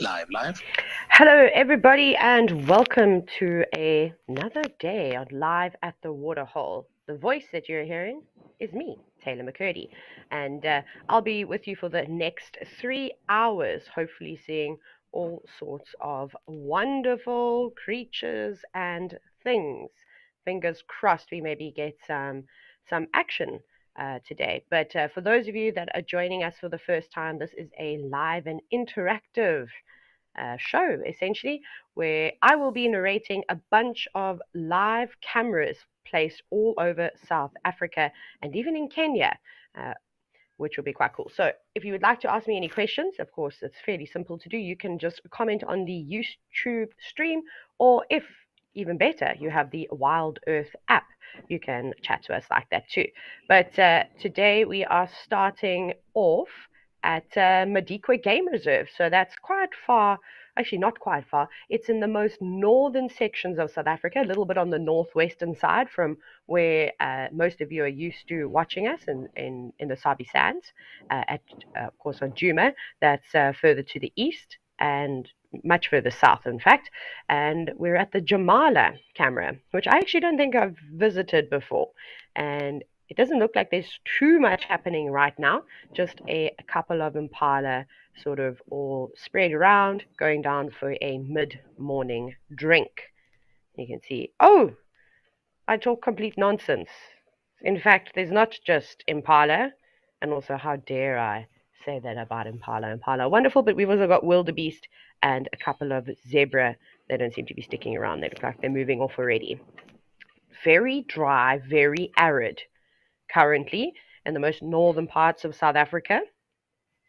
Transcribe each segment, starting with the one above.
Live. Hello, everybody, and welcome to another day on Live at the Waterhole. The voice that you're hearing is me, Taylor McCurdy, and I'll be with you for the next 3 hours, hopefully seeing all sorts of wonderful creatures and things. Fingers crossed we maybe get some action today. But for those of you that are joining us for the first time, this is a live and interactive show, essentially, where I will be narrating a bunch of live cameras placed all over South Africa and even in Kenya, uh, which will be quite cool. So if you would like to ask me any questions, of course, it's fairly simple to do. You can just comment on the YouTube stream, or if even better, you have the WildEarth app. You can chat to us like that too. But today we are starting off at Madikwe Game Reserve. So that's quite far, actually not quite far. It's in the most northern sections of South Africa, a little bit on the northwestern side from where most of you are used to watching us in the Sabi Sands, of course, on Djuma. That's further to the east and much further south, in fact. And we're at the Jamala camera, which I actually don't think I've visited before. And it doesn't look like there's too much happening right now, just a couple of impala sort of all spread around, going down for a mid-morning drink. You can see, oh, I talk complete nonsense. In fact, there's not just impala, and also how dare I say that about impala. Impala, wonderful, but we've also got wildebeest and a couple of zebra. They don't seem to be sticking around. They look like they're moving off already. Very dry, very arid currently in the most northern parts of South Africa.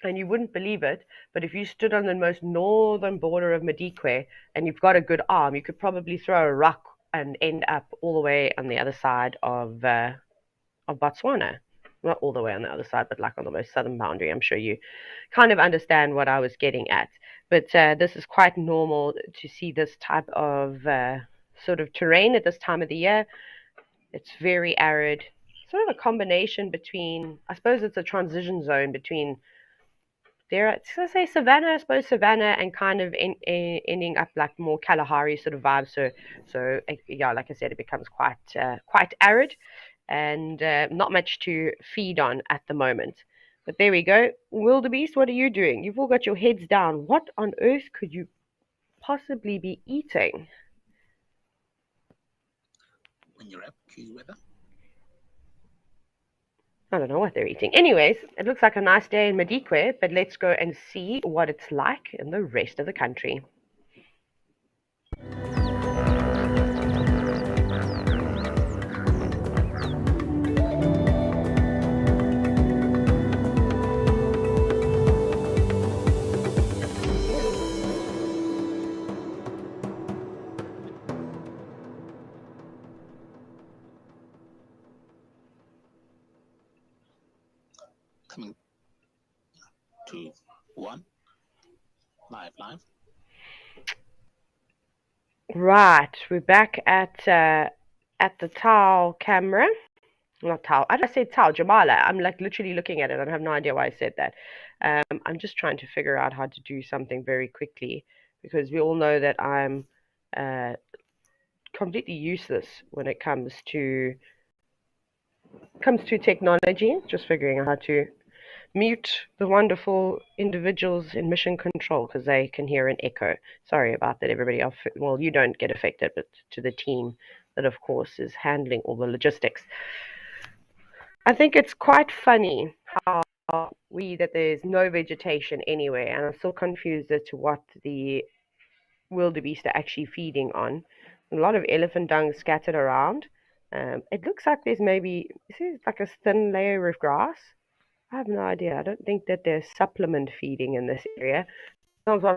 And you wouldn't believe it, but if you stood on the most northern border of Madikwe and you've got a good arm, you could probably throw a rock and end up all the way on the other side of Botswana. Not all the way on the other side, but like on the most southern boundary. I'm sure you kind of understand what I was getting at. But this is quite normal to see this type of sort of terrain at this time of the year. It's very arid, sort of a combination between, I suppose it's a transition zone between there, so I say Savannah, I suppose Savannah, and kind of ending up like more Kalahari sort of vibe. So yeah, like I said, it becomes quite arid and not much to feed on at the moment. But there we go. Wildebeest, what are you doing? You've all got your heads down. What on earth could you possibly be eating? When you're up, choose weather. I don't know what they're eating. Anyways, it looks like a nice day in Madikwe, but let's go and see what it's like in the rest of the country. Coming 2, 1. Live. Right, we're back at the Tau camera. Not Tau. I just said Tau, Jamala. I'm like literally looking at it. I have no idea why I said that. I'm just trying to figure out how to do something very quickly because we all know that I'm completely useless when it comes to technology. Just figuring out how to mute the wonderful individuals in mission control because they can hear an echo. Sorry about that, everybody. Well, you don't get affected, but to the team that, of course, is handling all the logistics. I think it's quite funny how that there's no vegetation anywhere, and I'm still confused as to what the wildebeest are actually feeding on. A lot of elephant dung scattered around. It looks like there's maybe, is it like a thin layer of grass? I have no idea. I don't think that there's supplement feeding in this area. Sometimes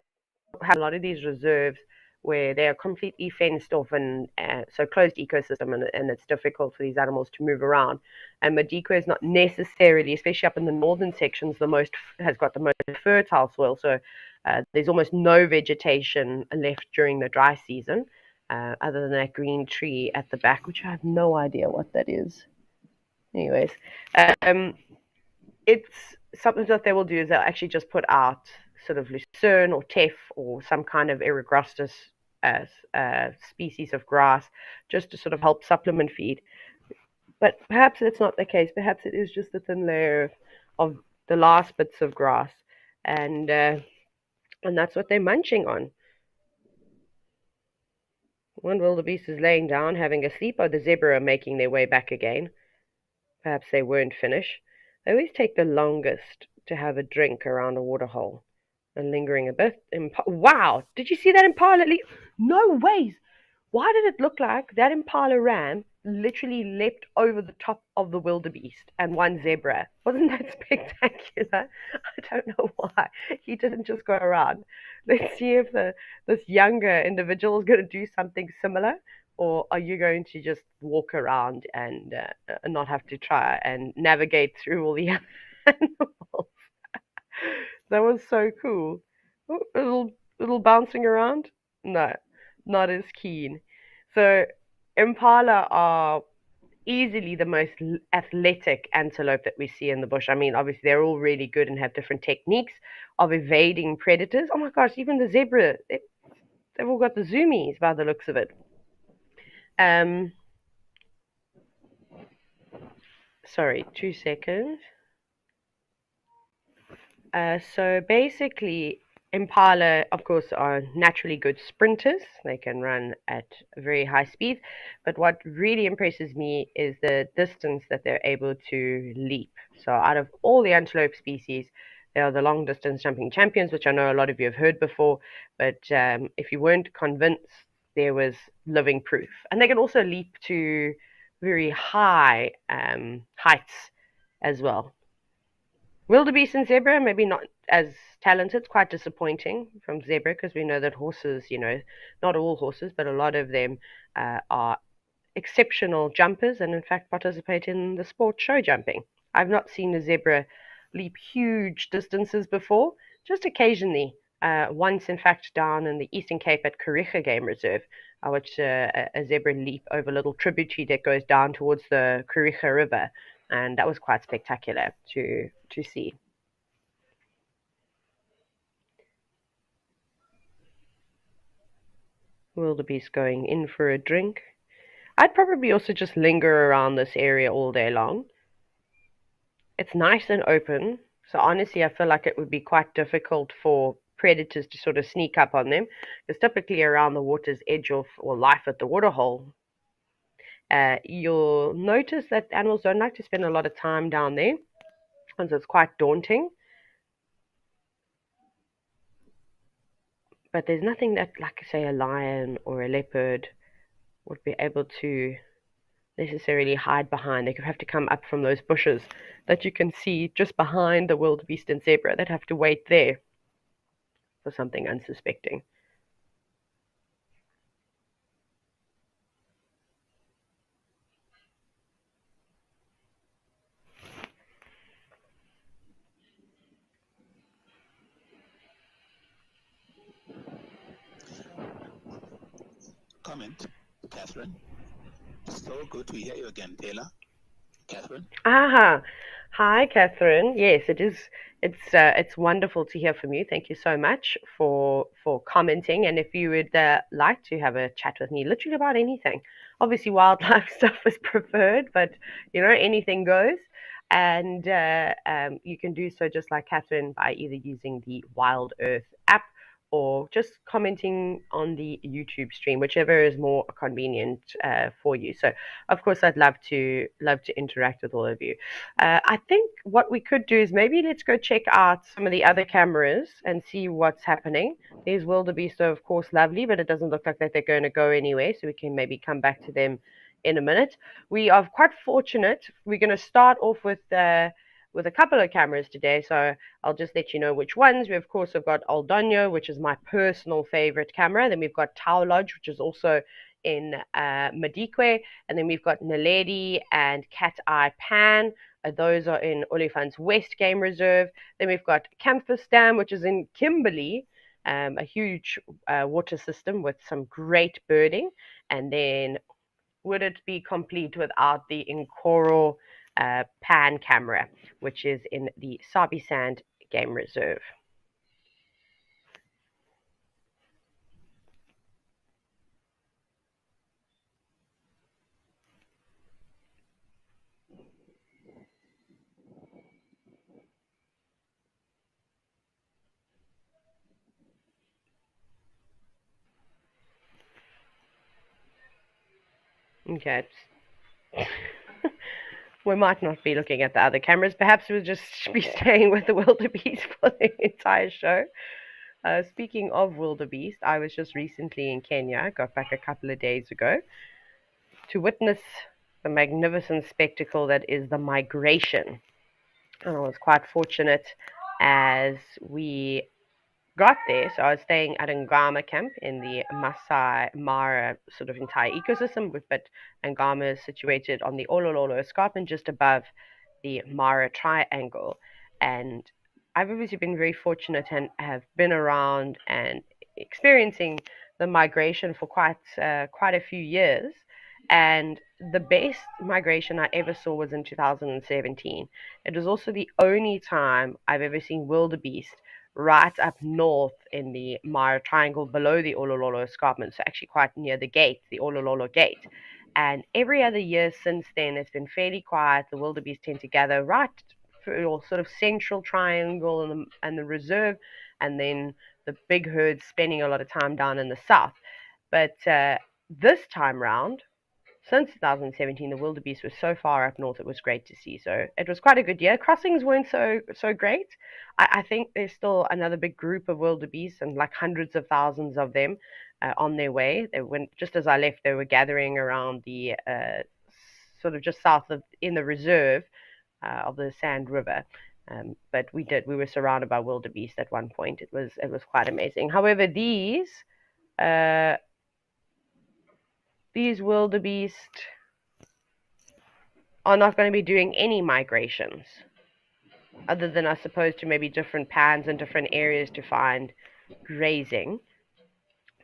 we have a lot of these reserves where they are completely fenced off and so closed ecosystem, and it's difficult for these animals to move around. And Madikwe is not necessarily, especially up in the northern sections, has got the most fertile soil. So there's almost no vegetation left during the dry season, other than that green tree at the back, which I have no idea what that is. Anyways, it's something that they will do is they'll actually just put out sort of lucerne or teff or some kind of eragrostis species of grass, just to sort of help supplement feed. But perhaps it's not the case. Perhaps it is just a thin layer of the last bits of grass, and that's what they're munching on. One wildebeest is laying down, having a sleep, or the zebra are making their way back again. Perhaps they won't finish. They always take the longest to have a drink around a waterhole. And lingering a bit. Wow! Did you see that impala? No ways! Why did it look like that impala ram literally leapt over the top of the wildebeest and one zebra? Wasn't that spectacular? I don't know why he didn't just go around. Let's see if this younger individual is going to do something similar, or are you going to just walk around and not have to try and navigate through all the animals? That was so cool. Oh, little bouncing around? No, not as keen. So impala are easily the most athletic antelope that we see in the bush. I mean, obviously they're all really good and have different techniques of evading predators. Oh my gosh, even the zebra, they've all got the zoomies by the looks of it. Sorry, 2 seconds. So basically, impala, of course, are naturally good sprinters. They can run at very high speeds. But what really impresses me is the distance that they're able to leap. So out of all the antelope species, they are the long distance jumping champions, which I know a lot of you have heard before. But if you weren't convinced, there was living proof. And they can also leap to very high heights as well. Wildebeest and zebra, maybe not as talented. It's quite disappointing from zebra because we know that horses, not all horses, but a lot of them are exceptional jumpers and, in fact, participate in the sport show jumping. I've not seen a zebra leap huge distances before, just occasionally. Once, in fact, down in the Eastern Cape at Kariega Game Reserve, I watched a zebra leap over a little tributary that goes down towards the Kariega River, and that was quite spectacular to see. Wildebeest going in for a drink. I'd probably also just linger around this area all day long. It's nice and open, so honestly I feel like it would be quite difficult for predators to sort of sneak up on them, because typically around the water's edge or life at the waterhole, you'll notice that animals don't like to spend a lot of time down there, and so it's quite daunting. But there's nothing that, like, say, a lion or a leopard would be able to necessarily hide behind. They could have to come up from those bushes that you can see just behind the wildebeest and zebra. They'd have to wait there for something unsuspecting. Comment, Catherine. So good to hear you again, Taylor. Catherine. Aha. Hi, Catherine. Yes, it is. It's wonderful to hear from you. Thank you so much for commenting. And if you would like to have a chat with me, literally about anything, obviously wildlife stuff is preferred, but anything goes. And you can do so just like Catherine by either using the WildEarth app or just commenting on the YouTube stream, whichever is more convenient for you. So, of course, I'd love to interact with all of you. I think what we could do is maybe let's go check out some of the other cameras and see what's happening. These wildebeest are, of course, lovely, but it doesn't look like that they're going to go anywhere, so we can maybe come back to them in a minute. We are quite fortunate. We're going to start off with a couple of cameras today, so I'll just let you know which ones. We, of course, have got Old Donyo, which is my personal favorite camera. Then we've got Tau Lodge, which is also in Madikwe, and then we've got Naledi and Cat Eye Pan. Those are in Olifants West Game Reserve. Then we've got Campus Dam, which is in Kimberley, a huge water system with some great birding. And then would it be complete without the Nkoro pan camera, which is in the Sabi Sand Game Reserve. Okay. We might not be looking at the other cameras. Perhaps we'll just be staying with the wildebeest for the entire show. Speaking of wildebeest, I was just recently in Kenya, got back a couple of days ago, to witness the magnificent spectacle that is the migration. And I was quite fortunate as we got there. So I was staying at Ngama camp in the Masai Mara sort of entire ecosystem, but Ngama is situated on the Olololo escarpment just above the Mara Triangle. And I've obviously been very fortunate and have been around and experiencing the migration for quite a few years. And the best migration I ever saw was in 2017. It was also the only time I've ever seen wildebeest right up north in the Mara Triangle below the Olololo escarpment, so actually quite near the gate, the Olololo gate. And every other year since then, it's been fairly quiet. The wildebeest tend to gather right for sort of central triangle and the reserve, and then the big herds spending a lot of time down in the south. But this time round, since 2017, the wildebeest was so far up north, it was great to see. So it was quite a good year. Crossings weren't so great. I think there's still another big group of wildebeest and like hundreds of thousands of them on their way. They went just as I left. They were gathering around the sort of just south of in the reserve of the Sand River. But we were surrounded by wildebeest at one point. It was quite amazing. However, uh, these wildebeest are not going to be doing any migrations other than, I suppose, to maybe different pans and different areas to find grazing.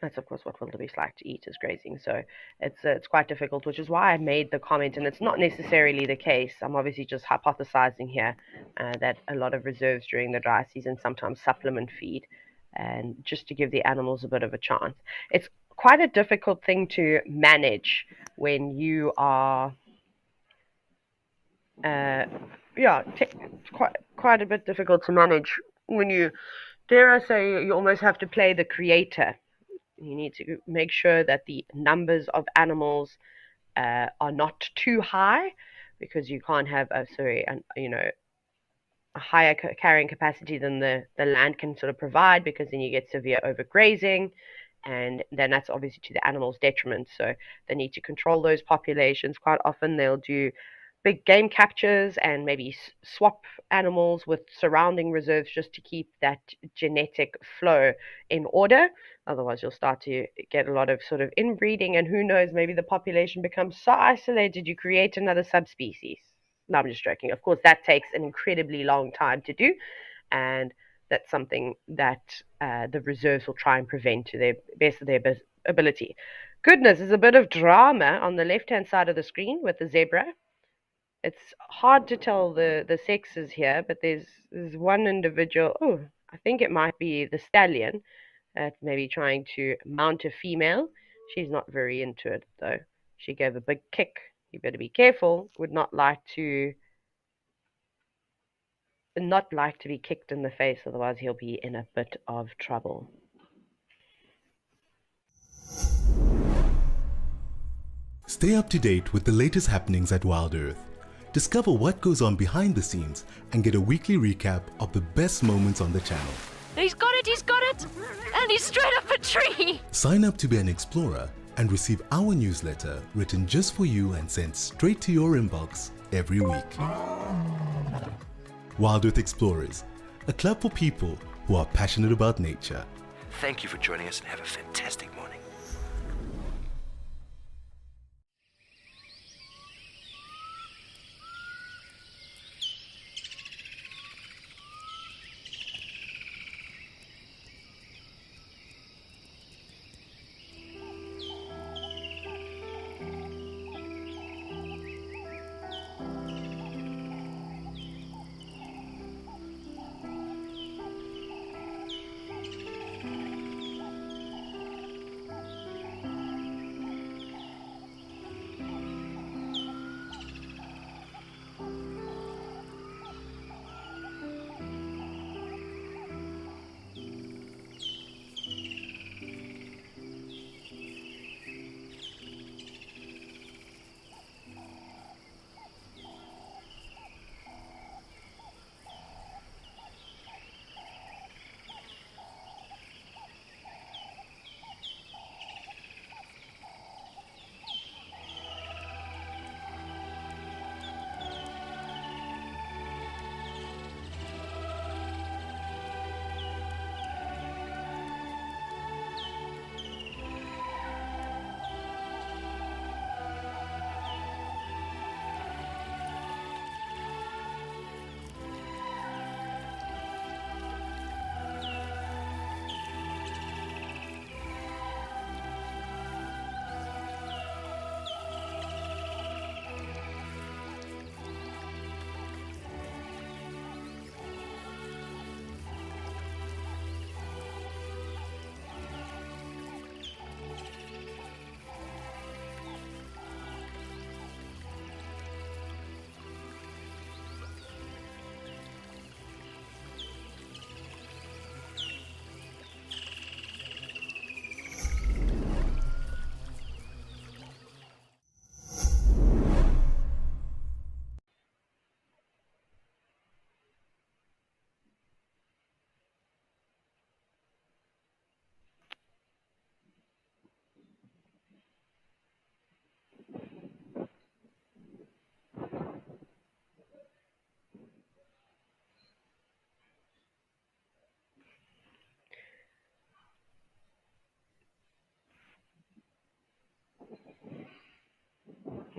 That's of course what wildebeest like to eat, is grazing. So it's quite difficult, which is why I made the comment, and it's not necessarily the case. I'm obviously just hypothesizing here that a lot of reserves during the dry season sometimes supplement feed, and just to give the animals a bit of a chance. It's quite a difficult thing to manage when you are it's quite a bit difficult to manage when you, dare I say, you almost have to play the creator. You need to make sure that the numbers of animals are not too high, because you can't have a higher carrying capacity than the land can sort of provide, because then you get severe overgrazing, and then that's obviously to the animals' detriment. So they need to control those populations. Quite often they'll do big game captures and maybe swap animals with surrounding reserves just to keep that genetic flow in order. Otherwise, you'll start to get a lot of sort of inbreeding, and who knows, maybe the population becomes so isolated you create another subspecies. No, I'm just joking. Of course, that takes an incredibly long time to do, and that's something that the reserves will try and prevent to their best of their ability. Goodness, there's a bit of drama on the left-hand side of the screen with the zebra. It's hard to tell the sexes here, but there's one individual. Oh, I think it might be the stallion, maybe trying to mount a female. She's not very into it though. She gave a big kick. You better be careful. Would not like to be kicked in the face, otherwise he'll be in a bit of trouble. Stay up to date with the latest happenings at WildEarth. Discover what goes on behind the scenes and get a weekly recap of the best moments on the channel. He's got it! And he's straight up a tree! Sign up to be an explorer and receive our newsletter written just for you and sent straight to your inbox every week. WildEarth Explorers, a club for people who are passionate about nature. Thank you for joining us and have a fantastic morning.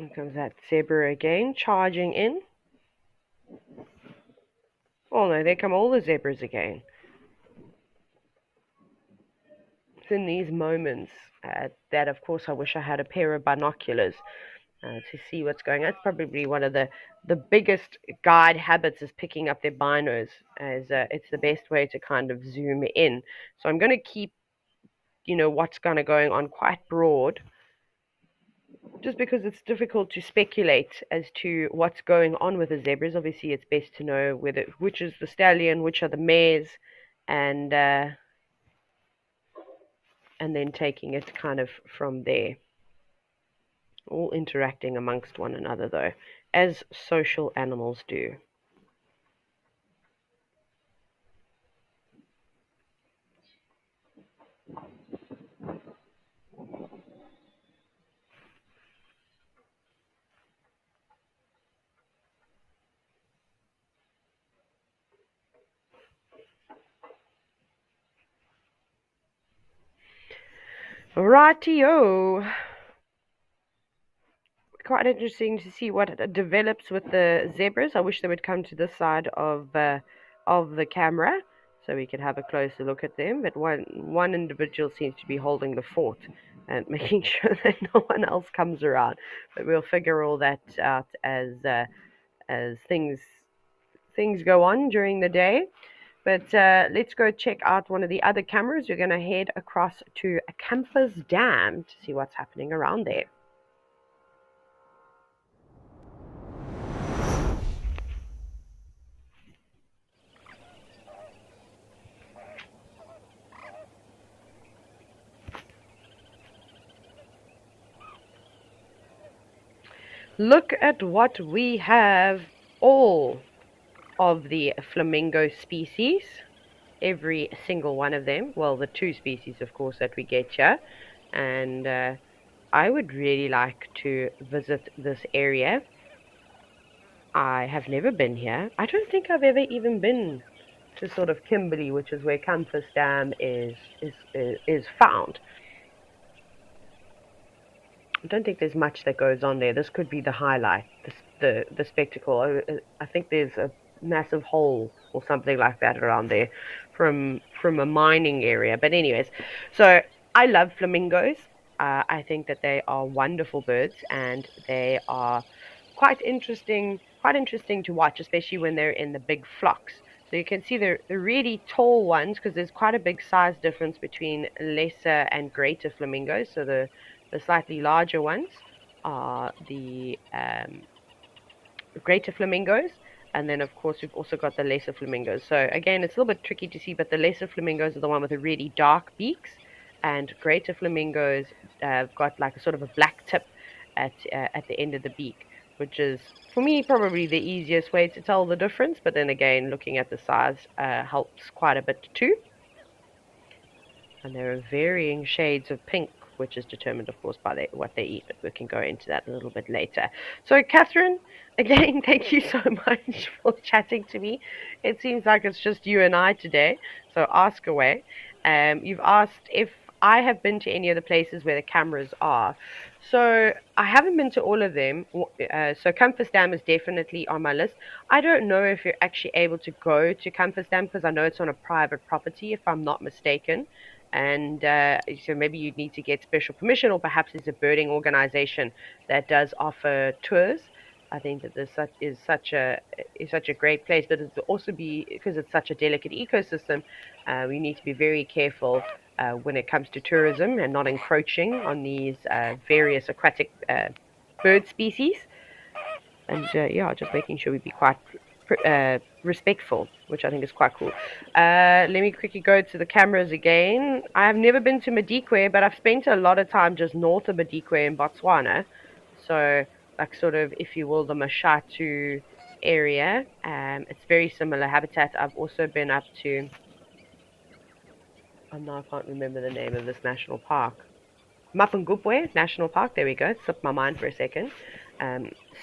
Here comes that zebra again, charging in. Oh no, there come all the zebras again. It's in these moments that, of course, I wish I had a pair of binoculars to see what's going on. It's probably one of the biggest guide habits is picking up their binos, as it's the best way to kind of zoom in. So I'm going to keep, what's kind of going on quite broad, just because it's difficult to speculate as to what's going on with the zebras. Obviously, it's best to know which is the stallion, which are the mares, and then taking it kind of from there. All interacting amongst one another, though, as social animals do. Rightio. Quite interesting to see what develops with the zebras. I wish they would come to this side of the camera so we could have a closer look at them. But one individual seems to be holding the fort and making sure that no one else comes around. But we'll figure all that out as things go on during the day. But let's go check out one of the other cameras. We're going to head across to Campus Dam to see what's happening around there. Look at what we have. All of the flamingo species, every single one of them. Well, the 2 species, of course, that we get here. And I would really like to visit this area. I have never been here. I don't think I've ever even been to sort of Kimberley, which is where Campus Dam is found. I don't think there's much that goes on there. This could be the highlight, the spectacle. I think there's a massive hole or something like that around there from a mining area. But anyways, so I love flamingos. I think that they are wonderful birds, and they are quite interesting to watch, especially when they're in the big flocks. So you can see the really tall ones, because there's quite a big size difference between lesser and greater flamingos. So the slightly larger ones are the greater flamingos, and then of course we've also got the lesser flamingos. So again, it's a little bit tricky to see, but the lesser flamingos are the one with the really dark beaks, and greater flamingos have got like a sort of a black tip at the end of the beak, which is, for me, probably the easiest way to tell the difference. But then again, looking at the size helps quite a bit too. And there are varying shades of pink, which is determined, of course, by what they eat, but we can go into that a little bit later. So, Catherine, again, thank you so much for chatting to me. It seems like it's just you and I today, so ask away. You've asked if I have been to any of the places where the cameras are. So I haven't been to all of them. So Campus Dam is definitely on my list. I don't know if you're actually able to go to Campus Dam, because I know it's on a private property, if I'm not mistaken. And so maybe you'd need to get special permission, or perhaps there's a birding organization that does offer tours. I think that is such a great place, but it'll also be, because it's such a delicate ecosystem, we need to be very careful when it comes to tourism and not encroaching on these various aquatic bird species. And yeah, just making sure we be quite respectful, which I think is quite cool. Let me quickly go to the cameras again. I've never been to Madikwe, but I've spent a lot of time just north of Madikwe in Botswana. So, like, sort of, if you will, the Mashatu area. It's very similar habitat. I've also been up to, oh no, I can't remember the name of this national park. Mapungubwe National Park, there we go, slipped my mind for a second.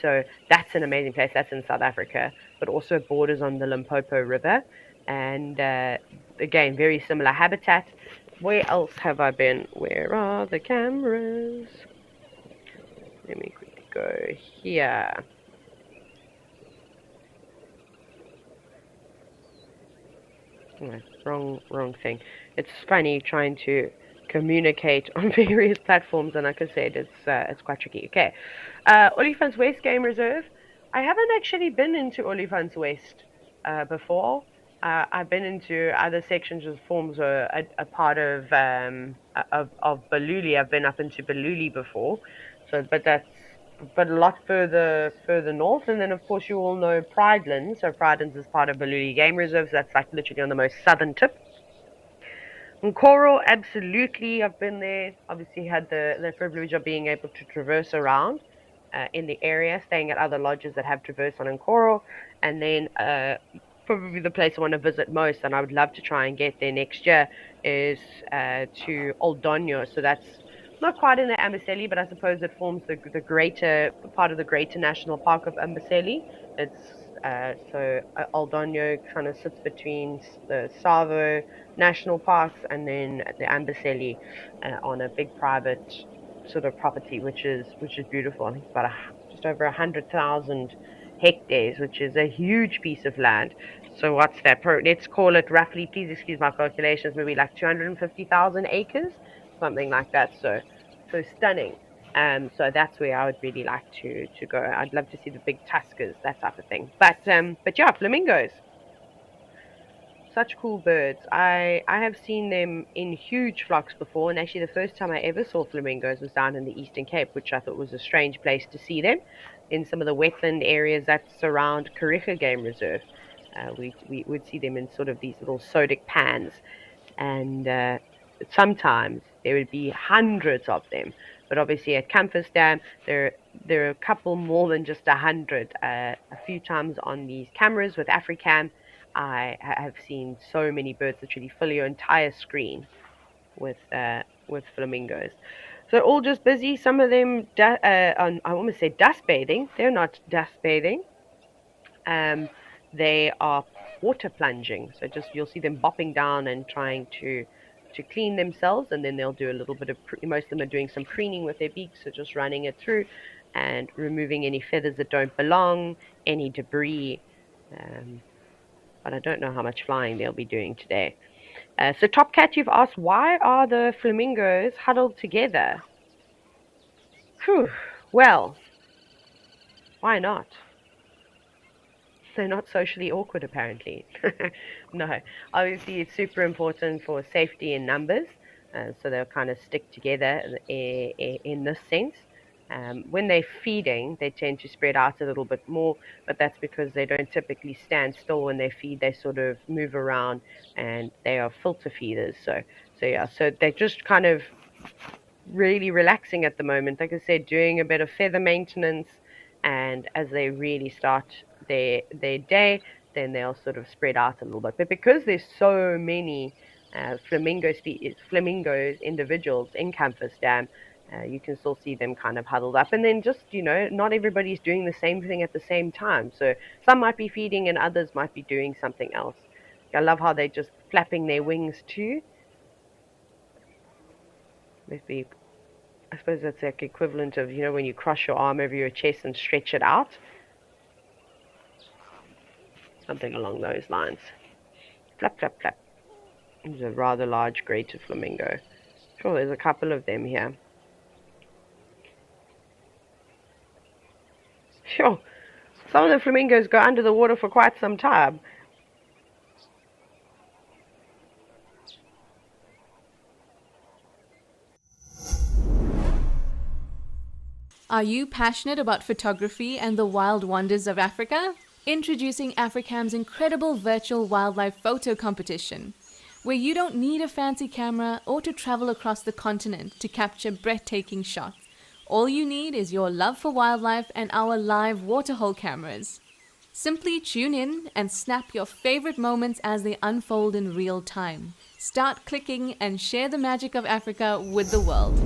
So that's an amazing place. That's in South Africa, but also borders on the Limpopo River. And again, very similar habitat. Where else have I been? Where are the cameras? Let me quickly go here. Oh, wrong thing. It's funny trying to communicate on various platforms, and like I said, it's quite tricky. Okay, Olifants West Game Reserve. I haven't actually been into Olifants West before. I've been into other sections which forms a part of Baluli. I've been up into Baluli before, so but a lot further north. And then of course you all know Pridelands. So Pridelands is part of Baluli Game Reserve. So that's like literally on the most southern tip. And Coral, absolutely, I've been there. Obviously, had the privilege of being able to traverse around in the area, staying at other lodges that have traverse on Coral, and then probably the place I want to visit most, and I would love to try and get there next year, is to Old Donyo. So that's not quite in the Amboseli, but I suppose it forms the greater part of the greater national park of Amboseli. It's Old Donyo kind of sits between the Savo national parks and then the Amboseli on a big private sort of property, which is beautiful. I think it's about just over 100,000 hectares, which is a huge piece of land. So what's that? Let's call it roughly, please excuse my calculations, maybe like 250,000 acres, something like that. So stunning. So that's where I would really like to go. I'd love to see the big tuskers, that type of thing. But yeah, flamingos, such cool birds. I have seen them in huge flocks before, and actually the first time I ever saw flamingos was down in the Eastern Cape, which I thought was a strange place to see them, in some of the wetland areas that surround Kariga Game Reserve. We would see them in sort of these little sodic pans, and sometimes there would be hundreds of them. But obviously at Campus Dam, there are a couple more than just 100. A few times on these cameras with Africam, I have seen so many birds literally fill your entire screen with flamingos. So all just busy. Some of them, I almost say dust bathing. They're not dust bathing. They are water plunging. So just you'll see them bopping down and trying to clean themselves, and then they'll do a little bit of. Most of them are doing some preening with their beaks, so just running it through and removing any feathers that don't belong, any debris. But I don't know how much flying they'll be doing today. So Top Cat, you've asked, why are the flamingos huddled together? Whew. Well, why not? They're not socially awkward, apparently. No, obviously it's super important for safety in numbers, so they'll kind of stick together in this sense. When they're feeding, they tend to spread out a little bit more, but that's because they don't typically stand still when they feed. They sort of move around, and they are filter feeders. So yeah, so they're just kind of really relaxing at the moment. Like I said, doing a bit of feather maintenance, and as they really start their day, then they'll sort of spread out a little bit. But because there's so many flamingos individuals in Campus Dam, you can still see them kind of huddled up. And then just, not everybody's doing the same thing at the same time. So some might be feeding and others might be doing something else. I love how they're just flapping their wings too. Maybe, I suppose that's like equivalent of, when you cross your arm over your chest and stretch it out. Something along those lines. Flap, flap, flap. There's a rather large greater flamingo. Sure, there's a couple of them here. Sure, some of the flamingos go under the water for quite some time. Are you passionate about photography and the wild wonders of Africa? Introducing Africam's incredible virtual wildlife photo competition, where you don't need a fancy camera or to travel across the continent to capture breathtaking shots. All you need is your love for wildlife and our live Waterhole cameras. Simply tune in and snap your favorite moments as they unfold in real time. Start clicking and share the magic of Africa with the world.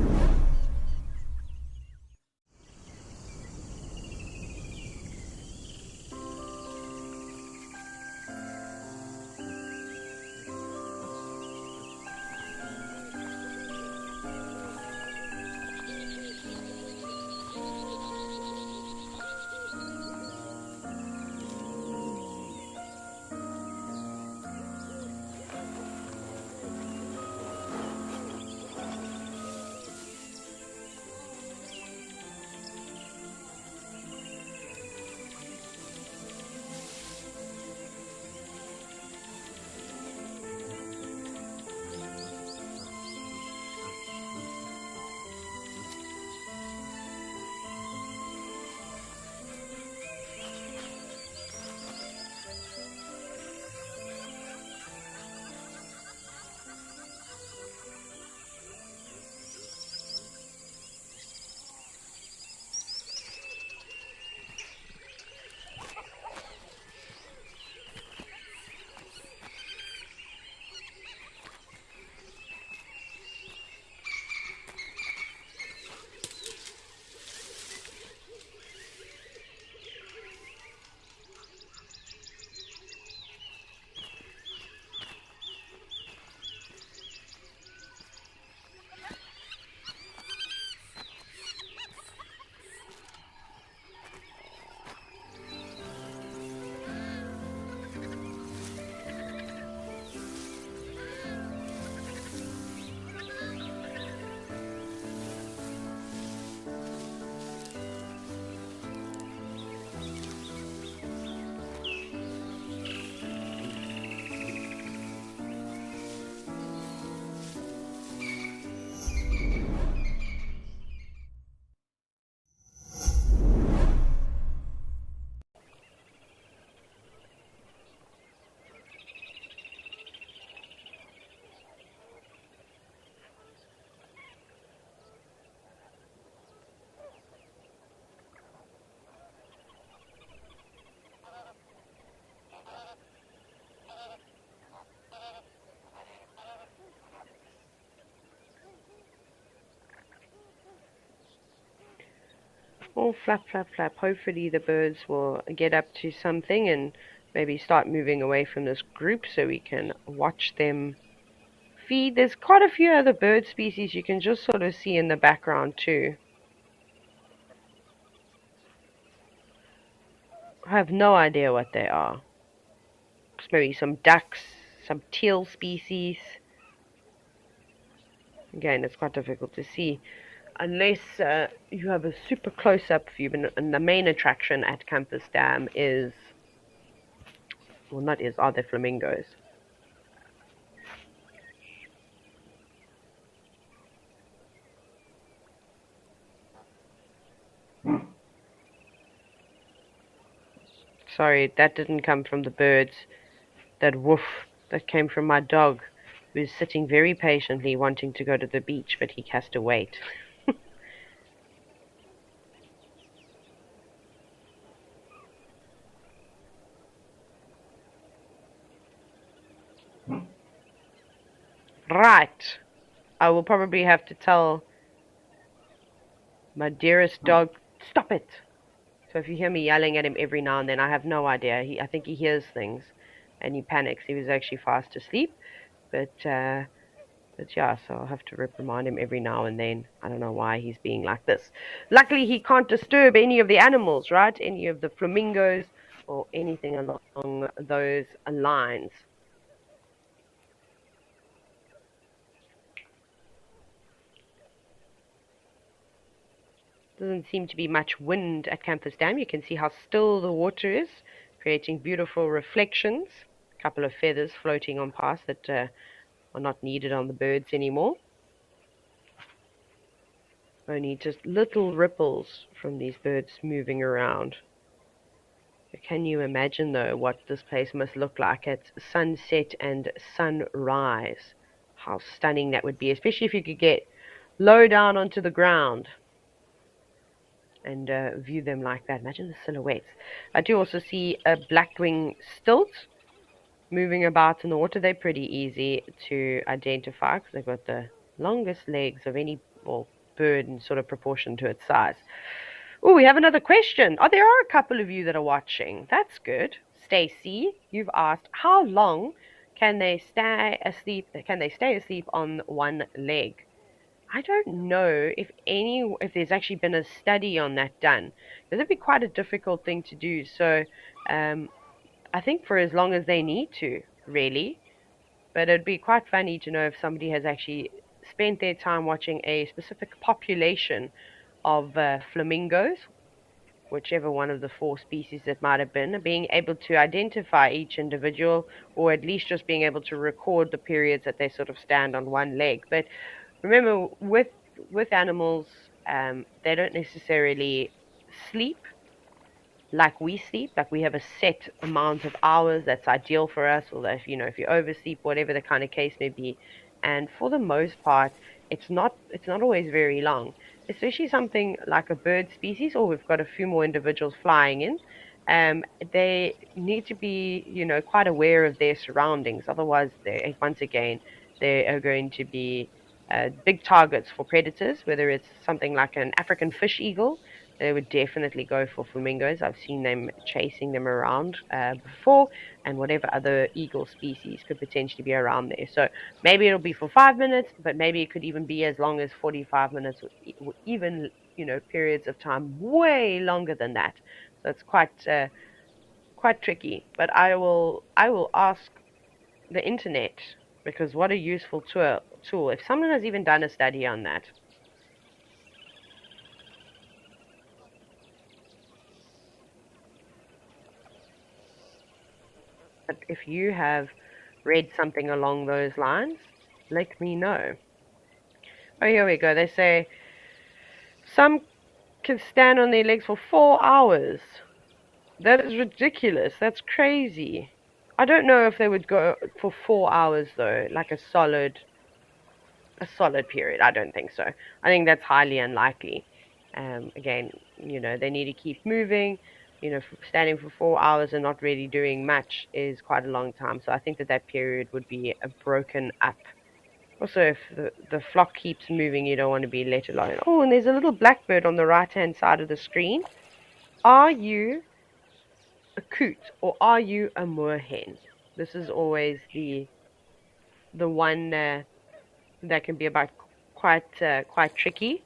Oh, flap, flap, flap. Hopefully the birds will get up to something and maybe start moving away from this group so we can watch them feed. There's quite a few other bird species you can just sort of see in the background too. I have no idea what they are. It's maybe some ducks, some teal species. Again, it's quite difficult to see unless you have a super close-up view. And the main attraction at Campus Dam is, well, not is, are the flamingos. Sorry, that didn't come from the birds. That woof, that came from my dog, who is sitting very patiently wanting to go to the beach, but he has to wait. Right. I will probably have to tell my dearest dog, stop it. So if you hear me yelling at him every now and then, I have no idea. I think he hears things and he panics. He was actually fast asleep, but yeah, so I'll have to reprimand him every now and then. I don't know why he's being like this. Luckily, he can't disturb any of the animals, right? Any of the flamingos or anything along those lines. Doesn't seem to be much wind at Campus Dam. You can see how still the water is, creating beautiful reflections. A couple of feathers floating on past that are not needed on the birds anymore. Only just little ripples from these birds moving around. Can you imagine, though, what this place must look like at sunset and sunrise? How stunning that would be, especially if you could get low down onto the ground and view them like that. Imagine the silhouettes. I do also see a black-winged stilt moving about in the water. They're pretty easy to identify because they've got the longest legs of any bird in sort of proportion to its size. Oh, we have another question. Oh, there are a couple of you that are watching. That's good. Stacy, you've asked, how long can they stay asleep? Can they stay asleep on one leg? I don't know if there's actually been a study on that done. Because it'd be quite a difficult thing to do. So, I think for as long as they need to, really. But it'd be quite funny to know if somebody has actually spent their time watching a specific population of flamingos, whichever one of the 4 species it might have been, being able to identify each individual, or at least just being able to record the periods that they sort of stand on one leg. But remember, with animals, they don't necessarily sleep like we sleep. Like we have a set amount of hours that's ideal for us, or that if you oversleep, whatever the kind of case may be. And for the most part, it's not always very long, especially something like a bird species, or we've got a few more individuals flying in. They need to be quite aware of their surroundings, otherwise once again they are going to be big targets for predators, whether it's something like an African fish eagle. They would definitely go for flamingos. I've seen them chasing them around before, and whatever other eagle species could potentially be around there. So maybe it'll be for 5 minutes, but maybe it could even be as long as 45 minutes, or even periods of time way longer than that. So it's quite tricky. But I will ask the internet, because what a useful tool. If someone has even done a study on that. But if you have read something along those lines, let me know. Oh, here we go. They say some can stand on their legs for 4 hours. That is ridiculous. That's crazy. I don't know if they would go for 4 hours though, like a solid period. I don't think so. I think that's highly unlikely. Again, they need to keep moving. Standing for 4 hours and not really doing much is quite a long time. So I think that period would be broken up. Also, if the flock keeps moving, you don't want to be let alone. Oh, and there's a little blackbird on the right-hand side of the screen. Are you a coot or are you a moorhen? This is always the one that can be about quite tricky.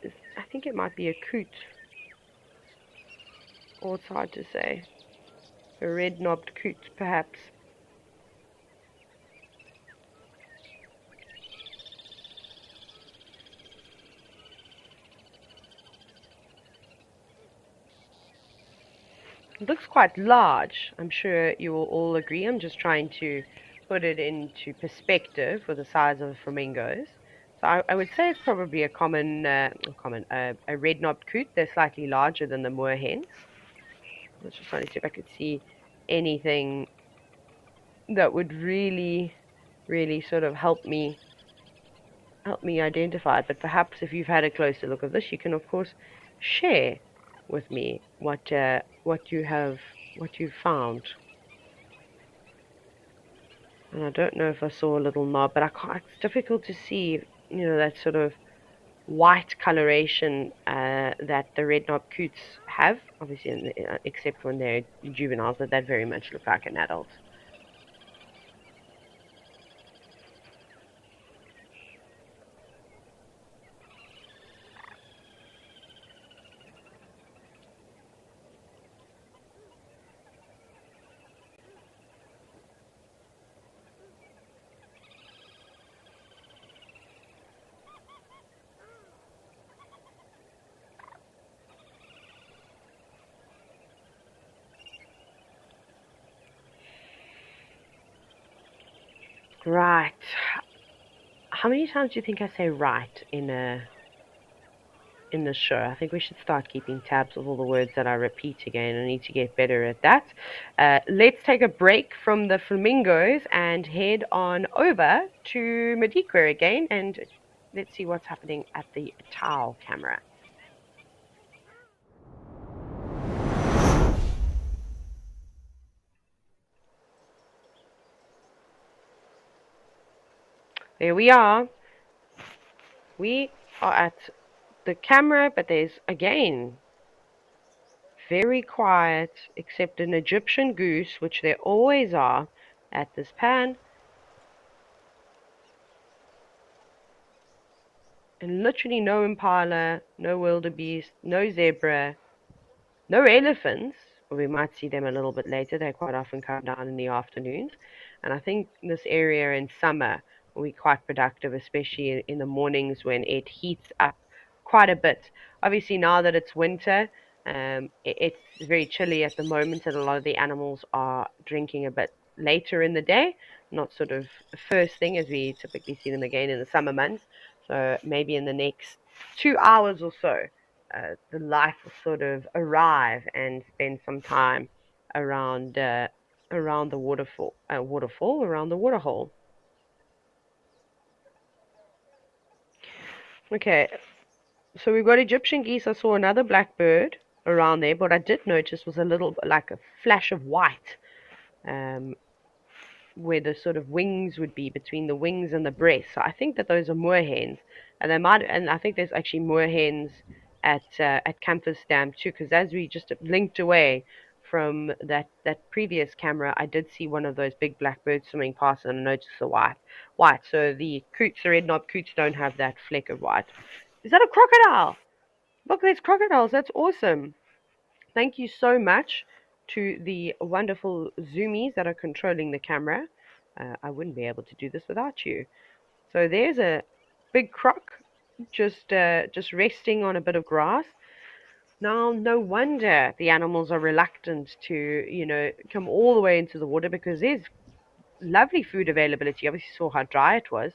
I think it might be a coot, or it's hard to say. A red-knobbed coot, perhaps. It looks quite large. I'm sure you will all agree. I'm just trying to put it into perspective for the size of flamingos. So I would say it's probably a a red-knobbed coot. They're slightly larger than the moorhens. I was just trying to see if I could see anything that would really, really sort of help me identify it. But perhaps if you've had a closer look at this, you can of course share with me what you've found. And I don't know if I saw a little knob, but I can't, it's difficult to see, that sort of white coloration that the red knob coots have, obviously, except when they're juveniles, that very much look like an adult. Right. How many times do you think I say right in the show? I think we should start keeping tabs of all the words that I repeat again. I need to get better at that. Let's take a break from the flamingos and head on over to Madikwe again, and let's see what's happening at the towel camera. There we are. We are at the camera, but there's again very quiet, except an Egyptian goose, which there always are at this pan, and literally no impala, no wildebeest, no zebra, no elephants. Well, we might see them a little bit later. They quite often come down in the afternoons. And I think this area in summer will be quite productive, especially in the mornings when it heats up quite a bit. Obviously, now that it's winter, it's very chilly at the moment, and a lot of the animals are drinking a bit later in the day, not sort of first thing as we typically see them again in the summer months. So maybe in the next 2 hours or so, the life will sort of arrive and spend some time around around the around the waterhole. Okay, so we've got Egyptian geese. I saw another blackbird around there, but what I did notice was a little like a flash of white, um, where the sort of wings would be between the wings and the breast. So I think that those are moorhens, and I think there's actually moorhens at Campus Dam too, because as we just linked away from that previous camera, I did see one of those big blackbirds swimming past, and I noticed the white. So the coots, the red knob coots, don't have that fleck of white. Is that a crocodile? Look, there's crocodiles. That's awesome. Thank you so much to the wonderful zoomies that are controlling the camera. I wouldn't be able to do this without you. So there's a big croc just resting on a bit of grass. Now, no wonder the animals are reluctant to, come all the way into the water, because there's lovely food availability. Obviously, saw how dry it was,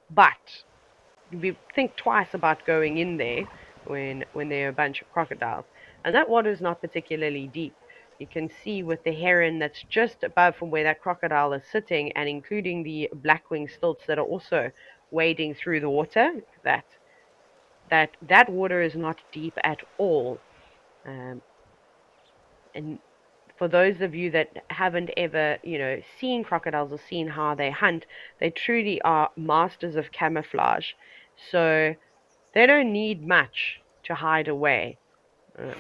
but we think twice about going in there when there are a bunch of crocodiles. And that water is not particularly deep. You can see with the heron that's just above from where that crocodile is sitting, and including the blackwing stilts that are also wading through the water, that water is not deep at all. And for those of you that haven't ever, seen crocodiles or seen how they hunt, they truly are masters of camouflage. So they don't need much to hide away.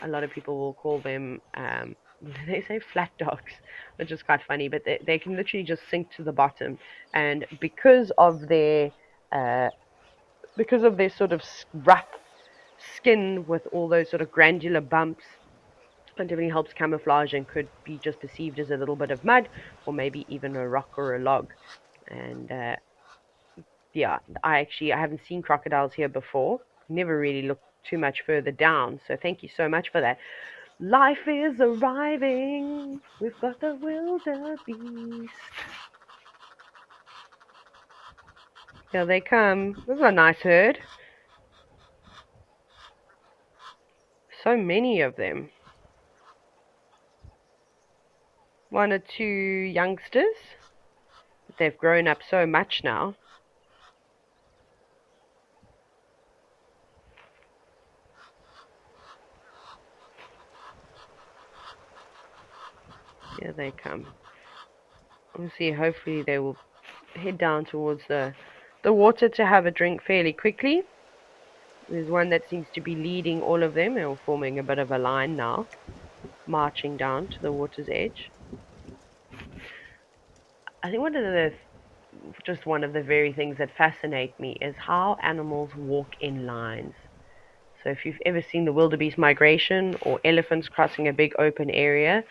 A lot of people will call them, they say flat dogs, which is quite funny, but they can literally just sink to the bottom. And because of their sort of rough skin with all those sort of granular bumps, it definitely helps camouflage and could be just perceived as a little bit of mud or maybe even a rock or a log. And yeah, I haven't seen crocodiles here before. Never really looked too much further down. So thank you so much for that. Life is arriving. We've got the wildebeest. Here they come. This is a nice herd. So many of them. One or two youngsters. But they've grown up so much now. Here they come. We'll see, hopefully they will head down towards the water to have a drink fairly quickly. There's one that seems to be leading all of them. They're forming a bit of a line now, marching down to the water's edge. I think one of the very things that fascinate me is how animals walk in lines. So if you've ever seen the wildebeest migration or elephants crossing a big open area,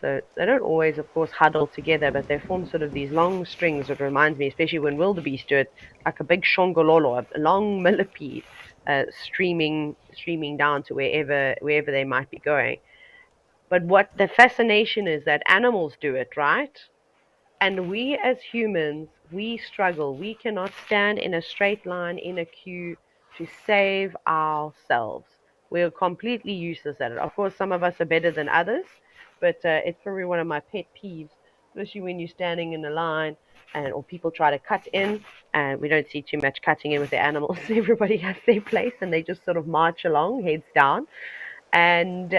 so they don't always, of course, huddle together, but they form sort of these long strings. It reminds me, especially when wildebeest do it, like a big shongololo, a long millipede, streaming down to wherever they might be going. But what the fascination is that animals do it, right? And we as humans, we struggle. We cannot stand in a straight line in a queue to save ourselves. We're completely useless at it. Of course, some of us are better than others, but it's probably one of my pet peeves, especially when you're standing in a line or people try to cut in, and we don't see too much cutting in with the animals. Everybody has their place, and they just sort of march along, heads down. And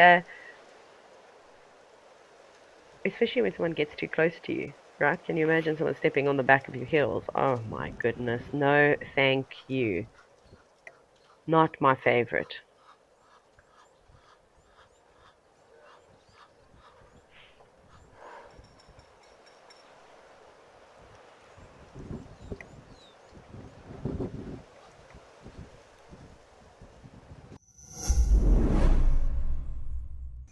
especially when someone gets too close to you, right? Can you imagine someone stepping on the back of your heels? Oh my goodness. No, thank you. Not my favorite.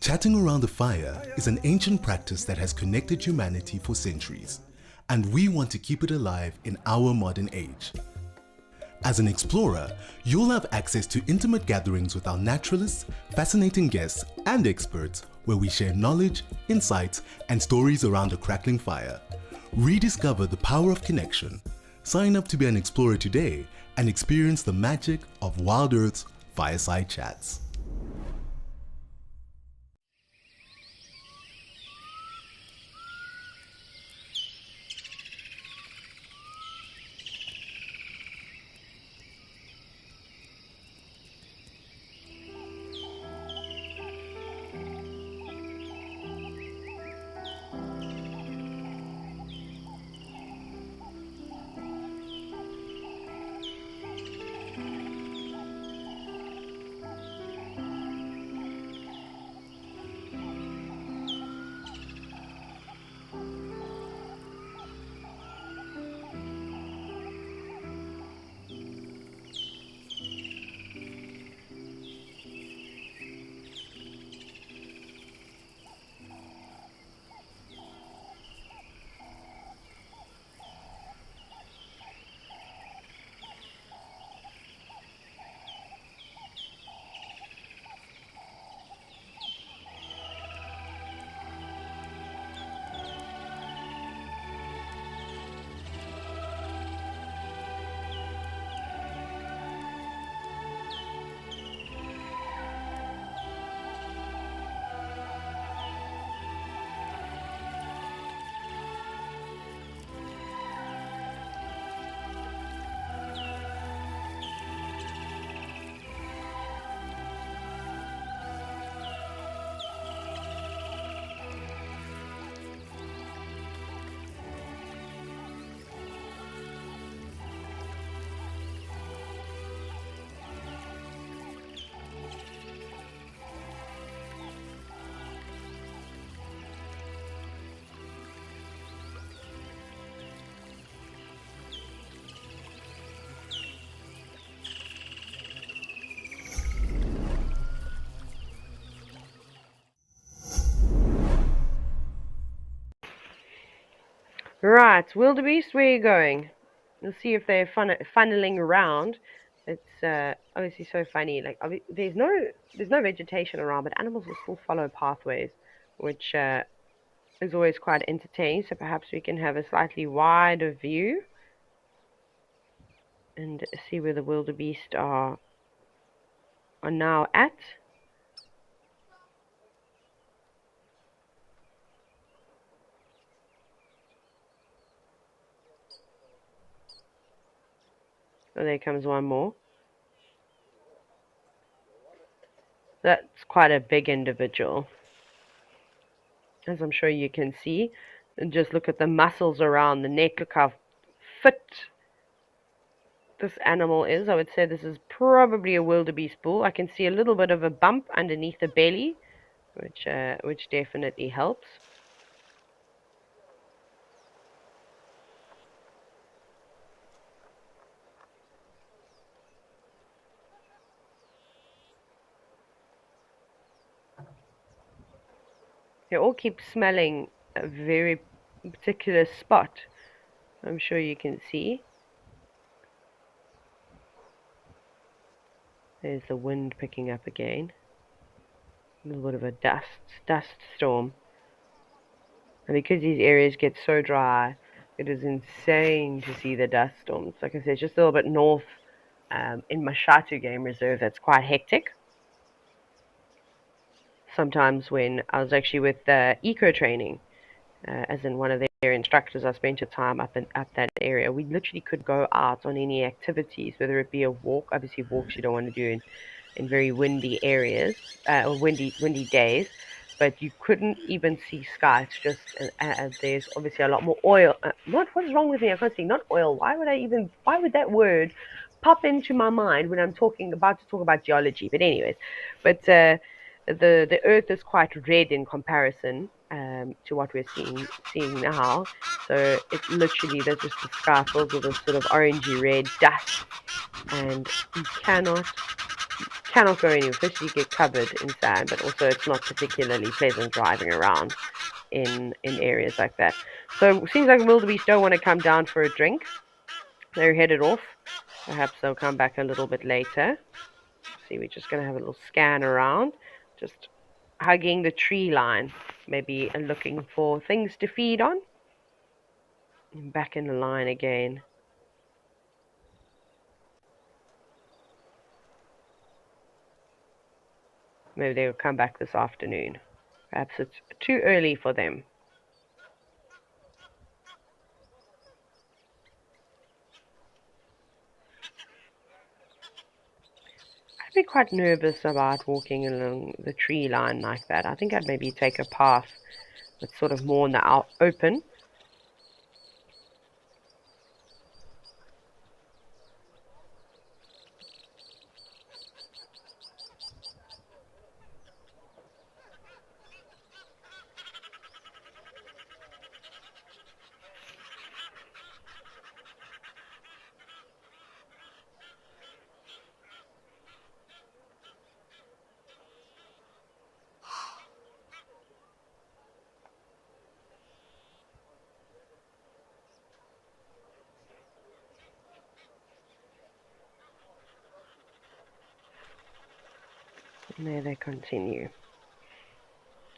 Chatting around the fire is an ancient practice that has connected humanity for centuries, and we want to keep it alive in our modern age. As an explorer, you'll have access to intimate gatherings with our naturalists, fascinating guests, and experts where we share knowledge, insights, and stories around a crackling fire. Rediscover the power of connection. Sign up to be an explorer today and experience the magic of WildEarth's Fireside Chats. Right, wildebeest, where are you going? We'll see if they're funneling around. It's obviously so funny. Like there's no vegetation around, but animals will still follow pathways, which is always quite entertaining. So perhaps we can have a slightly wider view and see where the wildebeest are now at. Oh, there comes one more. That's quite a big individual, as I'm sure you can see. And just look at the muscles around the neck. Look how fit this animal is. I would say this is probably a wildebeest bull. I can see a little bit of a bump underneath the belly, which definitely helps. They all keep smelling a very particular spot. I'm sure you can see. There's the wind picking up again. A little bit of a dust storm. And because these areas get so dry, it is insane to see the dust storms. Like I said, just a little bit north in Mashatu Game Reserve, that's quite hectic. Sometimes when I was actually with eco training, as in one of their instructors, I spent a time up that area. We literally could go out on any activities, whether it be a walk. Obviously, walks you don't want to do in very windy areas or windy days. But you couldn't even see sky. It's just there's obviously a lot more oil. What's wrong with me? I can't see. Not oil. Why would that word pop into my mind when I'm about to talk about geology? But anyways, the earth is quite red in comparison to what we're seeing now. So it's literally, there's just the sky filled with this sort of orangey red dust, and you cannot go anywhere. First you get covered in sand, but also it's not particularly pleasant driving around in areas like that. So it seems like wildebeest don't want to come down for a drink. They're headed off. Perhaps they'll come back a little bit later. See, we're just going to have a little scan around, just hugging the tree line, maybe looking for things to feed on. And back in the line again. Maybe they'll come back this afternoon. Perhaps it's too early for them. I'd be quite nervous about walking along the tree line like that. I think I'd maybe take a path that's sort of more in the open. And there they continue. You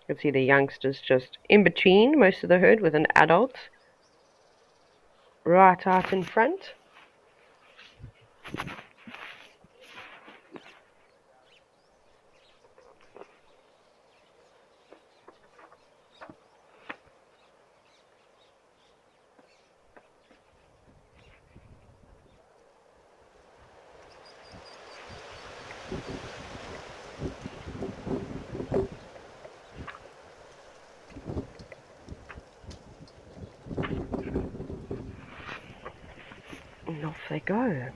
can see the youngsters just in between most of the herd with an adult right out in front. And off they go.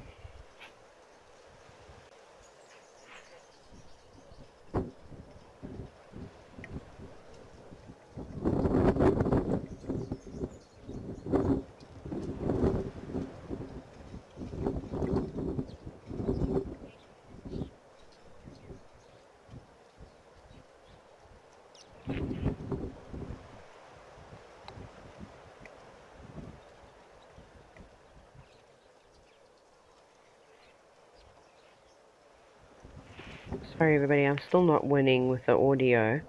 Sorry, everybody. I'm still not winning with the audio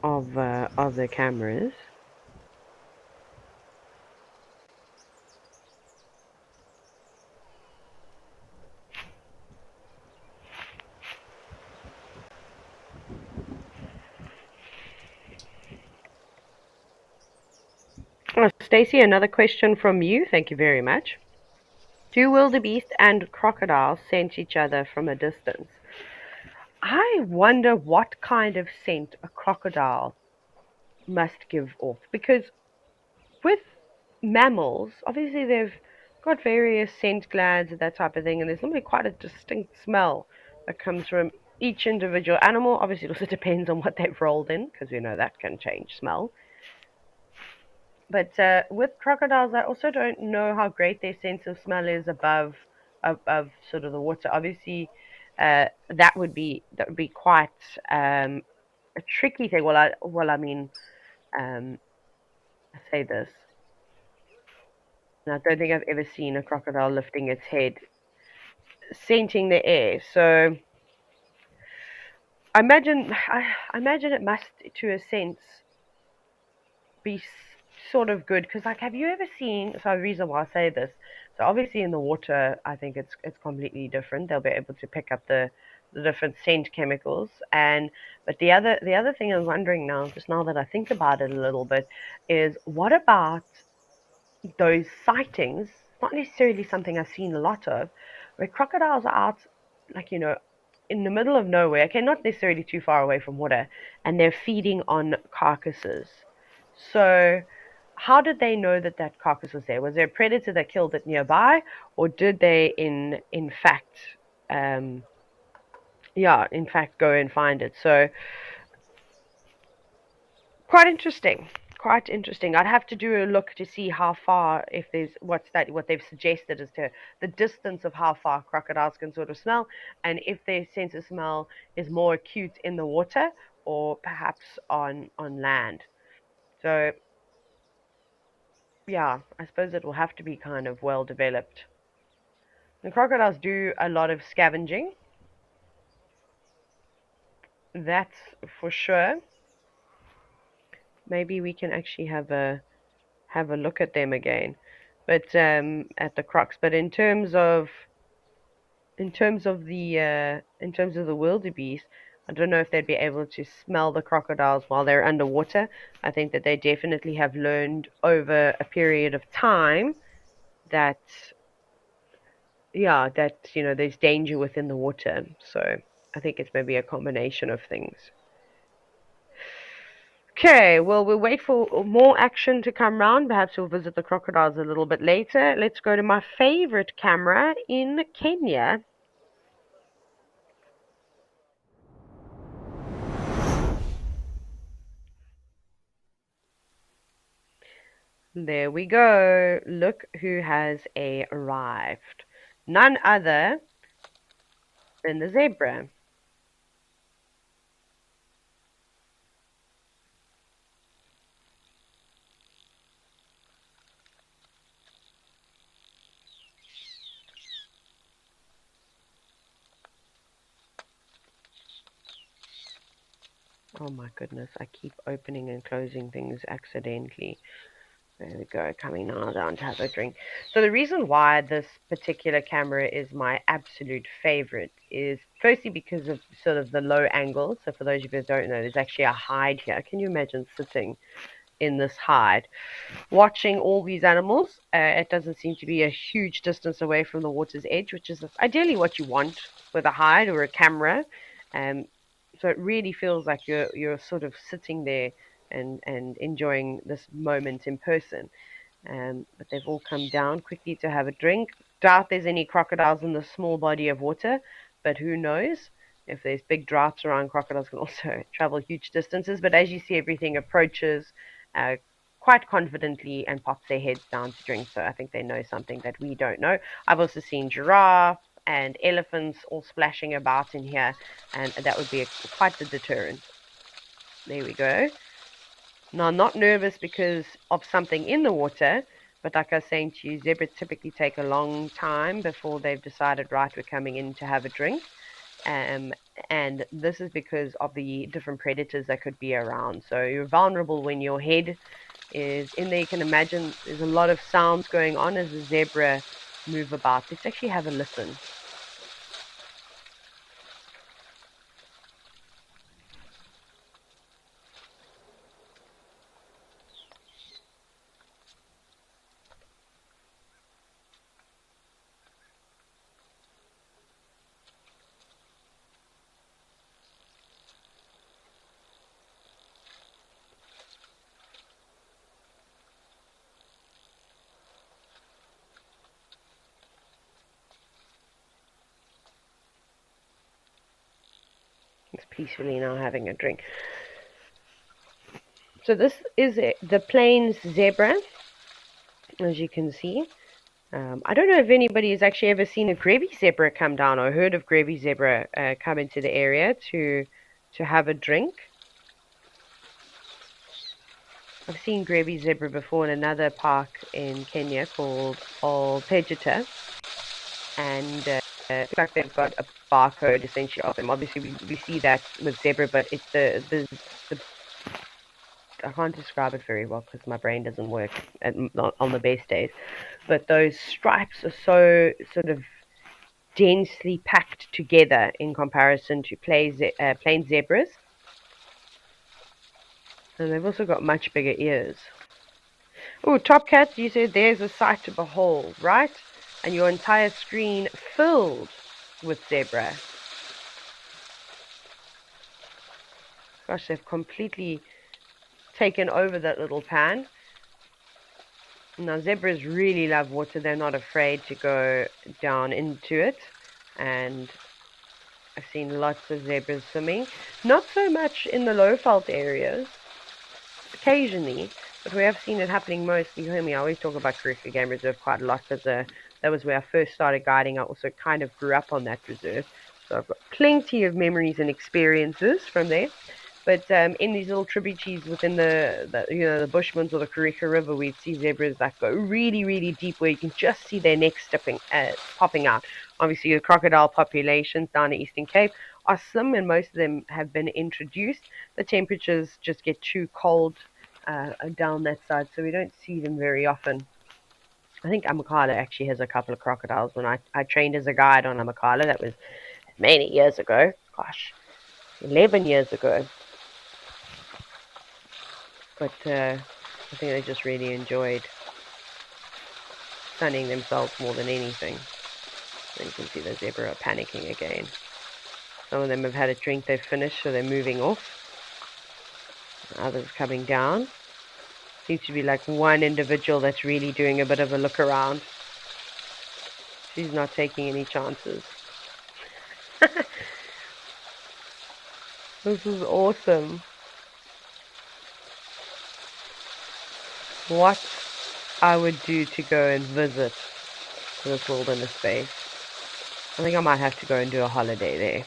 of the cameras. Oh, Stacey, another question from you. Thank you very much. Do wildebeest and crocodiles sense each other from a distance? I wonder what kind of scent a crocodile must give off, because with mammals, obviously they've got various scent glands and that type of thing, and there's normally quite a distinct smell that comes from each individual animal. Obviously, it also depends on what they've rolled in, because we know that can change smell. But with crocodiles, I also don't know how great their sense of smell is above sort of the water. Obviously, that would be quite a tricky thing. I mean, I say this, and I don't think I've ever seen a crocodile lifting its head, scenting the air. So I imagine it must, to a sense, be sort of good, because like, have you ever seen, so the reason why I say this, so obviously in the water I think it's completely different. They'll be able to pick up the different scent chemicals. And but the other thing I'm wondering now, just now that I think about it a little bit, is what about those sightings, not necessarily something I've seen a lot of, where crocodiles are out, like, in the middle of nowhere, okay, not necessarily too far away from water, and they're feeding on carcasses. So, how did they know that that carcass was there? Was there a predator that killed it nearby, or did they, in fact, in fact, go and find it? So, quite interesting. Quite interesting. I'd have to do a look to see how far, if there's what they've suggested as to the distance of how far crocodiles can sort of smell, and if their sense of smell is more acute in the water or perhaps on land. So yeah, I suppose it will have to be kind of well developed. And crocodiles do a lot of scavenging. That's for sure. Maybe we can actually have a look at them again, but at the crocs. But in terms of the wildebeest, I don't know if they'd be able to smell the crocodiles while they're underwater. I think that they definitely have learned over a period of time that there's danger within the water. So I think it's maybe a combination of things. Okay, well, we'll wait for more action to come round. Perhaps we'll visit the crocodiles a little bit later. Let's go to my favorite camera in Kenya. There we go. Look who has arrived. None other than the zebra. Oh my goodness, I keep opening and closing things accidentally. There we go, coming now down to have a drink. So the reason why this particular camera is my absolute favorite is firstly because of sort of the low angle. So for those of you who don't know, there's actually a hide here. Can you imagine sitting in this hide, watching all these animals? It doesn't seem to be a huge distance away from the water's edge, which is ideally what you want with a hide or a camera. So it really feels like you're sort of sitting there and enjoying this moment in person. But they've all come down quickly to have a drink. Doubt there's any crocodiles in the small body of water, but who knows? If there's big drafts around, crocodiles can also travel huge distances. But as you see, everything approaches quite confidently and pops their heads down to drink. So I think they know something that we don't know. I've also seen giraffe and elephants all splashing about in here, and that would be quite the deterrent. There we go. Now, I'm not nervous because of something in the water, but like I was saying to you, zebras typically take a long time before they've decided, right, we're coming in to have a drink. and this is because of the different predators that could be around. So you're vulnerable when your head is in there. You can imagine there's a lot of sounds going on as the zebra move about. Let's actually have a listen. It's peacefully now having a drink. So this is the plains zebra, as you can see. I don't know if anybody has actually ever seen a gravy zebra come down or heard of gravy zebra come into the area to have a drink. I've seen gravy zebra before in another park in Kenya called Old Pejeta, and looks like they've got a barcode essentially of them. Obviously, we see that with zebra, but it's the I can't describe it very well because my brain doesn't work on the best days. But those stripes are so sort of densely packed together in comparison to plain zebras. And they've also got much bigger ears. Oh, Top Cat, you said there's a sight to behold, right? And your entire screen filled with zebra. Gosh, they've completely taken over that little pan. Now, zebras really love water. They're not afraid to go down into it. And I've seen lots of zebras swimming. Not so much in the low-felt areas. Occasionally. But we have seen it happening most. You hear me, I always talk about Karifi Game Reserve quite a lot because that was where I first started guiding. I also kind of grew up on that reserve. So I've got plenty of memories and experiences from there. But in these little tributaries within the Bushmans or the Kariga River, we'd see zebras that go really, really deep where you can just see their necks popping out. Obviously, the crocodile populations down the Eastern Cape are slim, and most of them have been introduced. The temperatures just get too cold down that side, so we don't see them very often. I think Amakhala actually has a couple of crocodiles. When I trained as a guide on Amakhala, that was many years ago. Gosh, 11 years ago. But I think they just really enjoyed sunning themselves more than anything. And you can see the zebra are panicking again. Some of them have had a drink, they've finished, so they're moving off. Others coming down. Seems to be like one individual that's really doing a bit of a look around. She's not taking any chances. This is awesome. What I would do to go and visit this wilderness space. I think I might have to go and do a holiday there.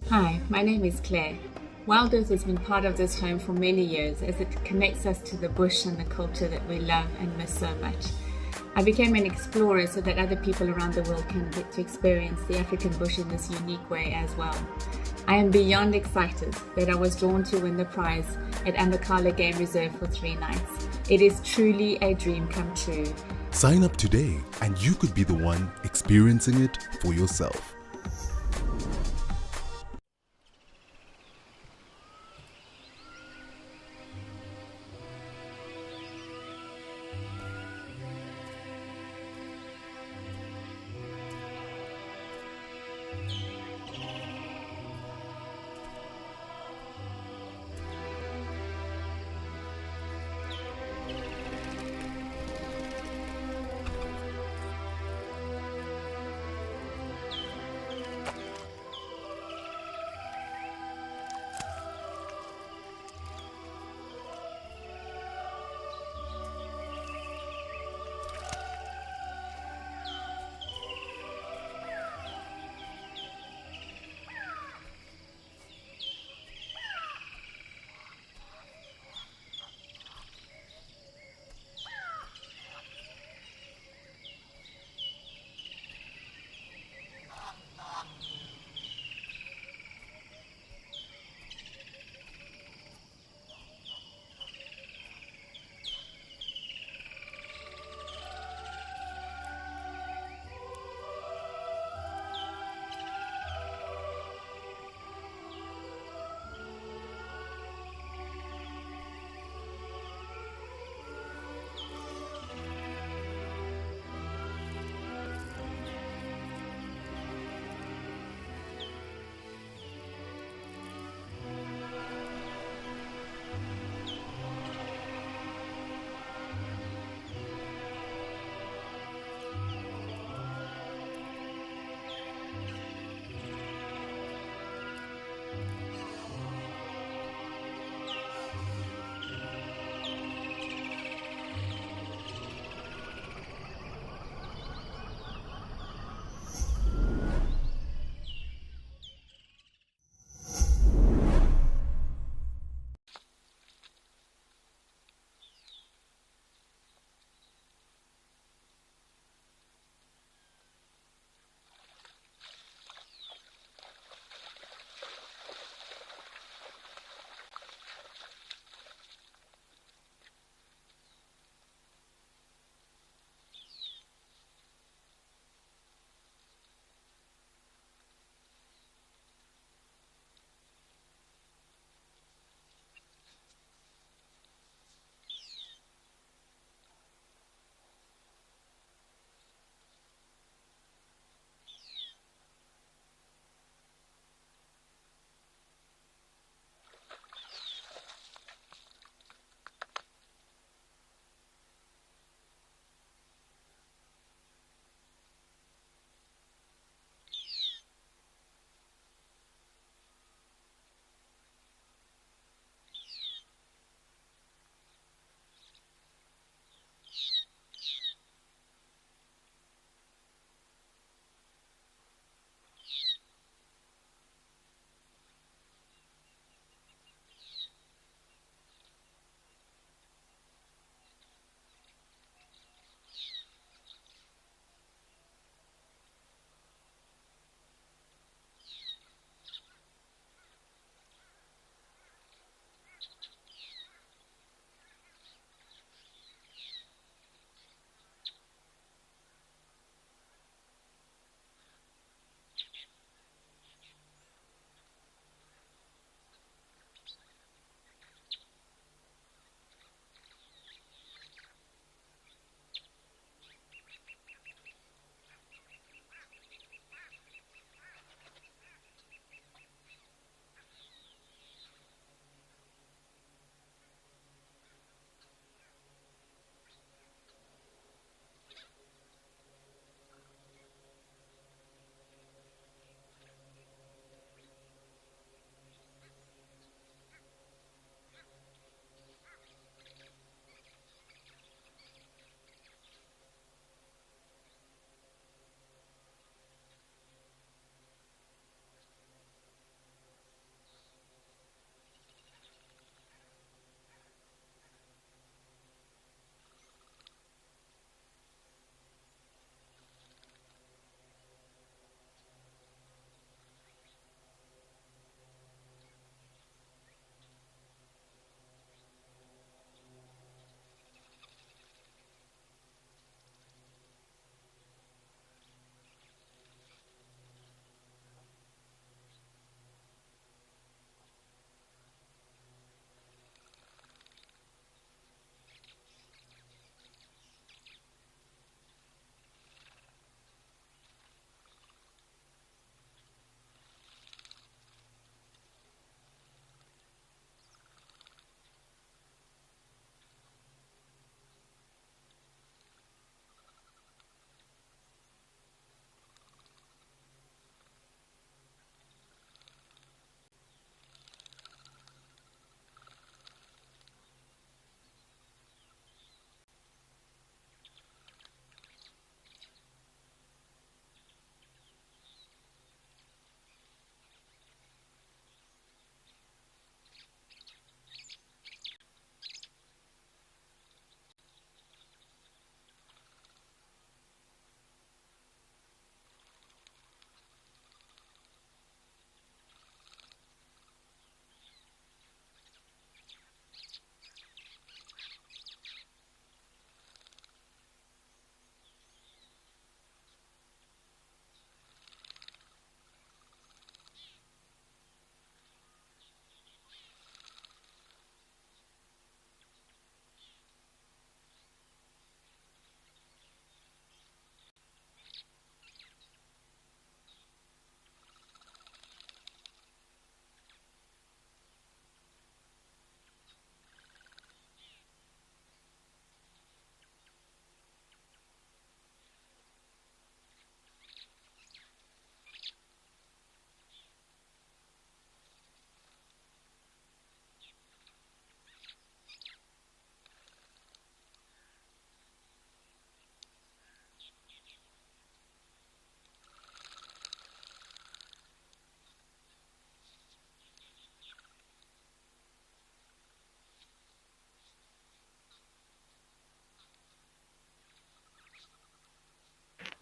Hi, my name is Claire. WildEarth has been part of this home for many years as it connects us to the bush and the culture that we love and miss so much. I became an explorer so that other people around the world can get to experience the African bush in this unique way as well. I am beyond excited that I was drawn to win the prize at Ambakala Game Reserve for 3 nights. It is truly a dream come true. Sign up today and you could be the one experiencing it for yourself.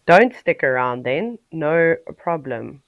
Don't stick around then. No problem.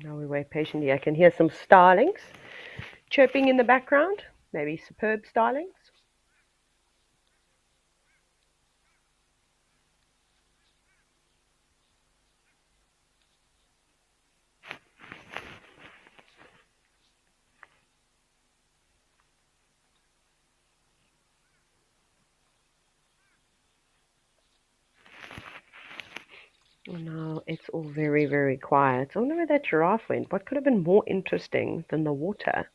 Now we wait patiently. I can hear some starlings chirping in the background. Maybe superb starlings. Now it's all very, very quiet. I wonder where that giraffe went. What could have been more interesting than the water?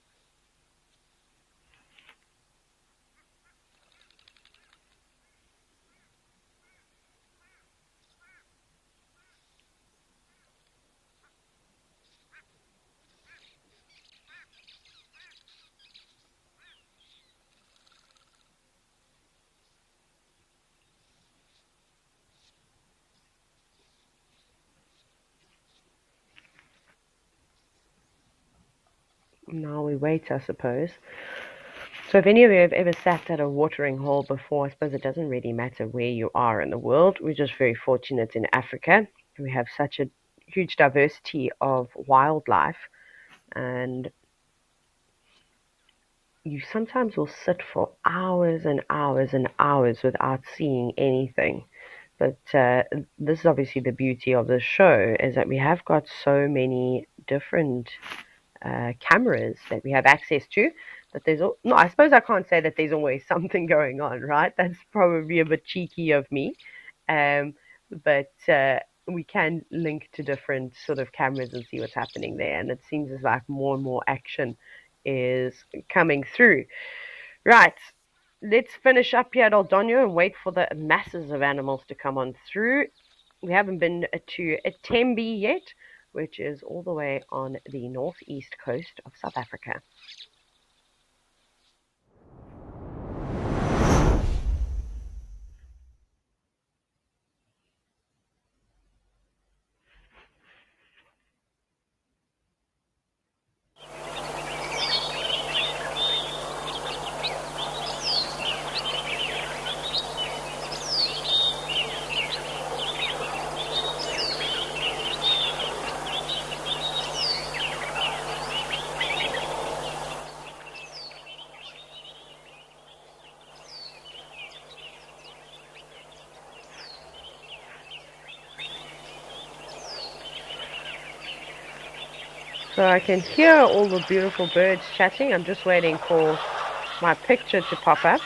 Now we wait, I suppose. So if any of you have ever sat at a watering hole before, I suppose it doesn't really matter where you are in the world. We're just very fortunate in Africa. We have such a huge diversity of wildlife, and you sometimes will sit for hours and hours and hours without seeing anything. But this is obviously the beauty of the show, is that we have got so many different cameras that we have access to. But no, I suppose I can't say that there's always something going on, right? That's probably a bit cheeky of me. But we can link to different sort of cameras and see what's happening there. And it seems as like more and more action is coming through. Right. Let's finish up here at Aldonio and wait for the masses of animals to come on through. We haven't been to Tembe yet, which is all the way on the northeast coast of South Africa. So I can hear all the beautiful birds chatting. I'm just waiting for my picture to pop up.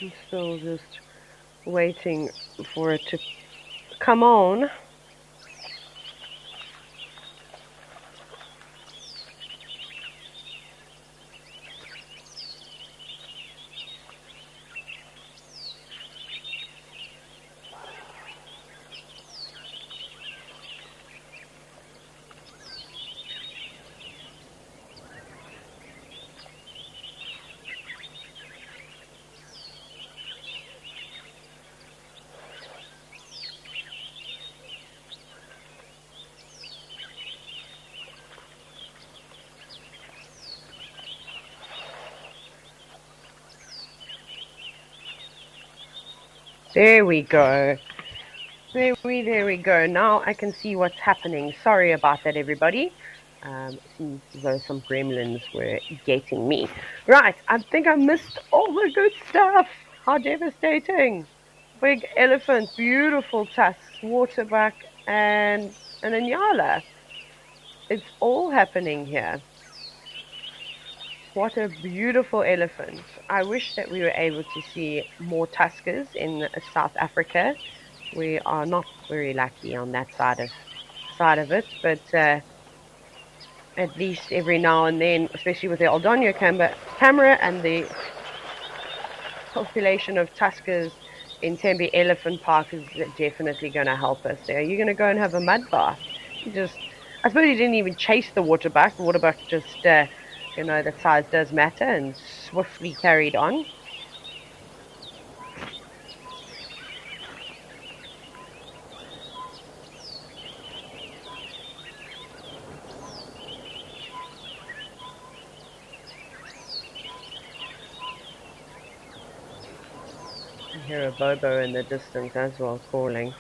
I'm still just waiting for it to come on. There we go. There we go. Now I can see what's happening. Sorry about that, everybody. Seems as though some gremlins were getting me. Right, I think I missed all the good stuff. How devastating. Big elephant, beautiful tusks, waterbuck, and an Inyala. It's all happening here. What a beautiful elephant. I wish that we were able to see more tuskers in South Africa. We are not very lucky on that side of it, but at least every now and then, especially with the Aldonio camera and the population of tuskers in Tembe Elephant Park is definitely going to help us there. You're going to go and have a mud bath. I suppose he didn't even chase the waterbuck. The waterbuck just, that size does matter, and swiftly carried on. I hear a bobo in the distance as well calling.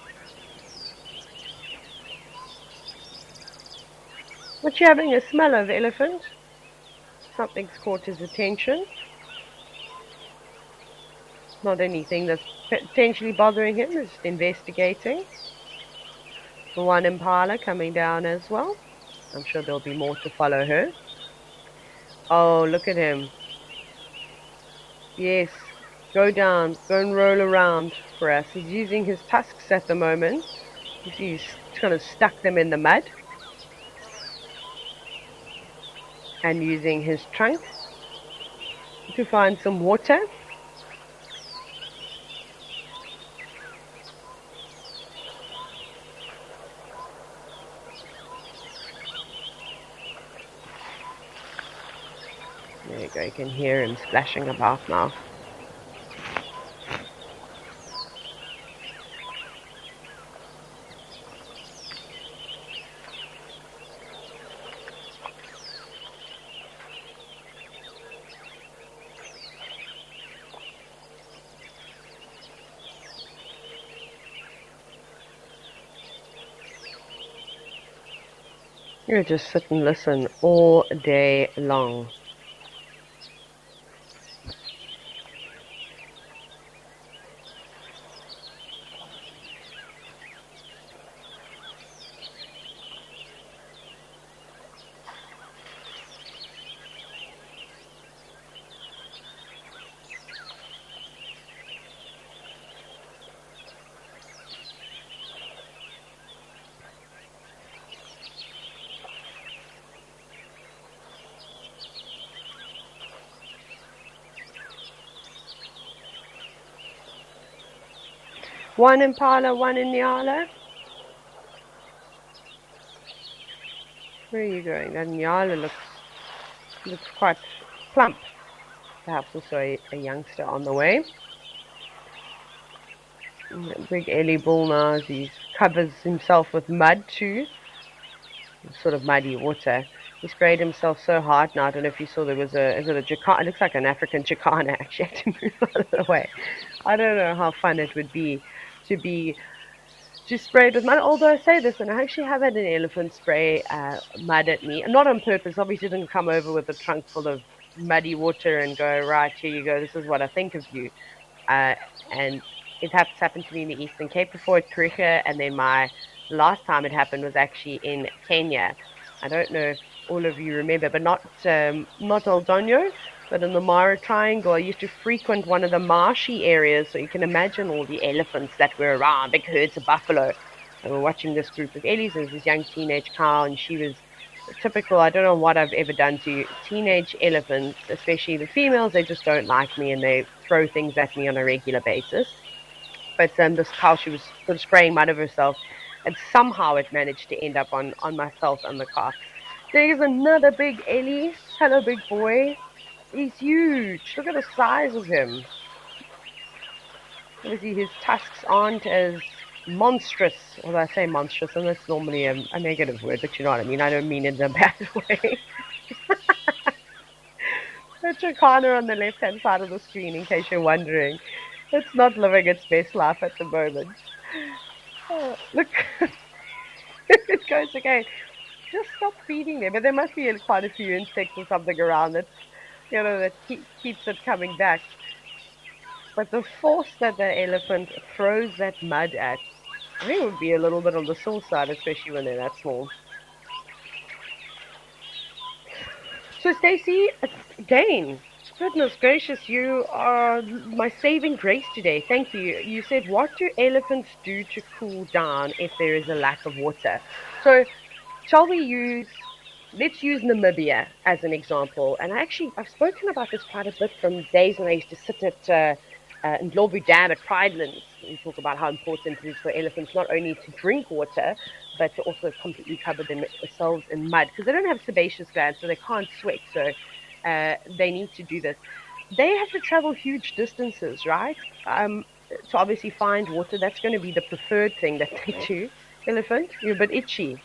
What you having a smell of, elephant? Something's caught his attention. Not anything that's potentially bothering him, just investigating. One impala coming down as well. I'm sure there'll be more to follow her. Oh, look at him. Yes, go down, go and roll around for us. He's using his tusks at the moment. You see, he's kind of stuck them in the mud. And using his trunk to find some water. There you go, you can hear him splashing about now. You just sit and listen all day long. One impala, one Inyala. Where are you going? That Inyala looks quite plump. Perhaps also a youngster on the way. Big Ellie bull now as he covers himself with mud too. Sort of muddy water. He sprayed himself so hard now. I don't know if you saw there was is it a jacana? It looks like an African jacana. Actually, had to move out of the way. I don't know how fun it would be to spray it with mud. Although I say this, and I actually have had an elephant spray mud at me, not on purpose. Obviously, didn't come over with a trunk full of muddy water and go, right, here you go. This is what I think of you. And it happened to me in the Eastern Cape before at Kruger, and then my last time it happened was actually in Kenya. I don't know if all of you remember, but not Old Donyo, but in the Mara Triangle. I used to frequent one of the marshy areas, so you can imagine all the elephants that were around, big herds of buffalo. And we're watching this group of Ellies. There was this young teenage cow, and she was typical. I don't know what I've ever done to teenage elephants, especially the females. They just don't like me, and they throw things at me on a regular basis. But this cow, she was sort of spraying mud of herself, and somehow it managed to end up on myself and the car. There's another big Ellie. Hello, big boy. He's huge. Look at the size of him. Obviously, his tusks aren't as monstrous. Although I say monstrous, and that's normally a negative word, but you know what I mean. I don't mean it in a bad way. The Chicana on the left-hand side of the screen, in case you're wondering. It's not living its best life at the moment. Look, it goes again. Just stop feeding them. But there must be quite a few insects or something around that, that keeps it coming back. But the force that the elephant throws that mud at, I think it would be a little bit on the sore side, especially when they're that small. So, Stacey, again, goodness gracious, you are my saving grace today. Thank you. You said, what do elephants do to cool down if there is a lack of water? So, shall we let's use Namibia as an example. And I've spoken about this quite a bit from days when I used to sit at Ndlovu Dam at Pridelands. We talk about how important it is for elephants not only to drink water, but to also completely cover themselves in mud because they don't have sebaceous glands, so they can't sweat. So they need to do this. They have to travel huge distances, right? To obviously find water. That's going to be the preferred thing that they do. Elephant, you're a bit itchy.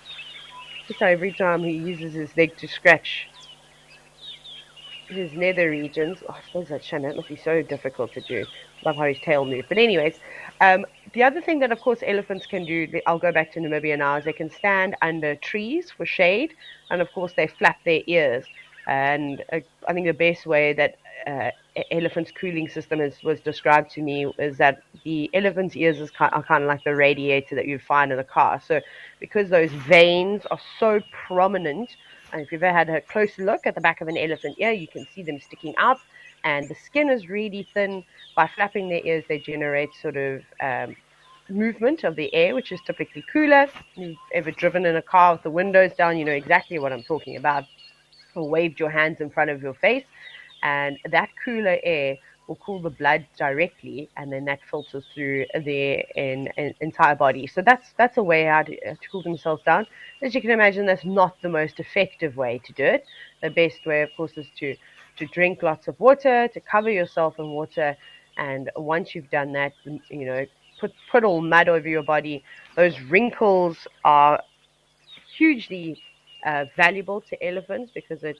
So every time he uses his leg to scratch his nether regions, I suppose that's shame. That must be so difficult to do. Love how his tail moves. But anyways, the other thing that of course elephants can do, I'll go back to Namibia now, is they can stand under trees for shade, and of course they flap their ears. And I think the best way that elephant's cooling system was described to me is that the elephant's ears are kind of like the radiator that you'd find in a car. So because those veins are so prominent, and if you've ever had a close look at the back of an elephant ear, you can see them sticking out, and the skin is really thin. By flapping their ears, they generate sort of movement of the air, which is typically cooler. If you've ever driven in a car with the windows down, you know exactly what I'm talking about, or waved your hands in front of your face, and that cooler air will cool the blood directly, and then that filters through their entire body. So that's a way how to cool themselves down. As you can imagine, that's not the most effective way to do it. The best way, of course, is to drink lots of water, to cover yourself in water, and once you've done that, put all mud over your body. Those wrinkles are hugely valuable to elephants because it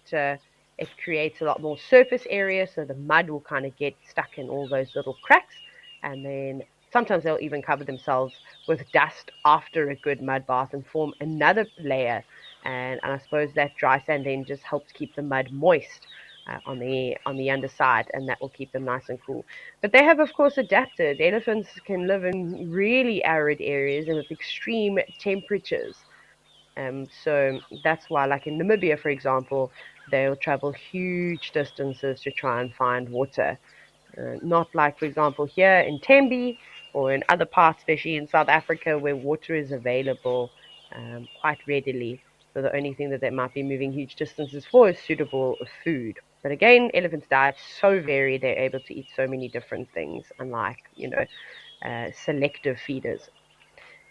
creates a lot more surface area, so the mud will kind of get stuck in all those little cracks, and then sometimes they'll even cover themselves with dust after a good mud bath and form another layer. And I suppose that dry sand then just helps keep the mud moist on the underside, and that will keep them nice and cool. But they have, of course, adapted. Elephants can live in really arid areas and with extreme temperatures. So that's why, like in Namibia, for example, they'll travel huge distances to try and find water. Not like, for example, here in Tembe or in other parts, especially in South Africa, where water is available quite readily. So the only thing that they might be moving huge distances for is suitable food. But again, elephants' diet's so varied; they're able to eat so many different things, unlike selective feeders.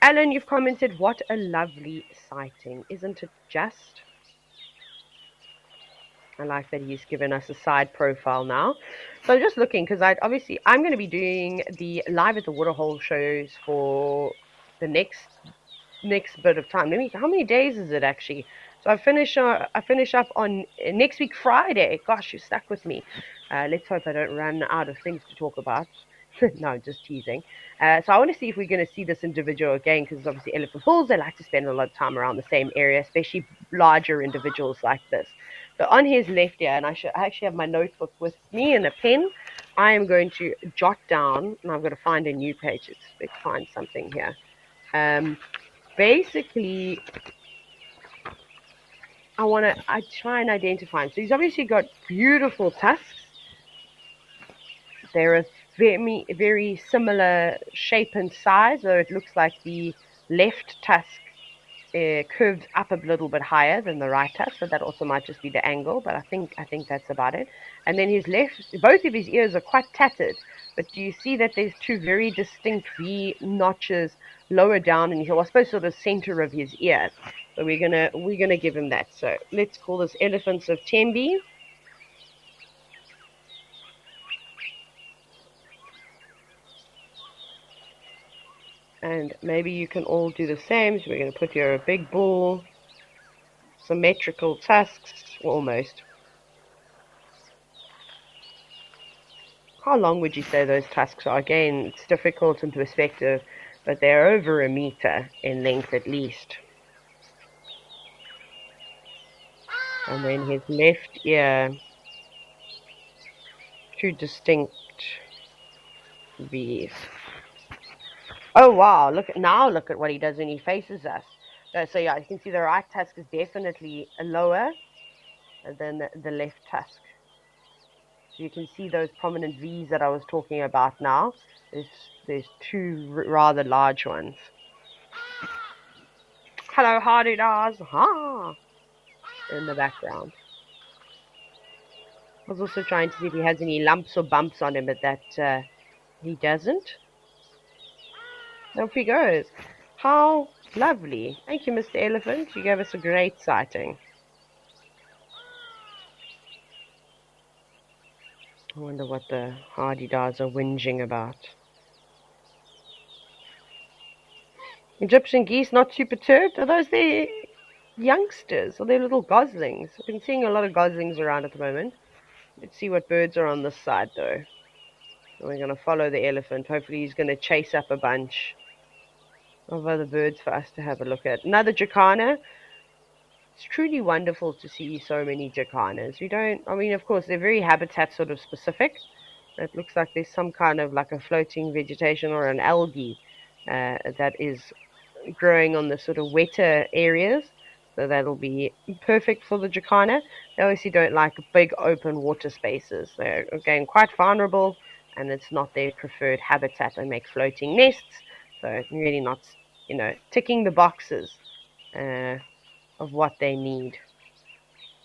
Alan, you've commented, what a lovely sighting. Isn't it just? I like that he's given us a side profile now. So I'm just looking, because I'm going to be doing the live at the Waterhole shows for the next bit of time. How many days is it actually? So I finish up on next week Friday. Gosh, you stuck with me. Let's hope I don't run out of things to talk about. No, just teasing. So I want to see if we're going to see this individual again, because obviously elephant bulls, they like to spend a lot of time around the same area, especially larger individuals like this. So on his left here, and I actually have my notebook with me and a pen. I am going to jot down, and I'm going to find a new page. Let's find something here. Basically, I try and identify him. So he's obviously got beautiful tusks. They're a very similar shape and size, though it looks like the left tusk curves up a little bit higher than the right tusk, but that also might just be the angle. But I think that's about it. And then both of his ears are quite tattered. But do you see that there's two very distinct V notches lower down in his, I suppose, sort of center of his ear? So we're gonna give him that. So let's call this Elephants of Tembe. And maybe you can all do the same. So we're going to put here a big bull, symmetrical tusks, almost. How long would you say those tusks are? Again, it's difficult in perspective. but they're over a meter in length at least. And then his left ear, two distinct V's. Oh wow, look at what he does when he faces us. So yeah, you can see the right tusk is definitely lower than the left tusk. So you can see those prominent V's that I was talking about now. There's two rather large ones. Hello, hardy dogs. Ha! In the background. I was also trying to see if he has any lumps or bumps on him, but that he doesn't. Off he goes. How lovely. Thank you, Mr. Elephant. You gave us a great sighting. I wonder what the hardy-dars are whinging about. Egyptian geese not too perturbed? Are those their youngsters? Are they little goslings? I've been seeing a lot of goslings around at the moment. Let's see what birds are on this side, though. And we're going to follow the elephant. Hopefully he's going to chase up a bunch of other birds for us to have a look at. Another jacana. It's truly wonderful to see so many jacanas. Of course, they're very habitat sort of specific. It looks like there's some kind of like a floating vegetation or an algae that is growing on the sort of wetter areas. So that'll be perfect for the jacana. They obviously don't like big open water spaces. They're again quite vulnerable, and it's not their preferred habitat. They make floating nests, so really not, ticking the boxes of what they need.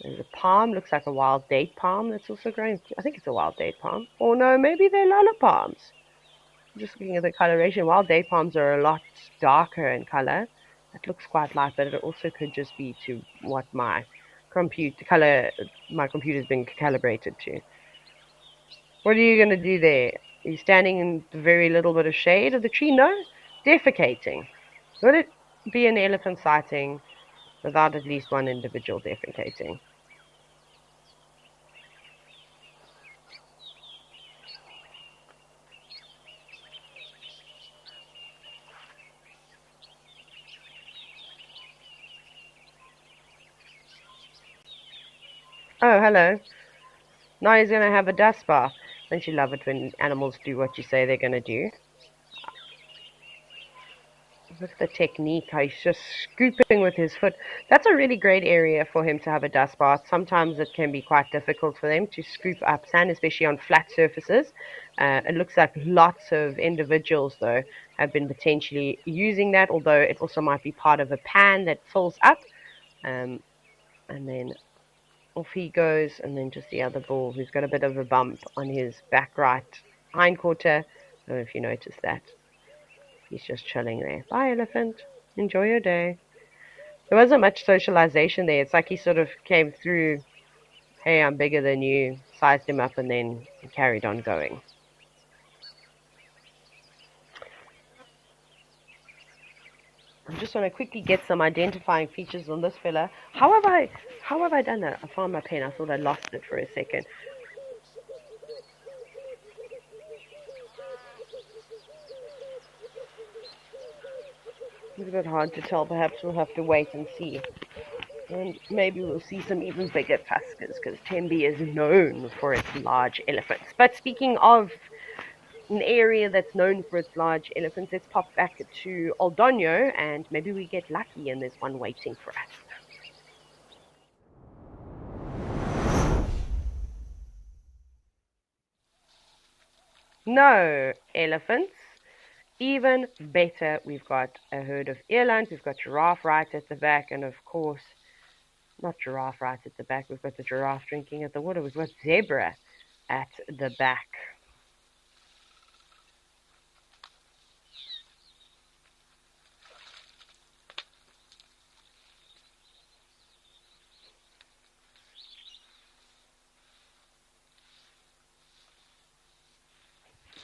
There's a palm, looks like a wild date palm that's also growing. I think it's a wild date palm. Or no, maybe they're lala palms. Just looking at the coloration, wild date palms are a lot darker in color. That looks quite light, but it also could just be to what my computer's been calibrated to. What are you going to do there? Are you standing in very little bit of shade of the tree? No? Defecating. Would it be an elephant sighting without at least one individual defecating? Oh, hello. Now he's going to have a dust bath. Don't you love it when animals do what you say they're going to do? Look at the technique, how he's just scooping with his foot. That's a really great area for him to have a dust bath. Sometimes it can be quite difficult for them to scoop up sand, especially on flat surfaces. It looks like lots of individuals, though, have been potentially using that, although it also might be part of a pan that fills up. And then off he goes, and then just the other bull who's got a bit of a bump on his back right hindquarter. I don't know if you noticed that. He's just chilling there. Bye, elephant. Enjoy your day. There wasn't much socialization there. It's like he sort of came through, hey, I'm bigger than you, sized him up, and then carried on going. I just want to quickly get some identifying features on this fella. How have I done that? I found my pen. I thought I lost it for a second. It's a bit hard to tell. Perhaps we'll have to wait and see. And maybe we'll see some even bigger tuskers, because Tembe is known for its large elephants. But speaking of an area that's known for its large elephants, let's pop back to Oldonyo, and maybe we get lucky and there's one waiting for us. No elephants. Even better, we've got a herd of eland, we've got giraffe right at the back, and of course, not giraffe right at the back, we've got the giraffe drinking at the water, we've got zebra at the back.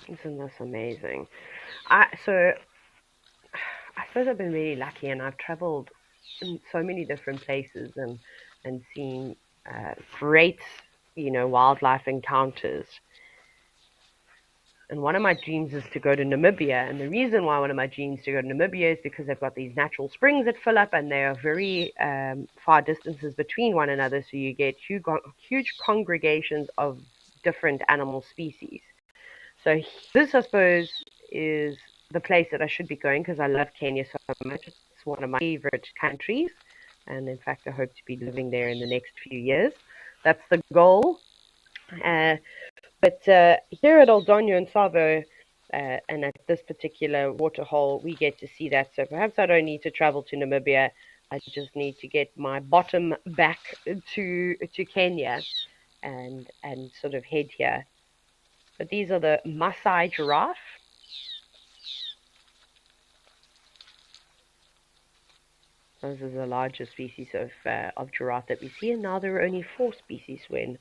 Isn't this amazing? So I suppose I've been really lucky, and I've traveled in so many different places and seen great, wildlife encounters. And one of my dreams is to go to Namibia. And the reason why one of my dreams to go to Namibia is because they've got these natural springs that fill up, and they are very far distances between one another. So you get huge congregations of different animal species. So this, I suppose, is the place that I should be going because I love Kenya so much. It's one of my favorite countries. And in fact, I hope to be living there in the next few years. That's the goal. But here at Oldonyo and Savo, and at this particular waterhole, we get to see that. So perhaps I don't need to travel to Namibia. I just need to get my bottom back to Kenya and sort of head here. But these are the Maasai giraffe. Those are the largest species of giraffe that we see, and now there are only 4 species when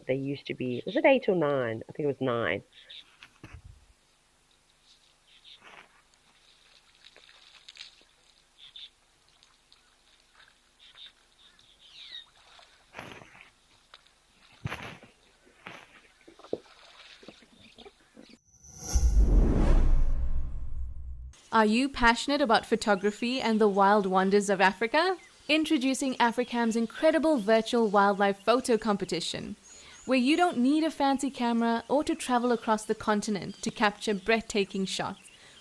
they used to be. Was it 8 or 9? I think it was 9. Are you passionate about photography and the wild wonders of Africa? Introducing Africam's incredible virtual wildlife photo competition, where you don't need a fancy camera or to travel across the continent to capture breathtaking shots.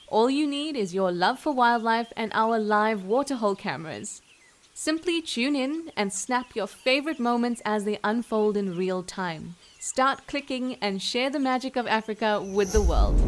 All you need is your love for wildlife and our live Waterhole cameras. Simply tune in and snap your favorite moments as they unfold in real time. Start clicking and share the magic of Africa with the world.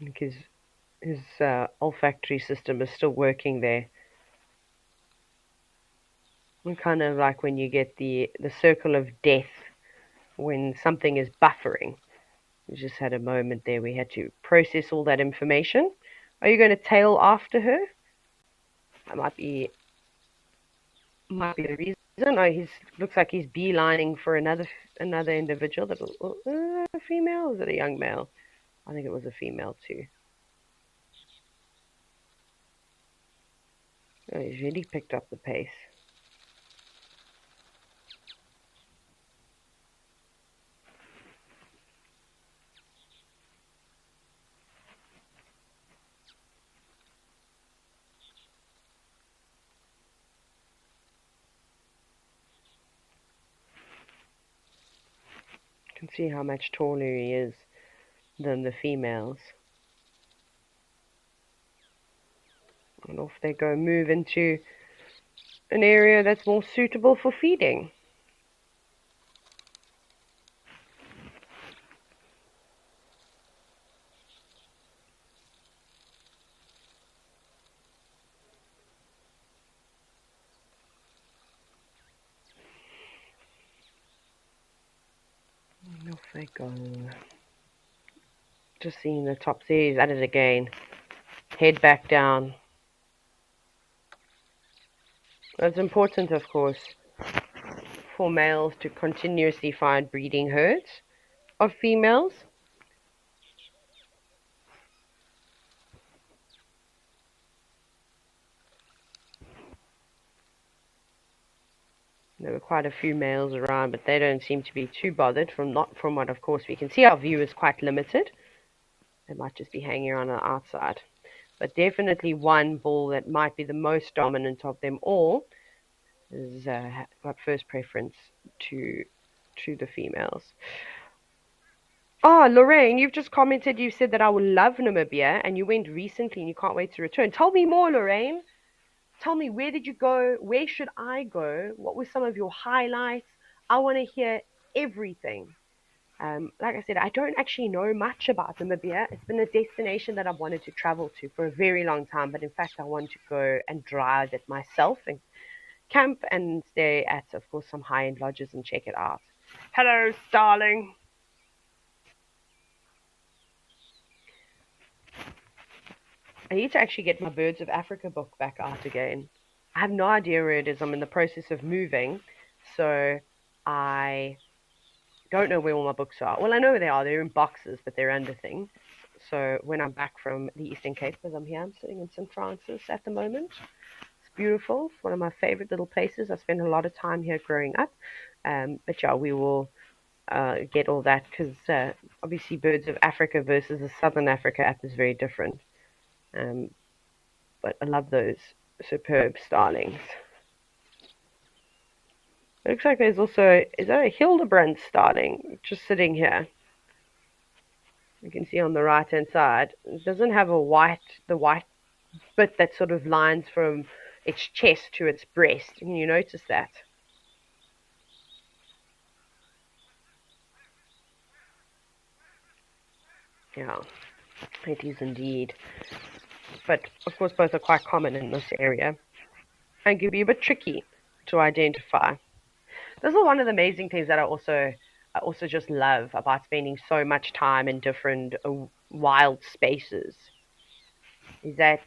Because his olfactory system is still working there. And kind of like when you get the circle of death when something is buffering. We just had a moment there. We had to process all that information. Are you going to tail after her? That might be the reason. Oh, he looks like he's beelining for another individual. That a female? Or is it a young male? I think it was a female too. Oh, he's really picked up the pace. You can see how much taller he is than the females. And off they go, move into an area that's more suitable for feeding. And off they go. Just seeing the top. See, he's at it again. Head back down. It's important, of course, for males to continuously find breeding herds of females. There were quite a few males around, but they don't seem to be too bothered. From what, of course, we can see. Our view is quite limited. They might just be hanging around on the outside. But definitely one bull that might be the most dominant of them all is got first preference to the females. Oh, Lorraine, you've just commented. You said that I would love Namibia, and you went recently, and you can't wait to return. Tell me more, Lorraine. Tell me, where did you go? Where should I go? What were some of your highlights? I want to hear everything. Like I said, I don't actually know much about Namibia. It's been a destination that I've wanted to travel to for a very long time, but in fact, I want to go and drive it myself and camp and stay at, of course, some high-end lodges and check it out. Hello, Starling. I need to actually get my Birds of Africa book back out again. I have no idea where it is. I'm in the process of moving, so I don't know where all my books are. Well, I know where they are. They're in boxes, but they're under things. So when I'm back from the Eastern Cape, as I'm here, I'm sitting in St. Francis at the moment. It's beautiful. It's one of my favorite little places. I spent a lot of time here growing up. But yeah, we will get all that because obviously Birds of Africa versus the Southern Africa app is very different. But I love those superb starlings. It looks like there's also, is that a Hildebrand starling just sitting here? You can see on the right hand side, it doesn't have the white bit that sort of lines from its chest to its breast. Can you notice that? Yeah, it is indeed. But of course, both are quite common in this area and can be a bit tricky to identify. This is one of the amazing things that I also just love about spending so much time in different wild spaces is that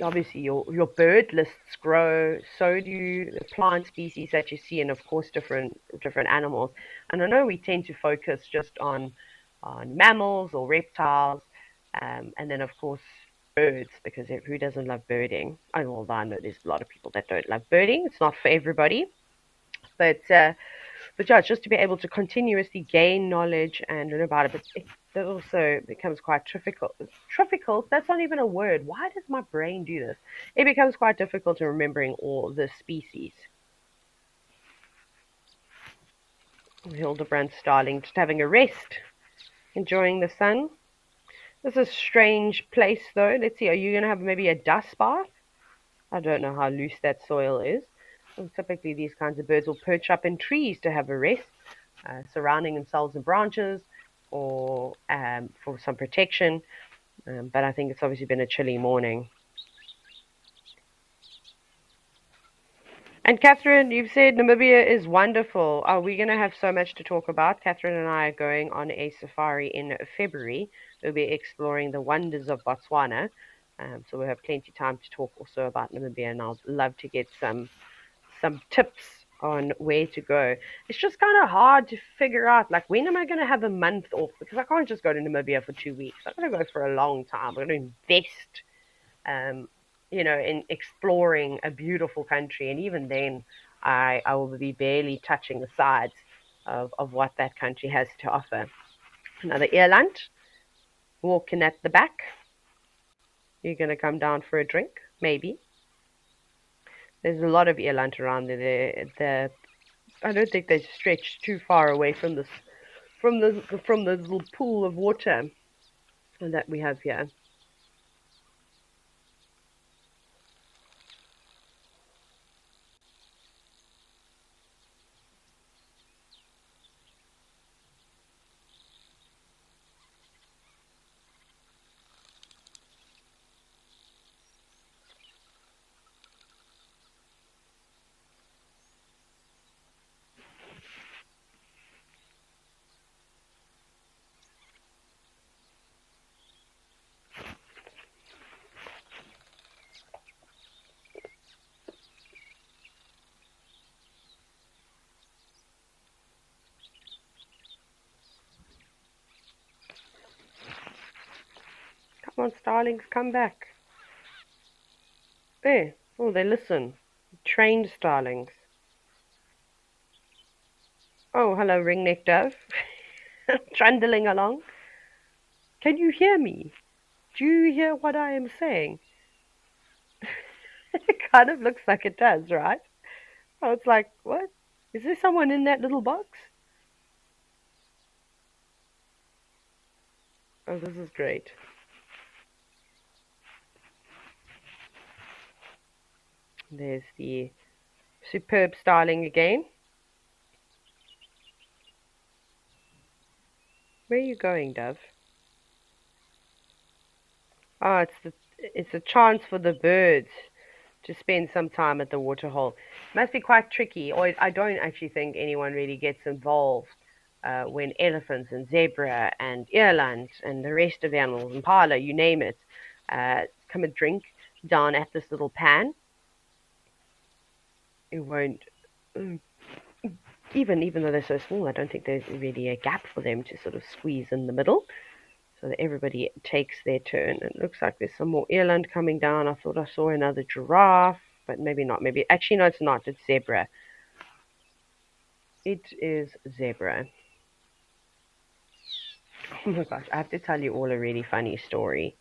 obviously your bird lists grow, so do the plant species that you see, and of course different animals. And I know we tend to focus just on mammals or reptiles, and then of course birds, because who doesn't love birding? Although I know there's a lot of people that don't love birding. It's not for everybody. But yeah, just to be able to continuously gain knowledge and learn about it, but that also becomes quite difficult. Difficult, that's not even a word. Why does my brain do this? It becomes quite difficult in remembering all the species. Hildebrand starling just having a rest, enjoying the sun. This is a strange place though. Let's see, are you going to have maybe a dust bath? I don't know how loose that soil is. And typically these kinds of birds will perch up in trees to have a rest, surrounding themselves in branches or for some protection. But I think it's obviously been a chilly morning. And Catherine, you've said Namibia is wonderful. Are we going to have so much to talk about? Catherine and I are going on a safari in February. We'll be exploring the wonders of Botswana. So we'll have plenty of time to talk also about Namibia, and I'd love to get some tips on where to go. It's just kind of hard to figure out, like, when am I going to have a month off? Because I can't just go to Namibia for 2 weeks. I'm going to go for a long time. I'm going to invest in exploring a beautiful country, and even then I will be barely touching the sides of what that country has to offer. Another eland walking at the back. You're going to come down for a drink, maybe. There's a lot of eland around there. I don't think they stretch too far away from the little pool of water that we have here. on, starlings, come back. There. Oh, they listen. Trained starlings. Oh, hello, ringneck dove. Trundling along. Can you hear me? Do you hear what I am saying? It kind of looks like it does, right? Oh, it's like, what? Is there someone in that little box? Oh, this is great. There's the superb starling again. Where are you going, Dove? Oh, it's a chance for the birds to spend some time at the waterhole. Must be quite tricky, or I don't actually think anyone really gets involved when elephants and zebra and eland and the rest of the animals, impala, you name it, come and drink down at this little pan. It won't, mm, even though they're so small, I don't think there's really a gap for them to sort of squeeze in the middle, so that everybody takes their turn. It looks like there's some more eland coming down. I thought I saw another giraffe, but maybe not. Maybe actually no, it's not. It's zebra. It is zebra. Oh my gosh, I have to tell you all a really funny story.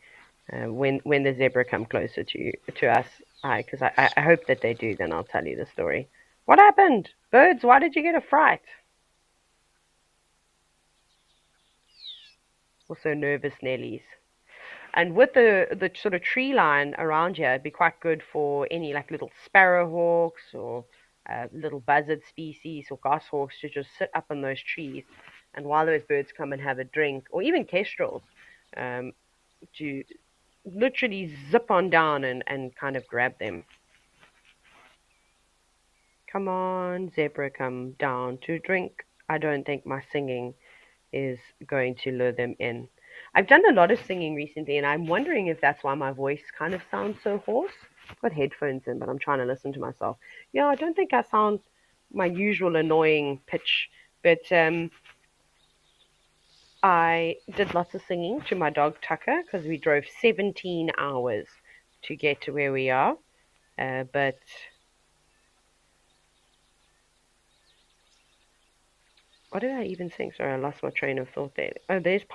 When the zebra come closer to us, because I hope that they do, then I'll tell you the story. What happened? Birds, why did you get a fright? Also nervous Nellies. And with the sort of tree line around here, it'd be quite good for any like little sparrowhawks or little buzzard species or goshawks to just sit up in those trees. And while those birds come and have a drink, or even kestrels, to literally zip on down and kind of grab them. Come on, zebra, come down to drink. I don't think my singing is going to lure them in. I've done a lot of singing recently, and I'm wondering if that's why my voice kind of sounds so hoarse. I've got headphones in, but I'm trying to listen to myself. Yeah, I don't think I sound my usual annoying pitch, but I did lots of singing to my dog Tucker because we drove 17 hours to get to where we are. But what did I even sing? Sorry, I lost my train of thought there. Oh, this is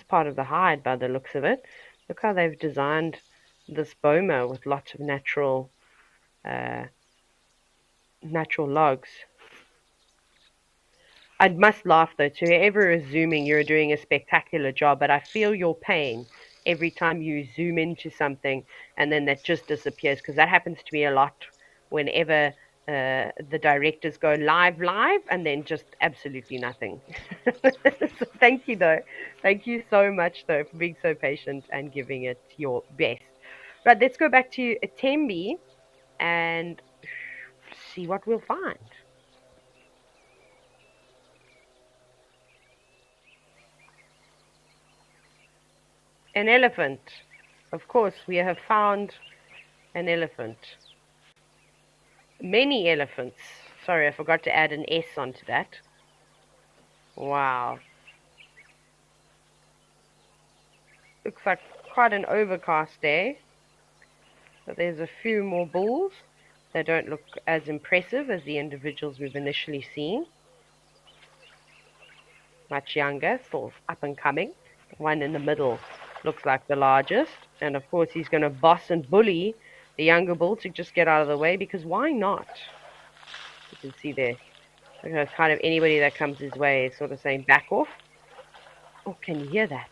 part of the hide by the looks of it. Look how they've designed this boma with lots of natural logs. I must laugh though, to whoever is zooming, you're doing a spectacular job, but I feel your pain every time you zoom into something and then that just disappears, because that happens to me a lot whenever the directors go live and then just absolutely nothing. So thank you though. Thank you so much though for being so patient and giving it your best. Right, let's go back to Tembi and see what we'll find. An elephant. Of course, we have found an elephant. Many elephants. Sorry, I forgot to add an S onto that. Wow. Looks like quite an overcast day. But there's a few more bulls. They don't look as impressive as the individuals we've initially seen. Much younger, still up and coming. The one in the middle looks like the largest. And of course, he's going to boss and bully the younger bull to just get out of the way, because why not? You can see there. Kind of anybody that comes his way is sort of saying, back off. Oh, can you hear that?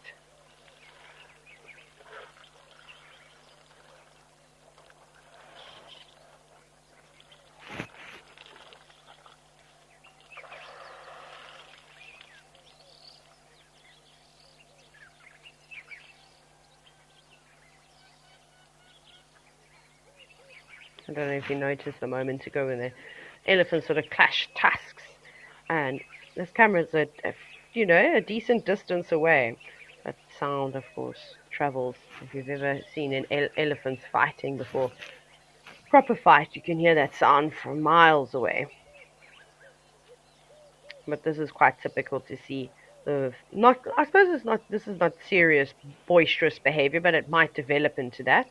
I don't know if you noticed a moment ago when the elephants sort of clashed tusks, and this camera's a decent distance away. But sound, of course, travels. If you've ever seen an elephant fighting before, proper fight, you can hear that sound from miles away. But this is quite typical to see Not, I suppose it's not. This is not serious boisterous behavior, but it might develop into that.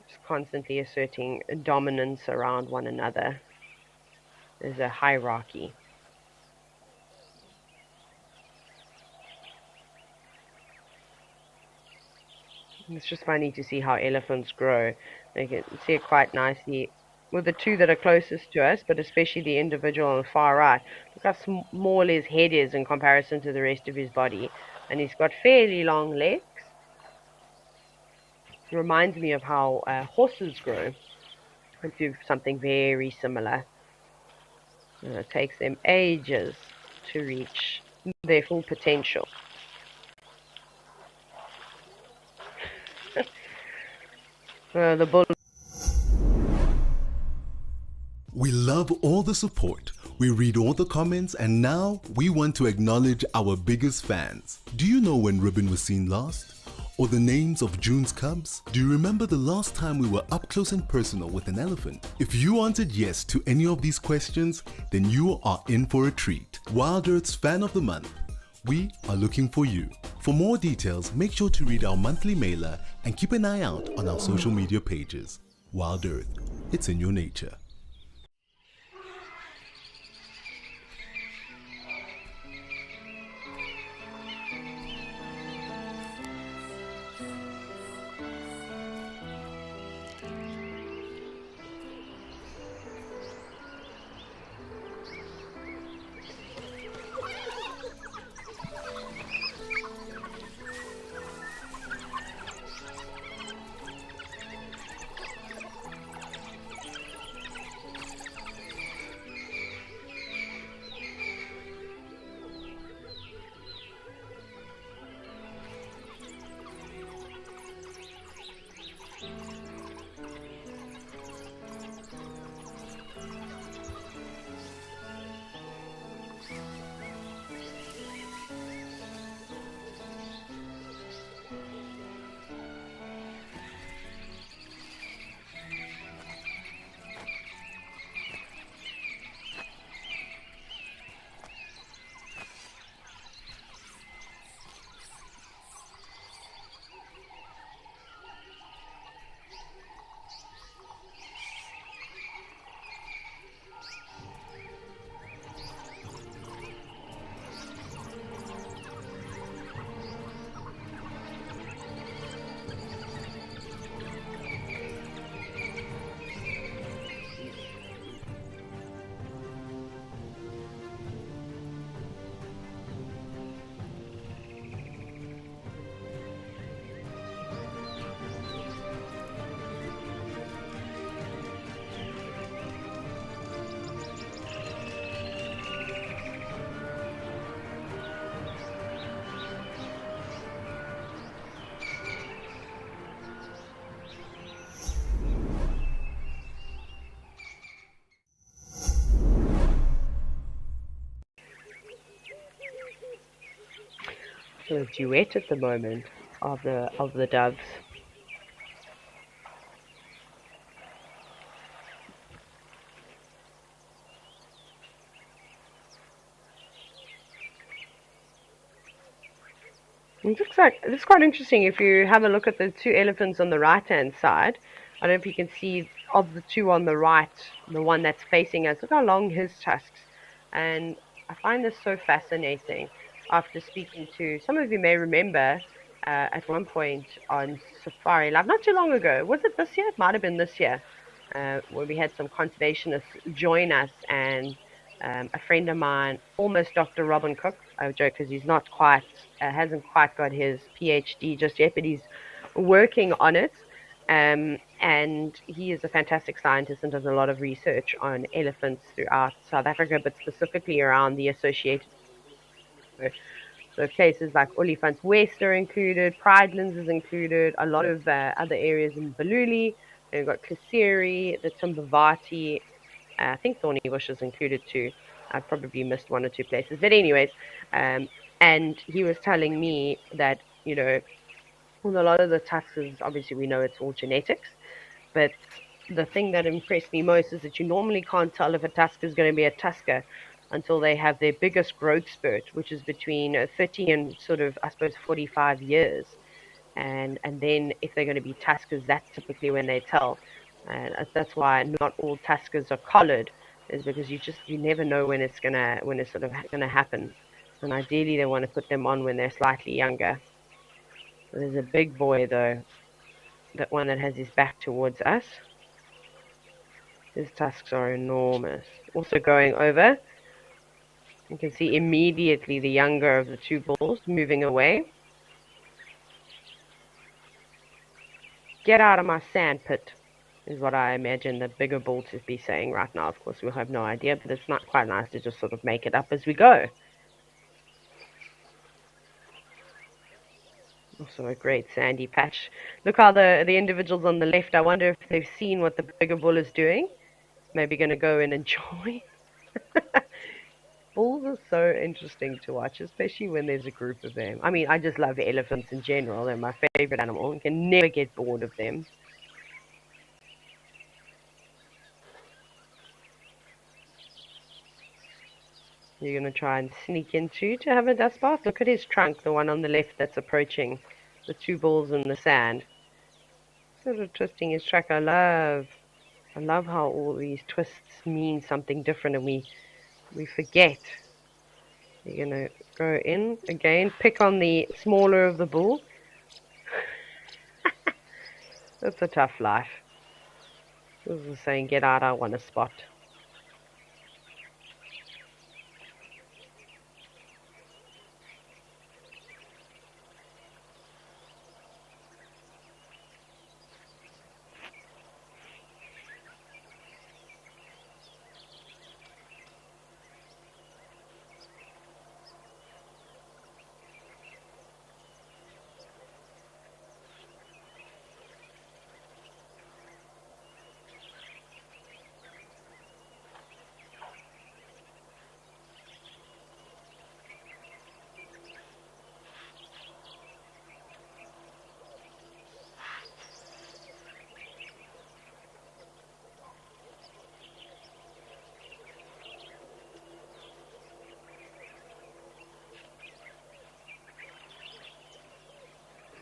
Just constantly asserting dominance around one another. There's a hierarchy. It's just funny to see how elephants grow. You can see it quite nicely with the two that are closest to us, but especially the individual on the far right. Look how small his head is in comparison to the rest of his body. And he's got fairly long legs. It reminds me of how horses grow. They do something very similar. It takes them ages to reach their full potential. The bull. We love all the support. We read all the comments, and now we want to acknowledge our biggest fans. Do you know when Ribbon was seen last? Or the names of June's cubs? Do you remember the last time we were up close and personal with an elephant? If you answered yes to any of these questions, then you are in for a treat. WildEarth's Fan of the Month. We are looking for you. For more details, make sure to read our monthly mailer and keep an eye out on our social media pages. WildEarth, it's in your nature. A duet at the moment of the doves. It looks like it's quite interesting if you have a look at the two elephants on the right hand side. I don't know if you can see of the two on the right, the one that's facing us. Look how long his tusks. And I find this so fascinating after speaking to some of you may remember at one point on Safari Live, not too long ago. Was it this year? It might have been this year, where we had some conservationists join us, and a friend of mine, almost Dr. Robin Cook. I joke because he's not quite, hasn't quite got his PhD just yet, but he's working on it. And he is a fantastic scientist and does a lot of research on elephants throughout South Africa, but specifically around the associated. So places like Olifants West are included, Pridelands is included, a lot of other areas in Baluli. We've got Kasiri, the Timbavati, I think Thorny Bush is included too. I've probably missed one or two places. But anyways, and he was telling me that, you know, a lot of the tusks, obviously we know it's all genetics, but the thing that impressed me most is that you normally can't tell if a tusk is going to be a tusker until they have their biggest growth spurt, which is between 30 and sort of, I suppose, 45 years. And then if they're going to be tuskers, that's typically when they tell. And that's why not all tuskers are collared, is because you never know when it's sort of gonna happen. And ideally, they want to put them on when they're slightly younger. So there's a big boy though, that one that has his back towards us. His tusks are enormous. Also going over, you can see immediately the younger of the two bulls moving away. Get out of my sand pit, is what I imagine the bigger bull to be saying right now. Of course, we have no idea, but it's not quite nice to just sort of make it up as we go. Also a great sandy patch. Look how the individuals on the left, I wonder if they've seen what the bigger bull is doing. Maybe going to go and enjoy. Bulls are so interesting to watch, especially when there's a group of them. I mean, I just love elephants in general. They're my favorite animal. You can never get bored of them. You're going to try and sneak into to have a dust bath. Look at his trunk, the one on the left that's approaching the two bulls in the sand. Sort of twisting his track. I love how all these twists mean something different, and we forget. You're going to go in again, pick on the smaller of the bull. That's a tough life. This is saying, get out, I want a spot.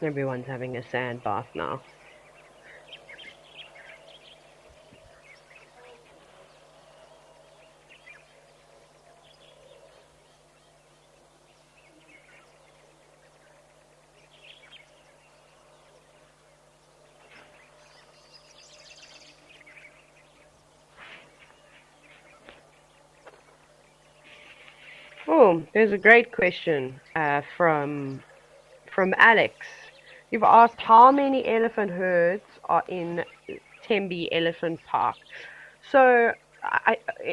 Everyone's having a sand bath now. Oh, there's a great question from Alex. You've asked how many elephant herds are in Tembe Elephant Park. So,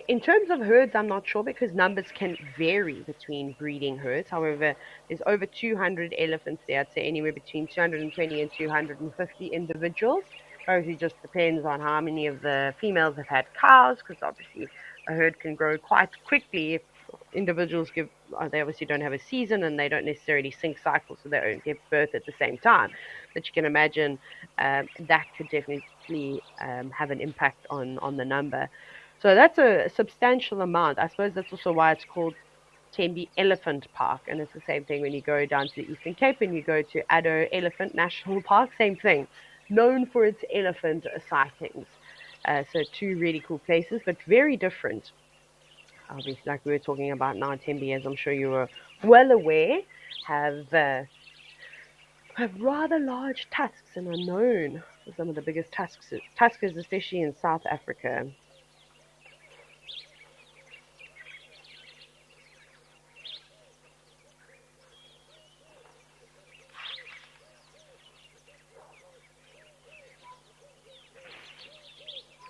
in terms of herds, I'm not sure because numbers can vary between breeding herds. However, there's over 200 elephants there. I'd say anywhere between 220 and 250 individuals. Obviously, just depends on how many of the females have had cows, because obviously a herd can grow quite quickly if individuals they obviously don't have a season and they don't necessarily sync cycles, so they don't give birth at the same time. But you can imagine that could definitely have an impact on the number. So that's a substantial amount. I suppose that's also why it's called Tembe Elephant Park, and it's the same thing when you go down to the Eastern Cape and you go to Addo Elephant National Park, same thing, known for its elephant sightings. So two really cool places, but very different. Obviously, like we were talking about now, Tembe, as I'm sure you were well aware, have rather large tusks and are known for some of the biggest tuskers, especially in South Africa.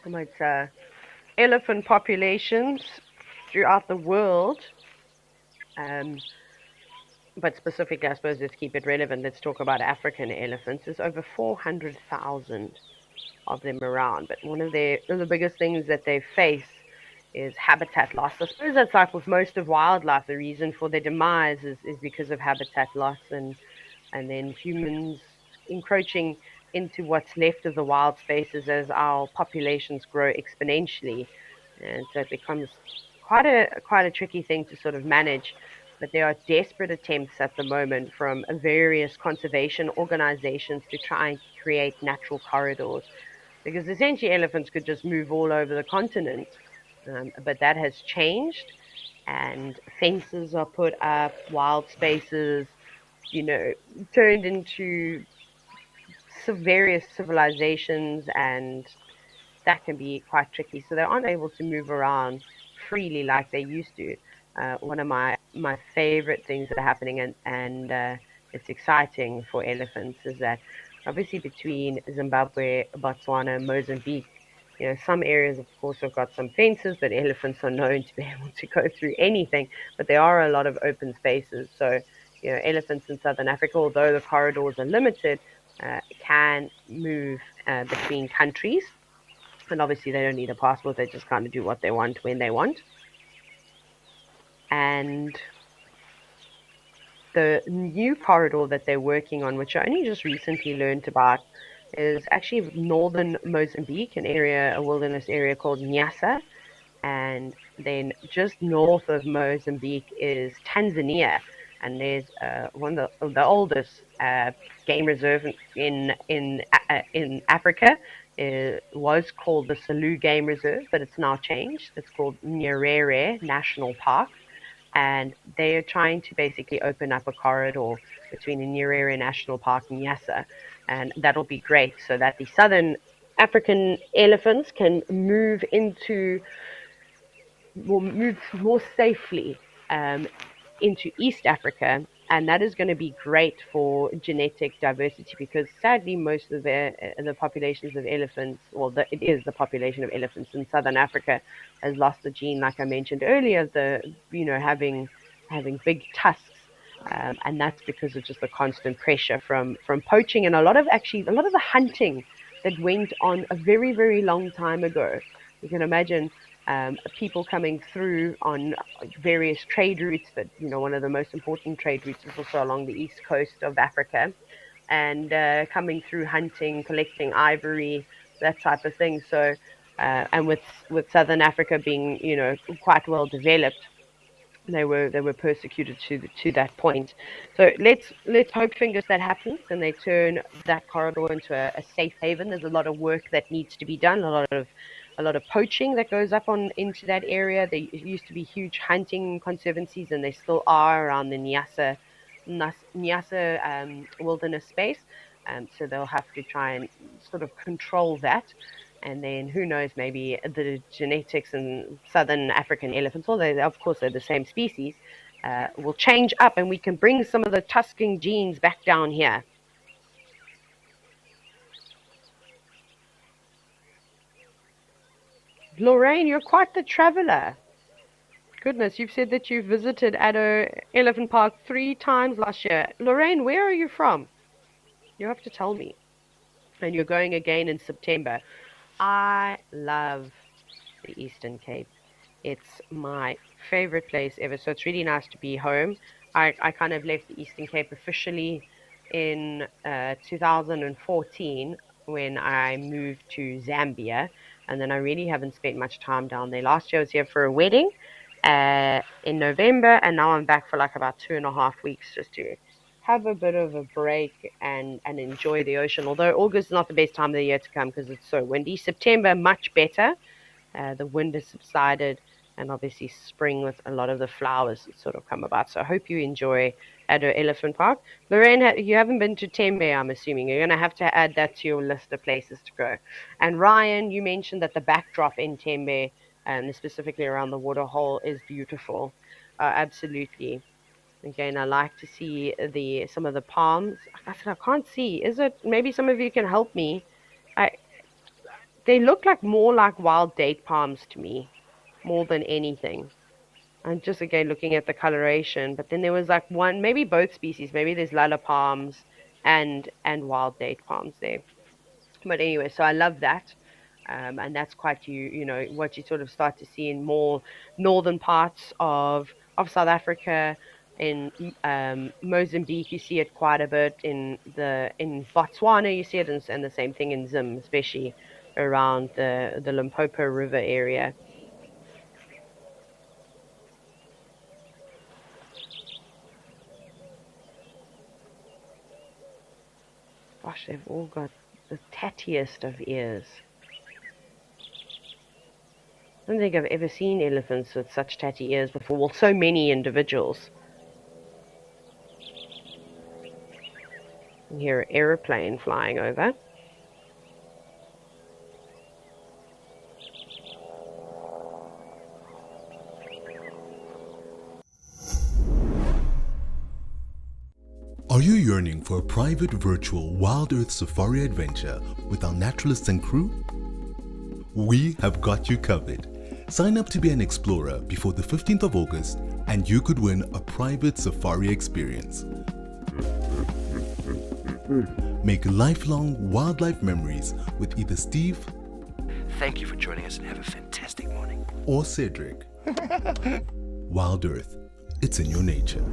It's elephant populations throughout the world. But specifically, I suppose, let's keep it relevant. Let's talk about African elephants. There's over 400,000 of them around. But one of the biggest things that they face is habitat loss. I suppose that's like with most of wildlife. The reason for their demise is because of habitat loss and then humans encroaching into what's left of the wild spaces as our populations grow exponentially. And so it becomes quite a tricky thing to sort of manage. But there are desperate attempts at the moment from various conservation organizations to try and create natural corridors, because essentially elephants could just move all over the continent. But that has changed, and fences are put up, wild spaces, turned into various civilizations, and that can be quite tricky. So they aren't able to move around freely like they used to. One of my favorite things that are happening, and it's exciting for elephants, is that obviously between Zimbabwe, Botswana, and Mozambique, some areas, of course, have got some fences, but elephants are known to be able to go through anything. But there are a lot of open spaces. So, elephants in Southern Africa, although the corridors are limited, can move between countries. And obviously, they don't need a passport. They just kind of do what they want when they want. And the new corridor that they're working on, which I only just recently learned about, is actually northern Mozambique, a wilderness area called Nyasa. And then just north of Mozambique is Tanzania, and there's one of the oldest game reserve in Africa. It was called the Selous Game Reserve, but it's now changed. It's called Nyerere National Park, and they are trying to basically open up a corridor between the Nyerere National Park and Nyasa, and that'll be great so that the southern African elephants can will move more safely into East Africa, and that is going to be great for genetic diversity, because sadly most of the populations of elephants, it is the population of elephants in Southern Africa, has lost the gene, like I mentioned earlier, having big tusks. And that's because of just the constant pressure from poaching, and a lot of the hunting that went on a very, very long time ago. You can imagine people coming through on various trade routes, but one of the most important trade routes is also along the east coast of Africa, and coming through hunting, collecting ivory, that type of thing. So and with Southern Africa being quite well developed, they were persecuted to that point. So let's hope, fingers, that happens and they turn that corridor into a safe haven. There's a lot of work that needs to be done, a lot of poaching that goes up on into that area. There used to be huge hunting conservancies, and they still are around the Nyasa wilderness space. So they'll have to try and sort of control that. And then who knows, maybe the genetics in southern African elephants, although of course they're the same species, will change up, and we can bring some of the tusking genes back down here. Lorraine, you're quite the traveler. Goodness, you've said that you visited Addo Elephant Park 3 times last year. Lorraine, where are you from? You have to tell me. And you're going again in September. I love the Eastern Cape. It's my favorite place ever. So it's really nice to be home. I kind of left the Eastern Cape officially in 2014 when I moved to Zambia. And then I really haven't spent much time down there. Last year I was here for a wedding in November, and now I'm back for like about 2.5 weeks just to have a bit of a break and enjoy the ocean. Although August is not the best time of the year to come because it's so windy. September, much better. The wind has subsided, and obviously spring with a lot of the flowers that sort of come about. So I hope you enjoy Addo Elephant Park. Lorraine, you haven't been to Tembe, I'm assuming. You're going to have to add that to your list of places to go. And Ryan, you mentioned that the backdrop in Tembe, and specifically around the Waterhole, is beautiful. Absolutely. Again, I like to see some of the palms. I said I can't see. Is it? Maybe some of you can help me. I They look like more like wild date palms to me, more than anything. I'm just again looking at the coloration, but then there was like one, maybe both species. Maybe there's lala palms and wild date palms there. But anyway, so I love that. And that's quite what you sort of start to see in more northern parts of South Africa. In Mozambique, you see it quite a bit. In Botswana, you see it, and the same thing in Zim, especially around the Limpopo River area. Gosh, they've all got the tattiest of ears. I don't think I've ever seen elephants with such tatty ears before. Well, so many individuals. You hear an aeroplane flying over. Are you yearning for a private virtual WildEarth safari adventure with our naturalists and crew? We have got you covered. Sign up to be an explorer before the 15th of August and you could win a private safari experience. Make lifelong wildlife memories with either Steve Thank you for joining us and have a fantastic morning. or Cedric. WildEarth, it's in your nature.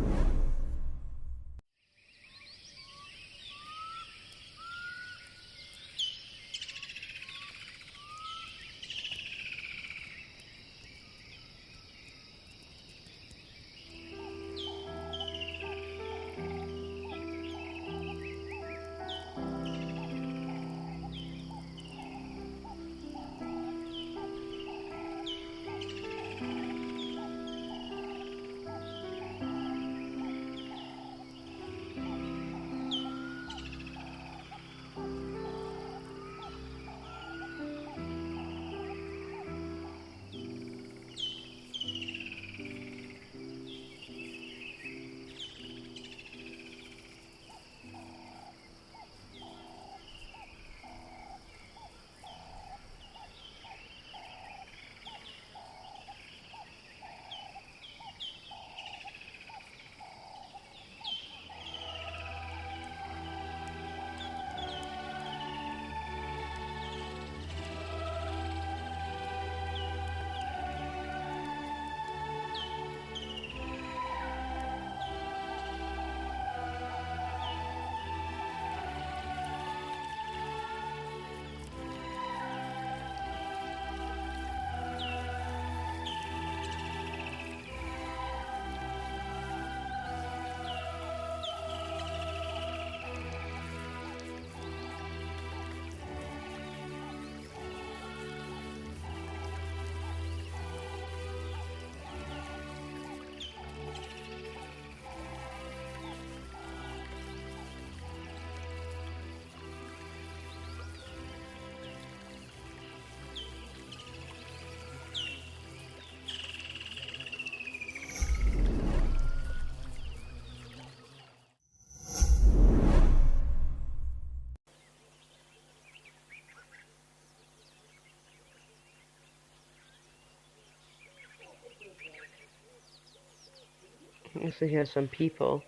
Also hear some people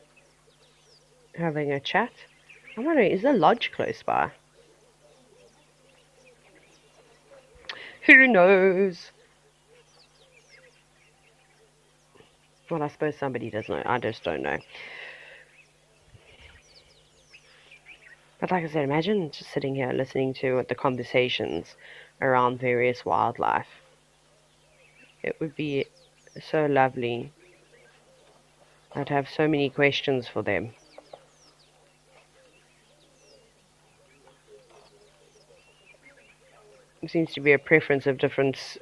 having a chat. I'm wondering, is the lodge close by? Who knows? Well, I suppose somebody does know. I just don't know. But like I said, imagine just sitting here listening to the conversations around various wildlife. It would be so lovely. I'd have so many questions for them. There seems to be a preference of different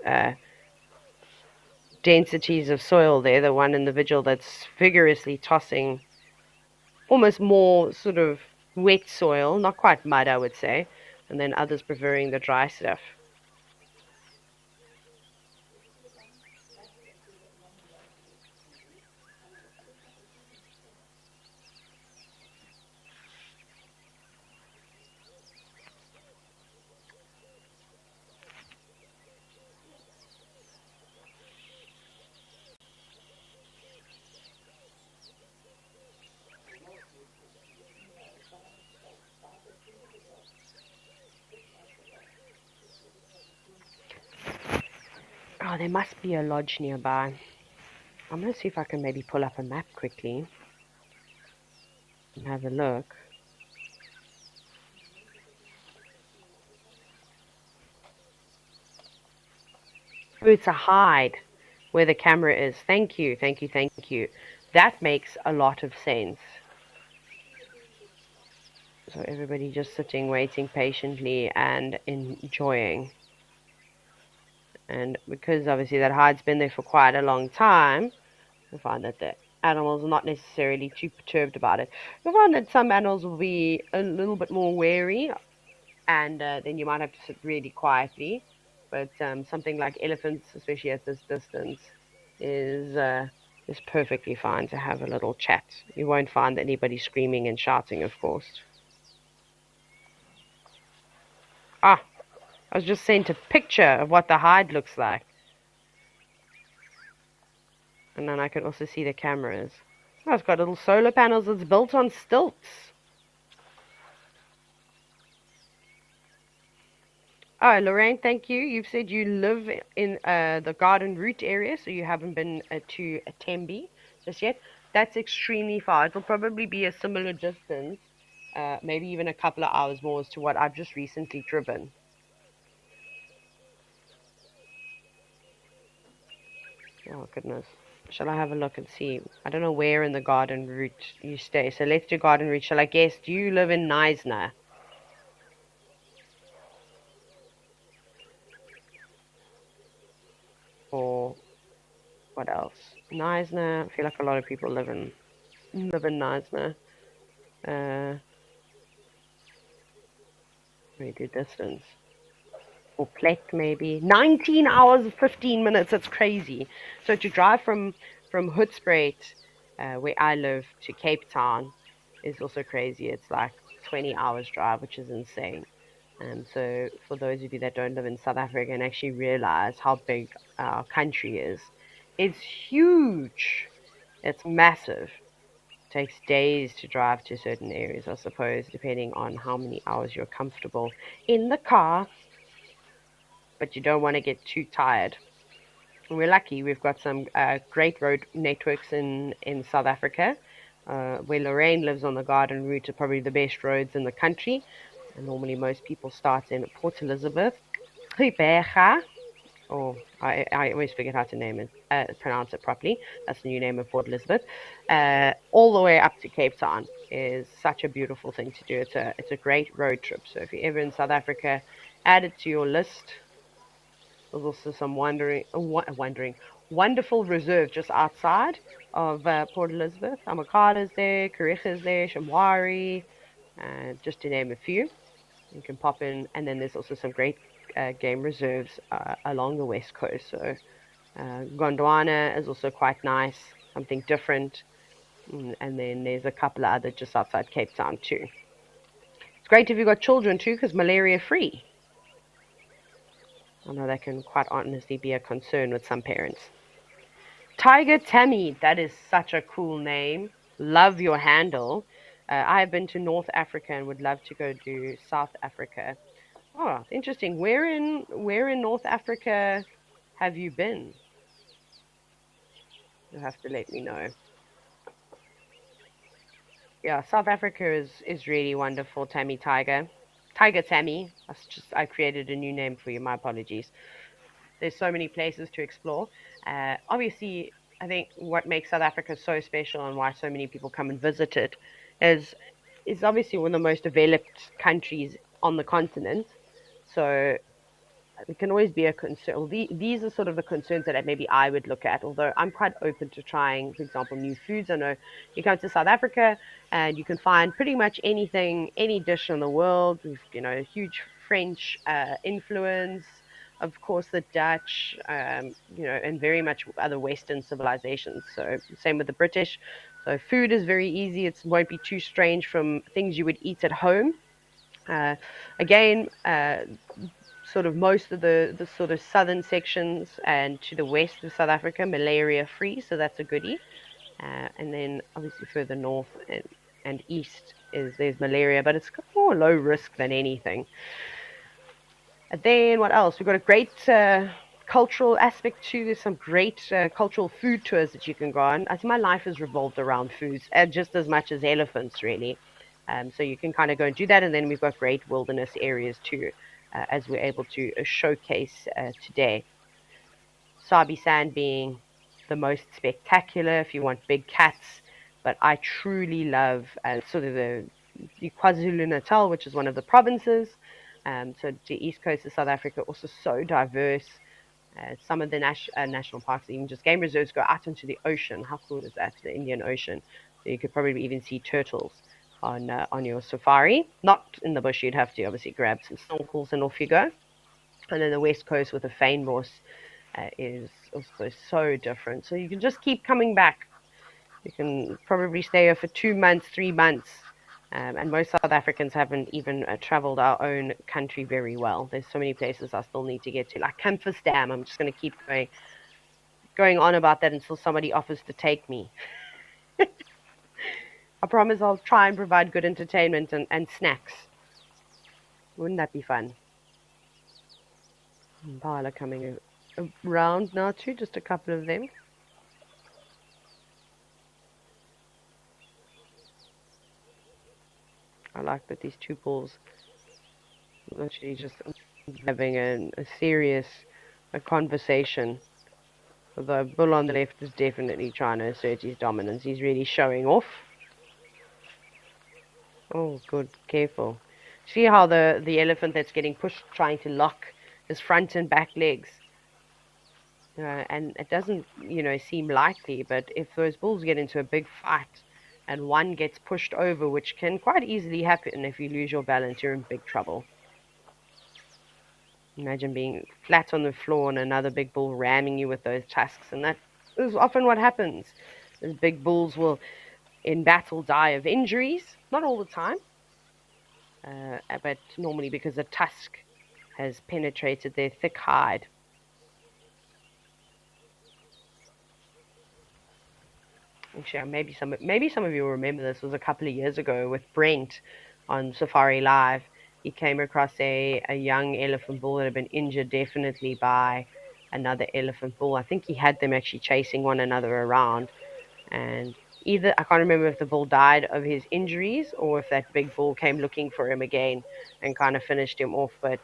densities of soil there. The one individual that's vigorously tossing almost more sort of wet soil, not quite mud, I would say, and then others preferring the dry stuff. Oh, there must be a lodge nearby. I'm going to see if I can maybe pull up a map quickly and have a look. Oh, it's a hide where the camera is. Thank you, thank you, thank you. That makes a lot of sense. So everybody just sitting, waiting patiently and enjoying. And because obviously that hide's been there for quite a long time, I find that the animals are not necessarily too perturbed about it. You'll find that some animals will be a little bit more wary, and then you might have to sit really quietly. But something like elephants, especially at this distance, is perfectly fine to have a little chat. You won't find anybody screaming and shouting, of course. Ah, I was just sent a picture of what the hide looks like. And then I can also see the cameras. Oh, it's got little solar panels. It's built on stilts. Oh, Lorraine, thank you. You've said you live in the Garden Route area, so you haven't been to Tembe just yet. That's extremely far. It'll probably be a similar distance, maybe even a couple of hours more as to what I've just recently driven. Oh, goodness. Shall I have a look and see? I don't know where in the Garden Route you stay. So let's do Garden Route. Shall I guess? Do you live in Knysna? Or what else? Knysna. I feel like a lot of people live in Knysna. We do distance. Or Plek maybe. 19 hours and 15 minutes. That's crazy. So to drive from Hoedspruit, where I live, to Cape Town is also crazy. It's like 20 hours drive, which is insane. So for those of you that don't live in South Africa and actually realize how big our country is, it's huge. It's massive. It takes days to drive to certain areas, I suppose, depending on how many hours you're comfortable in the car, but you don't want to get too tired. We're lucky. We've got some great road networks in South Africa. Where Lorraine lives on the Garden Route are probably the best roads in the country. And normally most people start in Port Elizabeth, Gqeberha, or I always forget how to pronounce it properly. That's the new name of Port Elizabeth. All the way up to Cape Town is such a beautiful thing to do. It's a great road trip. So if you're ever in South Africa, add it to your list. There's also some wonderful reserve just outside of Port Elizabeth. Amakala's there, Kariga's there, Shamwari, just to name a few. You can pop in, and then there's also some great game reserves along the west coast. So Gondwana is also quite nice, something different. And then there's a couple of other just outside Cape Town too. It's great if you've got children too, because malaria free. I know that can quite honestly be a concern with some parents. Tiger Tammy, that is such a cool name. Love your handle. I have been to North Africa and would love to go to South Africa. Oh, interesting. Where in North Africa have you been? You'll have to let me know. Yeah, South Africa is really wonderful, Tammy Tiger. Tiger Tammy. I created a new name for you. My apologies. There's so many places to explore. Obviously, I think what makes South Africa so special and why so many people come and visit it is obviously one of the most developed countries on the continent. So it can always be a concern. These are sort of the concerns that maybe I would look at, although I'm quite open to trying, for example, new foods. I know you come to South Africa and you can find pretty much anything, any dish in the world. We've, huge French influence, of course, the Dutch, and very much other Western civilizations. So same with the British. So food is very easy. It won't be too strange from things you would eat at home. Again, sort of most of the sort of southern sections and to the west of South Africa, malaria free, so that's a goodie. And then obviously further north and east there's malaria, but it's more low risk than anything. And then what else? We've got a great cultural aspect too. There's some great cultural food tours that you can go on. I think my life has revolved around foods, just as much as elephants, really. So you can kind of go and do that. And then we've got great wilderness areas too, as we're able to showcase today. Sabi Sand being the most spectacular if you want big cats. But I truly love sort of the KwaZulu-Natal, which is one of the provinces. So the east coast of South Africa also so diverse. Some of the national parks, even just game reserves, go out into the ocean. How cool is that? The Indian Ocean. So you could probably even see turtles on your safari. Not in the bush, you'd have to obviously grab some snorkels and off you go. And then the west coast with the fynbos is also so different. So you can just keep coming back. You can probably stay here for 2 months, 3 months. And most South Africans haven't even traveled our own country very well. There's so many places I still need to get to, like Kempfus Dam. I'm just going to keep going on about that until somebody offers to take me. I promise I'll try and provide good entertainment and snacks. Wouldn't that be fun? Impala coming around now too, just a couple of them. I like that these two bulls literally just having a serious conversation. The bull on the left is definitely trying to assert his dominance. He's really showing off. Oh, good, careful. See how the elephant that's getting pushed trying to lock his front and back legs. And it doesn't, seem likely, but if those bulls get into a big fight and one gets pushed over, which can quite easily happen if you lose your balance, you're in big trouble. Imagine being flat on the floor and another big bull ramming you with those tusks, and that is often what happens. Those big bulls will, in battle, die of injuries. Not all the time, but normally because a tusk has penetrated their thick hide. Actually, maybe some of you will remember this. Was a couple of years ago with Brent on Safari Live. He came across a young elephant bull that had been injured definitely by another elephant bull. I think he had them actually chasing one another around, and I can't remember if the bull died of his injuries or if that big bull came looking for him again and kind of finished him off. But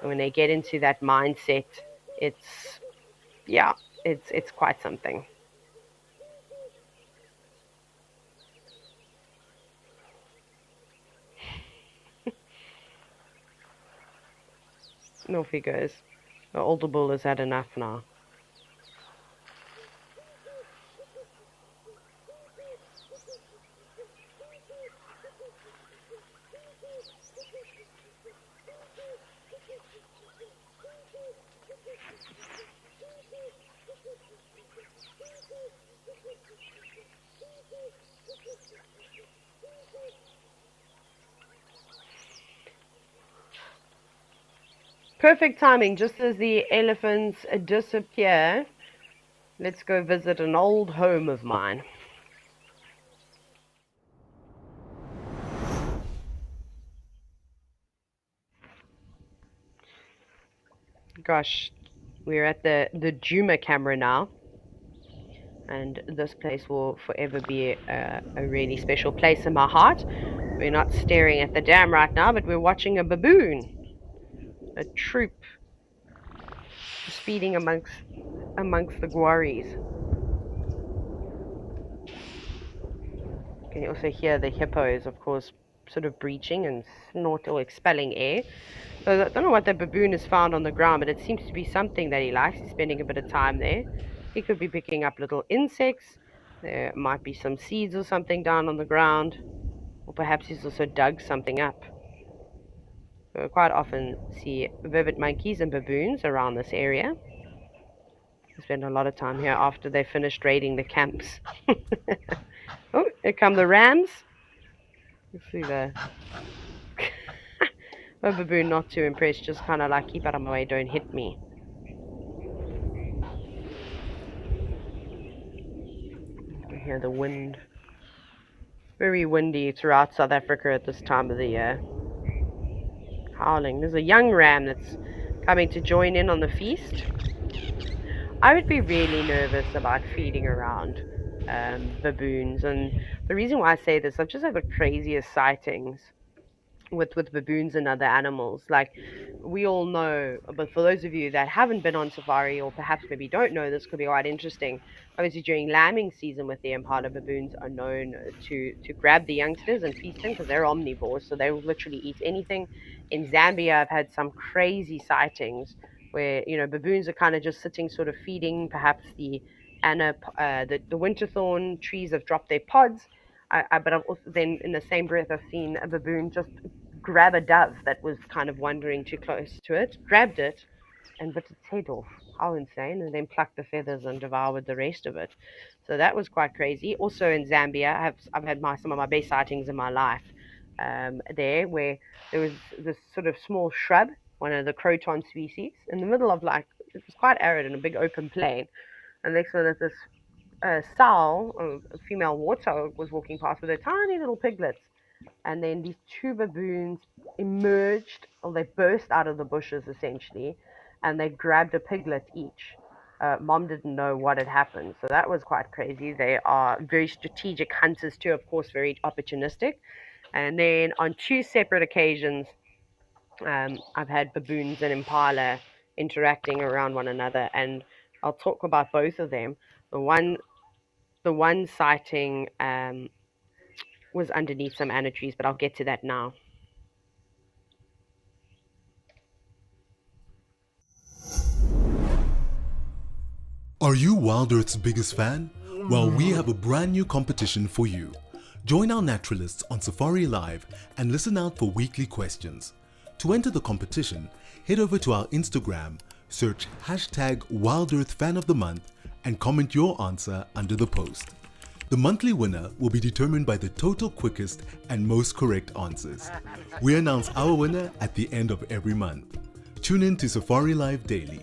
when they get into that mindset, it's quite something. Off he goes. The older bull has had enough now. Perfect timing, just as the elephants disappear. Let's go visit an old home of mine. Gosh, we're at the Juma camera now. And this place will forever be a really special place in my heart. We're not staring at the dam right now, but we're watching a baboon. A troop just feeding amongst the guaris. You can also hear the hippos, of course, sort of breaching and snort or expelling air. So I don't know what the baboon has found on the ground, but it seems to be something that he likes. He's spending a bit of time there. He could be picking up little insects. There might be some seeds or something down on the ground. Or perhaps he's also dug something up. We quite often see vivid monkeys and baboons around this area. We spend a lot of time here after they finished raiding the camps. Oh, here come the rams. Let's see the baboon not too impressed, just kind of like, keep out of my way, don't hit me. You hear the wind. Very windy throughout South Africa at this time of the year. Howling. There's a young ram that's coming to join in on the feast. I would be really nervous about feeding around baboons, and the reason why I say this, I've just had the craziest sightings with baboons and other animals. Like we all know, but for those of you that haven't been on safari or perhaps maybe don't know, this could be quite interesting. Obviously, during lambing season with the impala, baboons are known to grab the youngsters and feast them because they're omnivores, so they will literally eat anything. In Zambia, I've had some crazy sightings where baboons are kind of just sitting, sort of feeding. Perhaps the winterthorn trees have dropped their pods. But I've also then in the same breath I've seen a baboon just grab a dove that was kind of wandering too close to it, grabbed it, and bit its head off. How insane! And then plucked the feathers and devoured the rest of it. So that was quite crazy. Also in Zambia, I've had some of my best sightings in my life. There where there was this sort of small shrub, one of the croton species, in the middle of like it was quite arid and a big open plain. And next to this sow, a female warthog, was walking past with her tiny little piglets, and then these two baboons emerged, or they burst out of the bushes essentially, and they grabbed a piglet each. Mom didn't know what had happened, so that was quite crazy. They are very strategic hunters too, of course, very opportunistic. And then on two separate occasions, I've had baboons and impala interacting around one another, and I'll talk about both of them. The one sighting was underneath some anna trees, but I'll get to that now. Are you WildEarth's biggest fan? Well, we have a brand new competition for you. Join our naturalists on Safari Live and listen out for weekly questions. To enter the competition, head over to our Instagram, search #WildEarthFanOfTheMonth and comment your answer under the post. The monthly winner will be determined by the total quickest and most correct answers. We announce our winner at the end of every month. Tune in to Safari Live daily.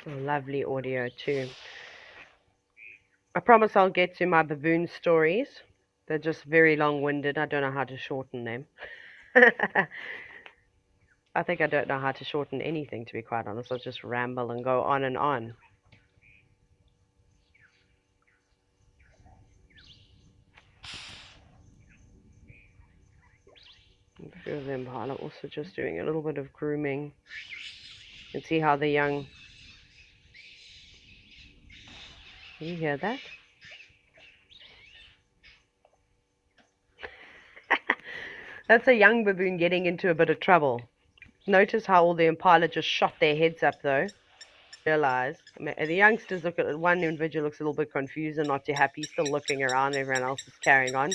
Lovely audio too. I promise I'll get to my baboon stories. They're just very long-winded. I don't know how to shorten them. I think I don't know how to shorten anything, to be quite honest. I'll just ramble and go on and on. A few of them are also just doing a little bit of grooming. You can see how the young... Can you hear that? That's a young baboon getting into a bit of trouble. Notice how all the impala just shot their heads up though. Realize the youngsters look at one individual looks a little bit confused and not too happy, still looking around. Everyone else is carrying on,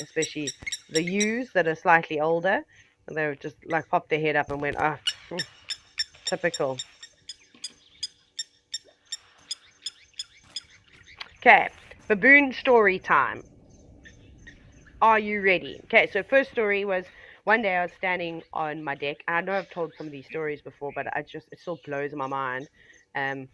especially the ewes that are slightly older. They were just like popped their head up and went, "Oh, typical." Okay, baboon story time. Are you ready? Okay, so first story was one day I was standing on my deck. And I know I've told some of these stories before, but it still blows my mind. And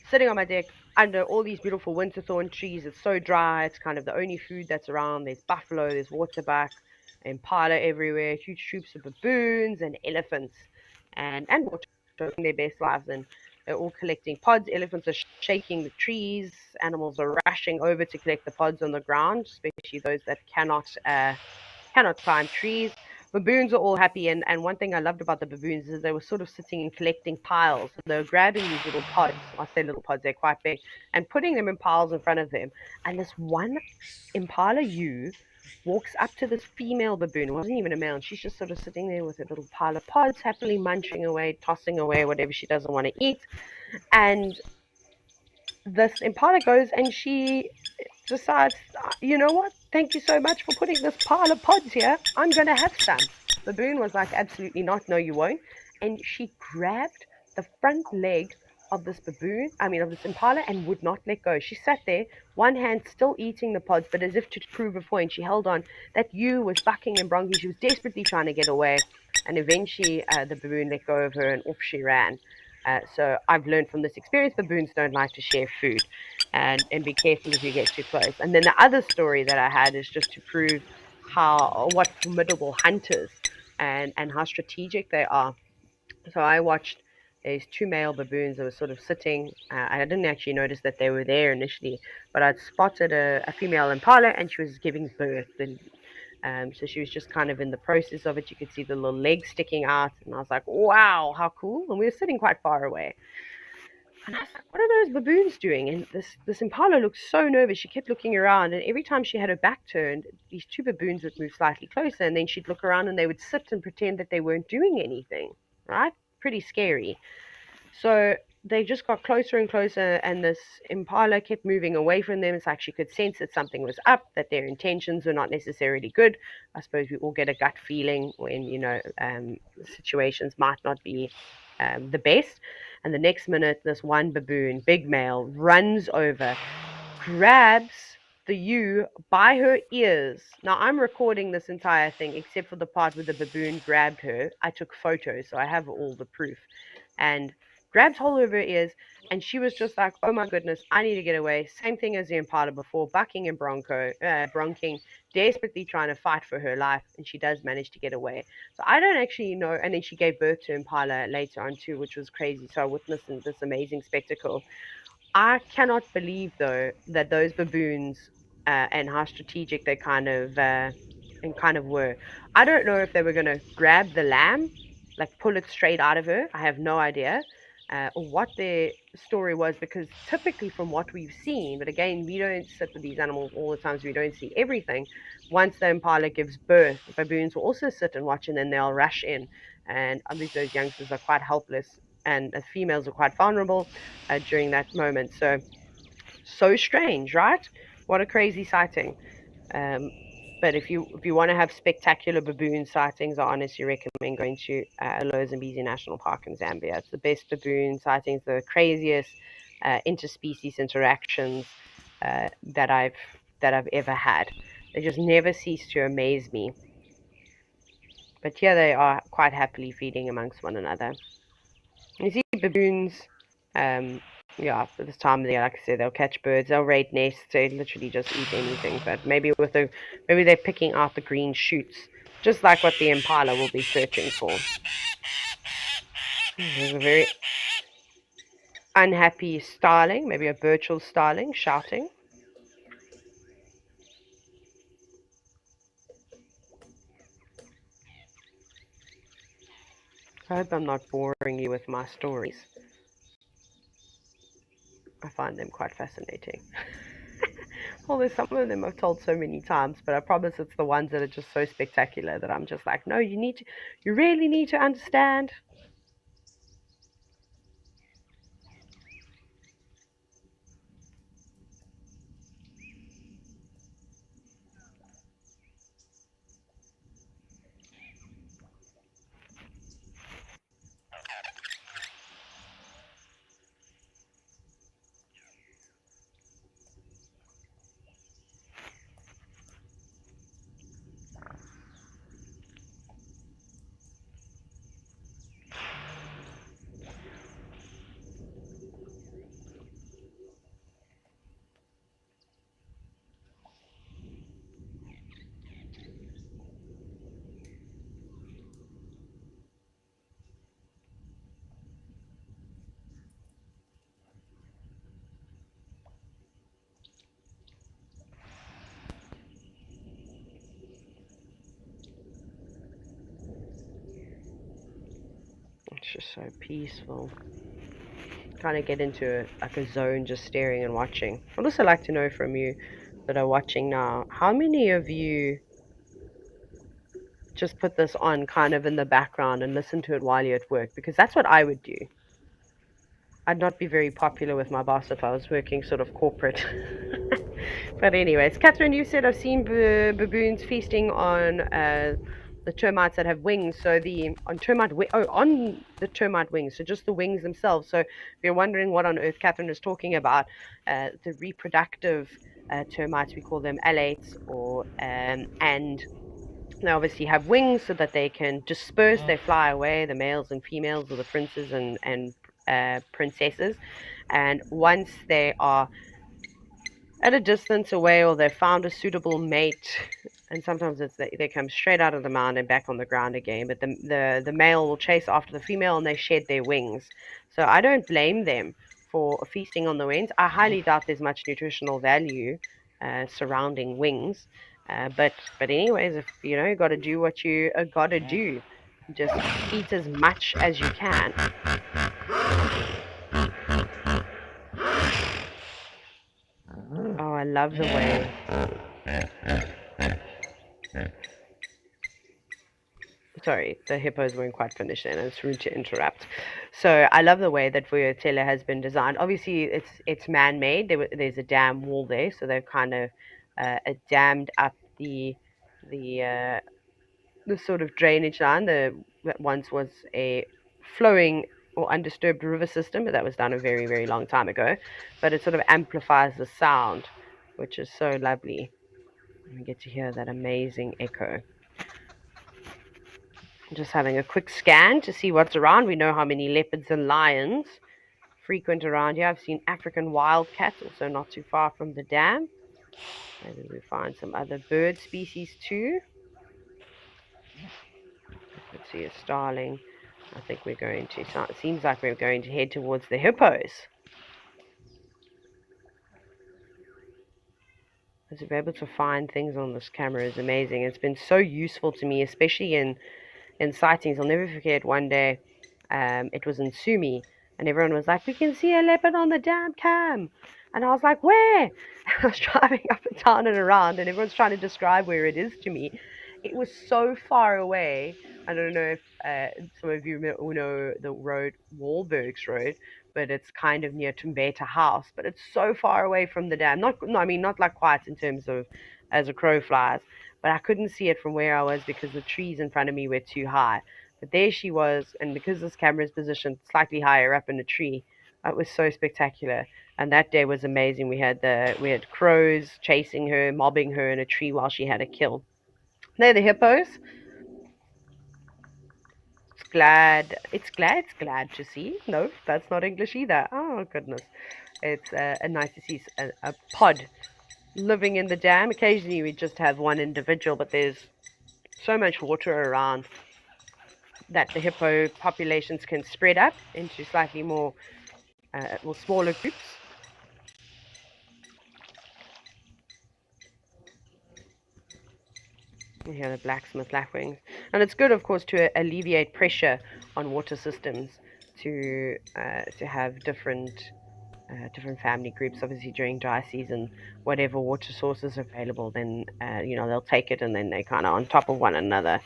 sitting on my deck under all these beautiful winter thorn trees. It's so dry. It's kind of the only food that's around. There's buffalo, there's waterbuck, impala everywhere, huge troops of baboons and elephants, and water living their best lives. And they're all collecting pods. Elephants are shaking the trees. Animals are rushing over to collect the pods on the ground, especially those that cannot climb trees. Baboons are all happy, and one thing I loved about the baboons is they were sort of sitting and collecting piles. So they were grabbing these little pods, I say little pods, they're quite big, and putting them in piles in front of them. And this one impala ewe walks up to this female baboon. It wasn't even a male, and she's just sort of sitting there with a little pile of pods, happily munching away, tossing away whatever she doesn't want to eat. And this impala goes and she decides, you know what? Thank you so much for putting this pile of pods here. I'm going to have some. Baboon was like, absolutely not. No, you won't. And she grabbed the front leg of this of this impala, and would not let go. She sat there, one hand still eating the pods, but as if to prove a point, she held on. That ewe was bucking and bronking. She was desperately trying to get away. And eventually the baboon let go of her and off she ran. So I've learned from this experience, baboons don't like to share food, and be careful if you get too close. And then the other story that I had is just to prove what formidable hunters and how strategic they are. So I watched these two male baboons that were sort of sitting. I didn't actually notice that they were there initially, but I'd spotted a female impala, and she was giving birth. And so she was just kind of in the process of it. You could see the little legs sticking out, and I was like, wow, how cool. And we were sitting quite far away. And I was like, what are those baboons doing? And this impala looked so nervous. She kept looking around, and every time she had her back turned, these two baboons would move slightly closer, and then she'd look around and they would sit and pretend that they weren't doing anything, right? Pretty scary. So they just got closer and closer, and this impala kept moving away from them. It's like she could sense that something was up, that their intentions were not necessarily good. I suppose we all get a gut feeling when, situations might not be the best. And the next minute, this one baboon, big male, runs over, grabs the ewe by her ears. Now, I'm recording this entire thing except for the part where the baboon grabbed her. I took photos, so I have all the proof. And grabbed hold of her ears, and she was just like, oh my goodness, I need to get away. Same thing as the impala before, bucking and bronking, desperately trying to fight for her life, and she does manage to get away. So I don't actually know. And then she gave birth to impala later on too, which was crazy. So I witnessed this amazing spectacle. I cannot believe though that those baboons and how strategic they kind of were. I don't know if they were going to grab the lamb, like pull it straight out of her. I have no idea. Or what their story was, because typically from what we've seen, but again, we don't sit with these animals all the time, so we don't see everything. Once the impala gives birth, baboons will also sit and watch, and then they'll rush in. And obviously those youngsters are quite helpless, and the females are quite vulnerable during that moment. So strange, right? What a crazy sighting. But if you want to have spectacular baboon sightings, I honestly recommend going to Lozambizi National Park in Zambia. It's the best baboon sightings, the craziest interspecies interactions that I've ever had. They just never cease to amaze me. But here they are, quite happily feeding amongst one another. You see baboons, yeah, for this time of the year, like I said, they'll catch birds, they'll raid nests, they literally just eat anything. But maybe they're picking out the green shoots, just like what the impala will be searching for. There's a very unhappy starling, maybe a virtual starling, shouting. I hope I'm not boring you with my stories. I find them quite fascinating. Although some of them I've told so many times, but I promise it's the ones that are just so spectacular that I'm just like, no, you really need to understand. It's just so peaceful. Kind of get into a zone just staring and watching. I'd also like to know from you that are watching now, how many of you just put this on kind of in the background and listen to it while you're at work? Because that's what I would do. I'd not be very popular with my boss if I was working sort of corporate. But anyways, Catherine, you said I've seen baboons feasting on the termites that have wings. So on the termite wings, so just the wings themselves. So if you're wondering what on earth Catherine is talking about, the reproductive termites, we call them alates, and they obviously have wings so that they can disperse, they fly away, the males and females, or the princes and princesses. And once they are at a distance away or they've found a suitable mate, and sometimes they come straight out of the mound and back on the ground again, but the male will chase after the female and they shed their wings. So I don't blame them for feasting on the wings. I highly doubt there's much nutritional value surrounding wings. But anyways, if you got to do what you got to do, just eat as much as you can. Oh, I love the way. Sorry, the hippos weren't quite finished then. It's rude to interrupt. So I love the way that Vuyatela has been designed. Obviously, it's man-made. There's a dam wall there, so they've kind of dammed up the sort of drainage line that once was a flowing or undisturbed river system, but that was done a very, very long time ago. But it sort of amplifies the sound, which is so lovely. We get to hear that amazing echo. Just having a quick scan to see what's around. We know how many leopards and lions frequent around here. I've seen African wildcats, also not too far from the dam. Maybe we find some other bird species too. Let's see a starling. I think we're going to, it seems like we're going to head towards the hippos. To be able to find things on this camera is amazing. It's been so useful to me, especially in sightings. I'll never forget one day, it was in Sumi, and everyone was like, we can see a leopard on the dam cam. And I was like, where? I was driving up and down and around, and everyone's trying to describe where it is to me. It was so far away. I don't know if some of you know the road, Wahlberg's Road, but it's kind of near Tumbeta House. But it's so far away from the dam. Not like quite in terms of as a crow flies, but I couldn't see it from where I was because the trees in front of me were too high. But there she was, and because this camera is positioned slightly higher up in a tree, it was so spectacular. And that day was amazing. We had crows chasing her, mobbing her in a tree while she had a kill. They're the hippos. It's glad to see. No, that's not English either. Oh goodness, it's nice to see a pod living in the dam. Occasionally we just have one individual, but there's so much water around that the hippo populations can spread up into slightly more smaller groups. You hear the blacksmith lapwings, and it's good, of course, to alleviate pressure on water systems to have different family groups. Obviously, during dry season, whatever water source is available, then they'll take it, and then they kind of on top of one another,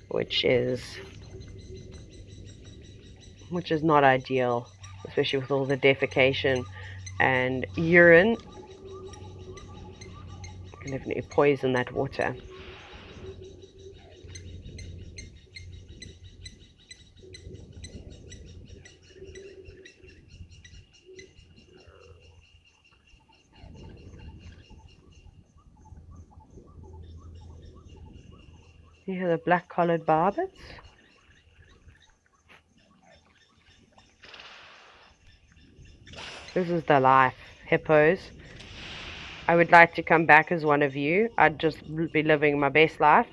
which is not ideal, especially with all the defecation and urine. Can definitely poison that water. You hear the black-collared barbets? This is the life, hippos. I would like to come back as one of you. I'd just be living my best life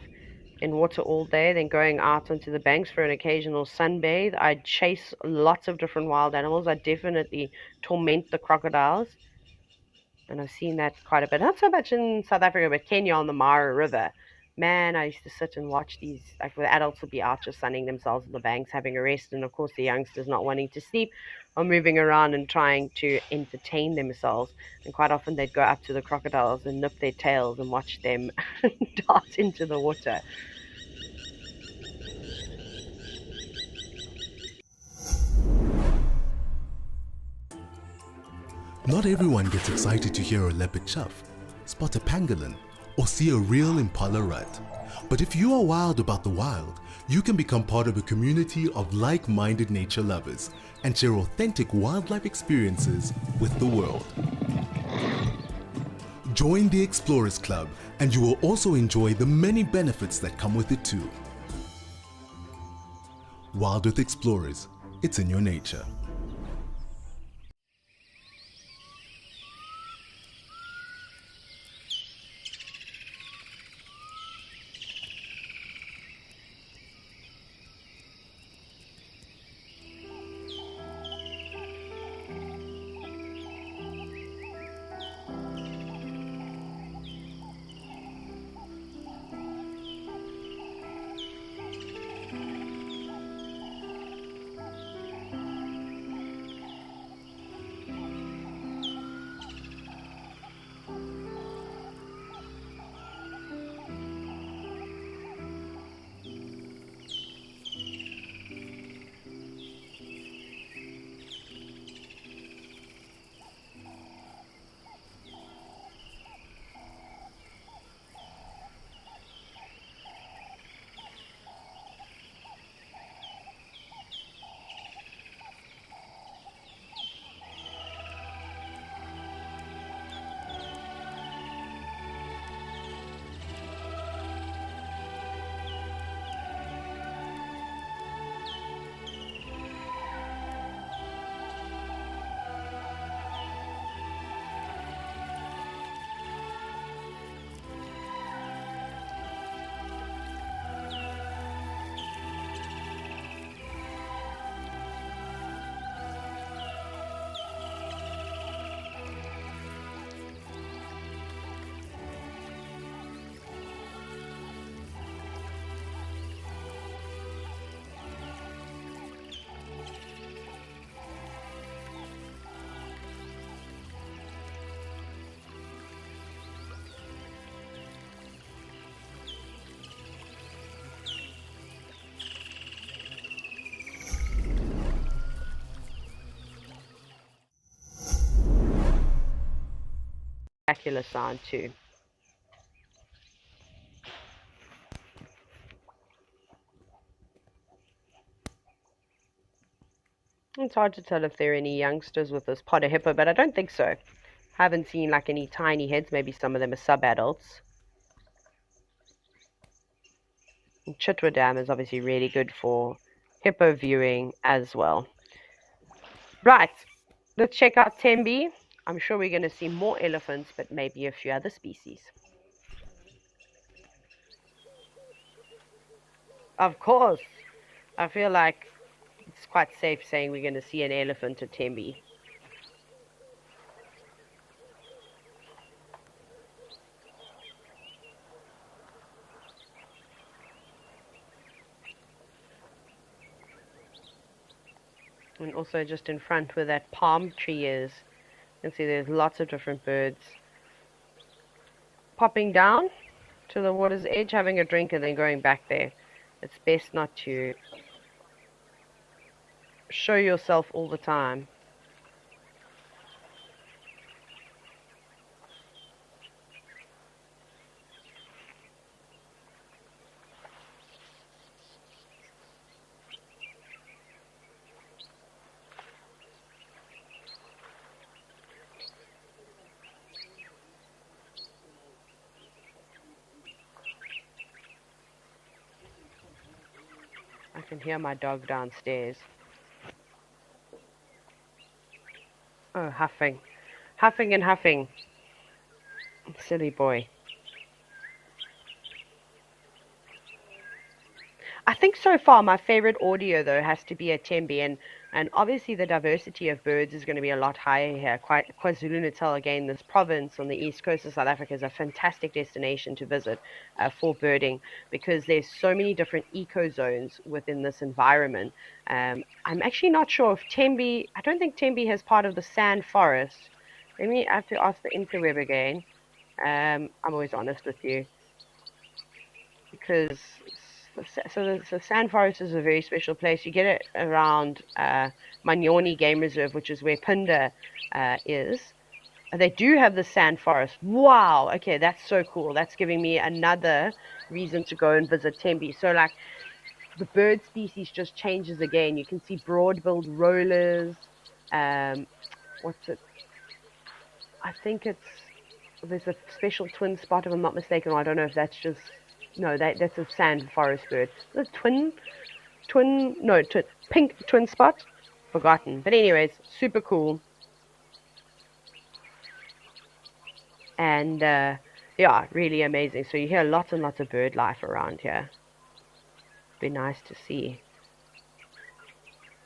in water all day, then going out onto the banks for an occasional sunbathe. I'd chase lots of different wild animals. I'd definitely torment the crocodiles. And I've seen that quite a bit. Not so much in South Africa, but Kenya on the Mara River. Man, I used to sit and watch these, like the adults would be out just sunning themselves on the banks, having a rest, and of course the youngsters not wanting to sleep or moving around and trying to entertain themselves. And quite often they'd go up to the crocodiles and nip their tails and watch them dart into the water. Not everyone gets excited to hear a leopard chuff, spot a pangolin, or see a real impala rut. But if you are wild about the wild, you can become part of a community of like-minded nature lovers and share authentic wildlife experiences with the world. Join the Explorers Club and you will also enjoy the many benefits that come with it too. WildEarth Explorers, it's in your nature. Spectacular sound too. It's hard to tell if there are any youngsters with this potter hippo, but I don't think so. Haven't seen like any tiny heads. Maybe some of them are sub-adults. Chitwa Dam is obviously really good for hippo viewing as well. Right, let's check out Tembe. I'm sure we're going to see more elephants, but maybe a few other species. Of course, I feel like it's quite safe saying we're going to see an elephant at Tembe. And also just in front where that palm tree is, you can see there's lots of different birds popping down to the water's edge, having a drink, and then going back there. It's best not to show yourself all the time. I can hear my dog downstairs. Oh, huffing. Huffing and huffing. Silly boy. I think so far my favorite audio though has to be a Tembe, and obviously the diversity of birds is going to be a lot higher here. KwaZulu-Natal, again, this province on the east coast of South Africa, is a fantastic destination to visit for birding because there's so many different ecozones within this environment. I'm actually not sure if Tembe, I don't think Tembe has part of the sand forest. I have to ask the interweb again. I'm always honest with you because the sand forest is a very special place. You get it around Manyoni Game Reserve, which is where Punda is. They do have the sand forest. Wow. Okay, that's so cool. That's giving me another reason to go and visit Tembe. So like the bird species just changes again. You can see broad-billed rollers. What's it? I think there's a special twin spot, if I'm not mistaken, or I don't know if that's just, no, that's a sand forest bird. The pink twin spot, forgotten. But anyways, super cool. And yeah, really amazing. So you hear lots and lots of bird life around here. Be nice to see.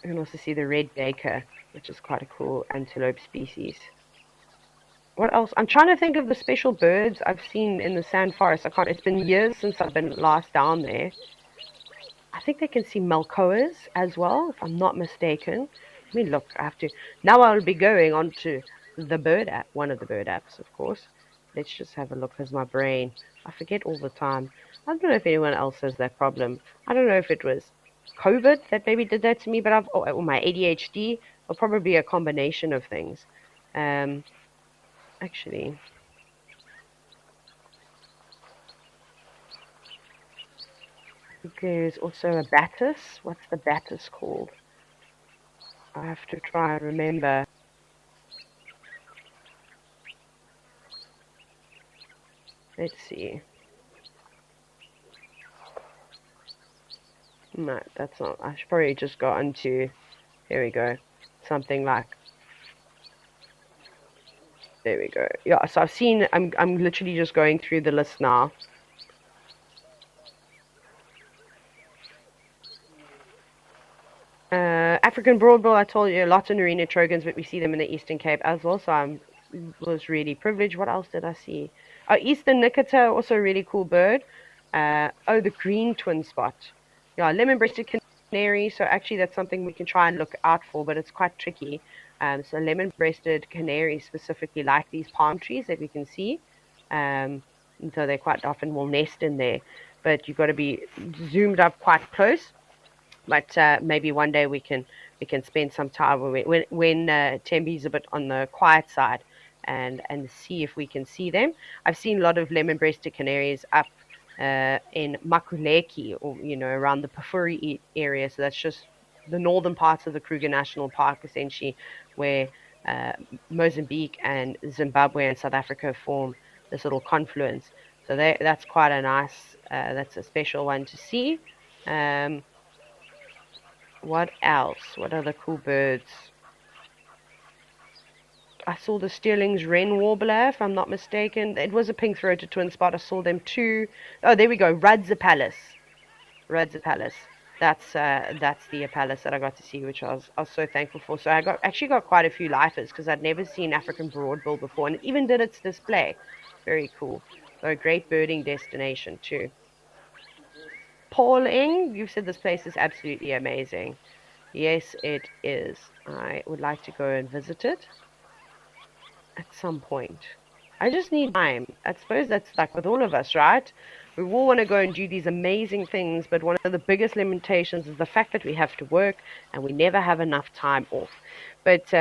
You can also see the red baker, which is quite a cool antelope species. What else? I'm trying to think of the special birds I've seen in the sand forest. It's been years since I've been last down there. I think they can see malkoas as well, if I'm not mistaken. Let me look. Now I'll be going on to the bird app, one of the bird apps, of course. Let's just have a look, because my brain, I forget all the time. I don't know if anyone else has that problem. I don't know if it was COVID that maybe did that to me, but or my ADHD, or probably a combination of things. Actually, there's also a batis. What's the batis called? I have to try and remember. Let's see. No, that's not. I should probably just go onto. Here we go. Something like. There we go. Yeah. So I've seen. I'm literally just going through the list now. African broadbill, I told you, lots of Narina trogons, but we see them in the Eastern Cape as well, so I was really privileged. What else did I see? Oh, Eastern Nikita, also a really cool bird. The green twin spot. Yeah, lemon-breasted canary, so actually that's something we can try and look out for, but it's quite tricky. So lemon-breasted canaries specifically like these palm trees that we can see. And so they quite often will nest in there, but you've got to be zoomed up quite close. But maybe one day we can spend some time when Tembe's a bit on the quiet side and see if we can see them. I've seen a lot of lemon-breasted canaries up in Makuleki, or around the Pafuri area. So that's just the northern parts of the Kruger National Park, essentially, where Mozambique and Zimbabwe and South Africa form this little confluence. So that's quite a nice, that's a special one to see. What else? What other cool birds? I saw the Sterling's wren warbler, if I'm not mistaken. It was a pink-throated twin spot. I saw them too. Oh, there we go. Rudzapalis. That's the Apallis that I got to see, which I was so thankful for. So I actually got quite a few lifers because I'd never seen African broadbill before, and it even did its display. Very cool. So a great birding destination too. Pauling, you said this place is absolutely amazing. Yes, it is. I would like to go and visit it at some point. I just need time. I suppose that's like with all of us, right? We all want to go and do these amazing things, but one of the biggest limitations is the fact that we have to work and we never have enough time off. But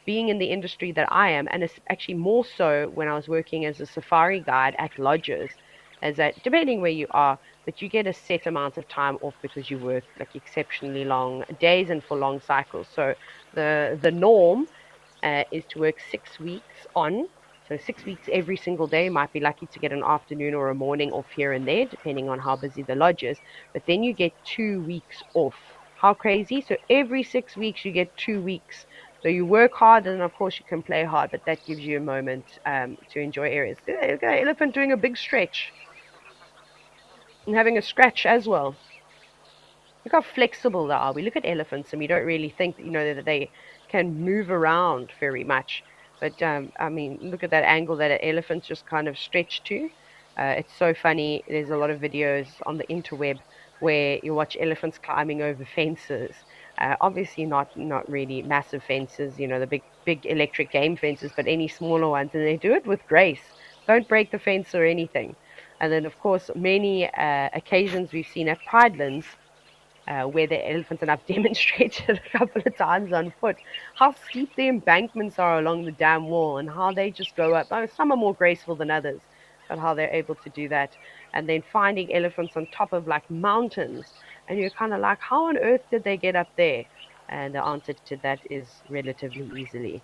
being in the industry that I am, and it's actually more so when I was working as a safari guide at lodges, is that depending where you are, but you get a set amount of time off because you work like exceptionally long days and for long cycles. So the norm is to work 6 weeks on. So 6 weeks every single day. Might be lucky to get an afternoon or a morning off here and there, depending on how busy the lodge is. But then you get 2 weeks off. How crazy? So every 6 weeks you get 2 weeks. So you work hard, and of course you can play hard, but that gives you a moment to enjoy areas. Look at that elephant doing a big stretch and having a scratch as well. Look how flexible they are. We look at elephants and we don't really think, that they can move around very much. But I mean, look at that angle that an elephant's just kind of stretched to. It's so funny. There's a lot of videos on the interweb where you watch elephants climbing over fences. Obviously, not really massive fences, the big electric game fences, but any smaller ones, and they do it with grace. Don't break the fence or anything. And then, of course, many occasions we've seen at Pridelands where the elephants, and I've demonstrated a couple of times on foot, how steep the embankments are along the dam wall and how they just go up. Oh, some are more graceful than others, but how they're able to do that. And then finding elephants on top of like mountains, and you're kind of like, how on earth did they get up there? And the answer to that is relatively easily.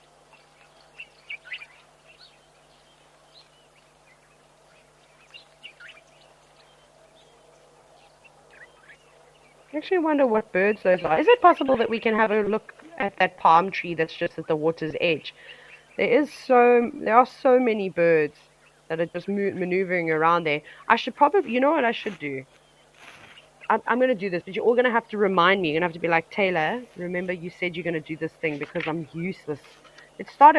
I actually wonder what birds those are. Is it possible that we can have a look at that palm tree that's just at the water's edge? There are so many birds that are just maneuvering around there. I should probably, you know what I should do? I'm going to do this, but you're all going to have to remind me. You're going to have to be like, Taylor, remember you said you're going to do this thing because I'm useless.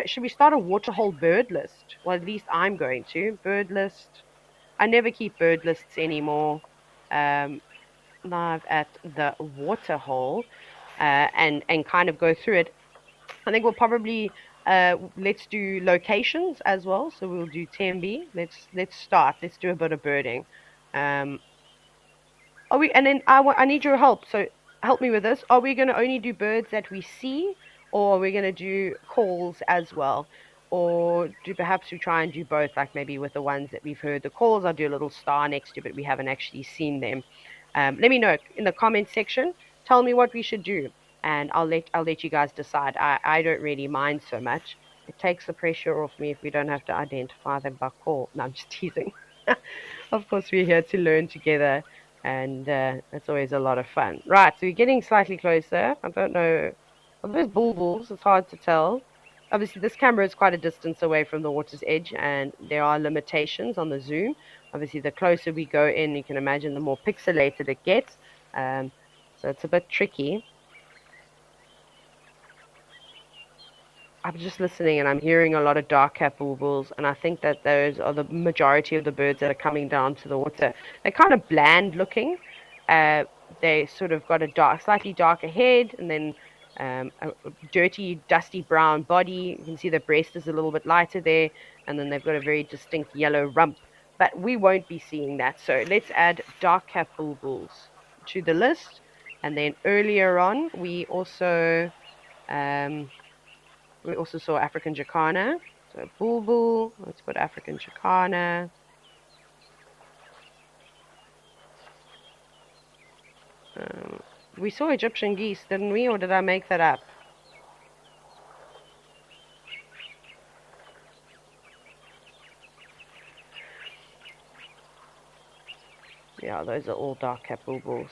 Should we start a Waterhole bird list? Well, at least I'm going to. Bird list. I never keep bird lists anymore. Um, Live at the Waterhole, and kind of go through it. I think we'll probably let's do locations as well. So we'll do Tembe. Let's start. Let's do a bit of birding. Um, are we? And then I need your help. So help me with this. Are we going to only do birds that we see, or are we going to do calls as well? Or do perhaps we try and do both, like maybe with the ones that we've heard the calls, I'll do a little star next to, but we haven't actually seen them. Let me know in the comment section. Tell me what we should do, and I'll let you guys decide. I don't really mind so much. It takes the pressure off me if we don't have to identify them by call. No, I'm just teasing. Of course, we're here to learn together, and it's always a lot of fun. Right, so we're getting slightly closer. I don't know. Are those bulbuls? It's hard to tell. Obviously, this camera is quite a distance away from the water's edge, and there are limitations on the zoom. Obviously, the closer we go in, you can imagine the more pixelated it gets. So it's a bit tricky. I'm just listening and I'm hearing a lot of dark cap bulbuls, and I think that those are the majority of the birds that are coming down to the water. They're kind of bland looking. They sort of got a slightly darker head, and then a dirty, dusty brown body. You can see the breast is a little bit lighter there, and then they've got a very distinct yellow rump. But we won't be seeing that, so let's add dark cap bulbuls to the list. And then earlier on, we also saw African jacana. So bulbul, let's put African jacana. We saw Egyptian geese, didn't we? Or did I make that up? Yeah, those are all dark cap bulbuls.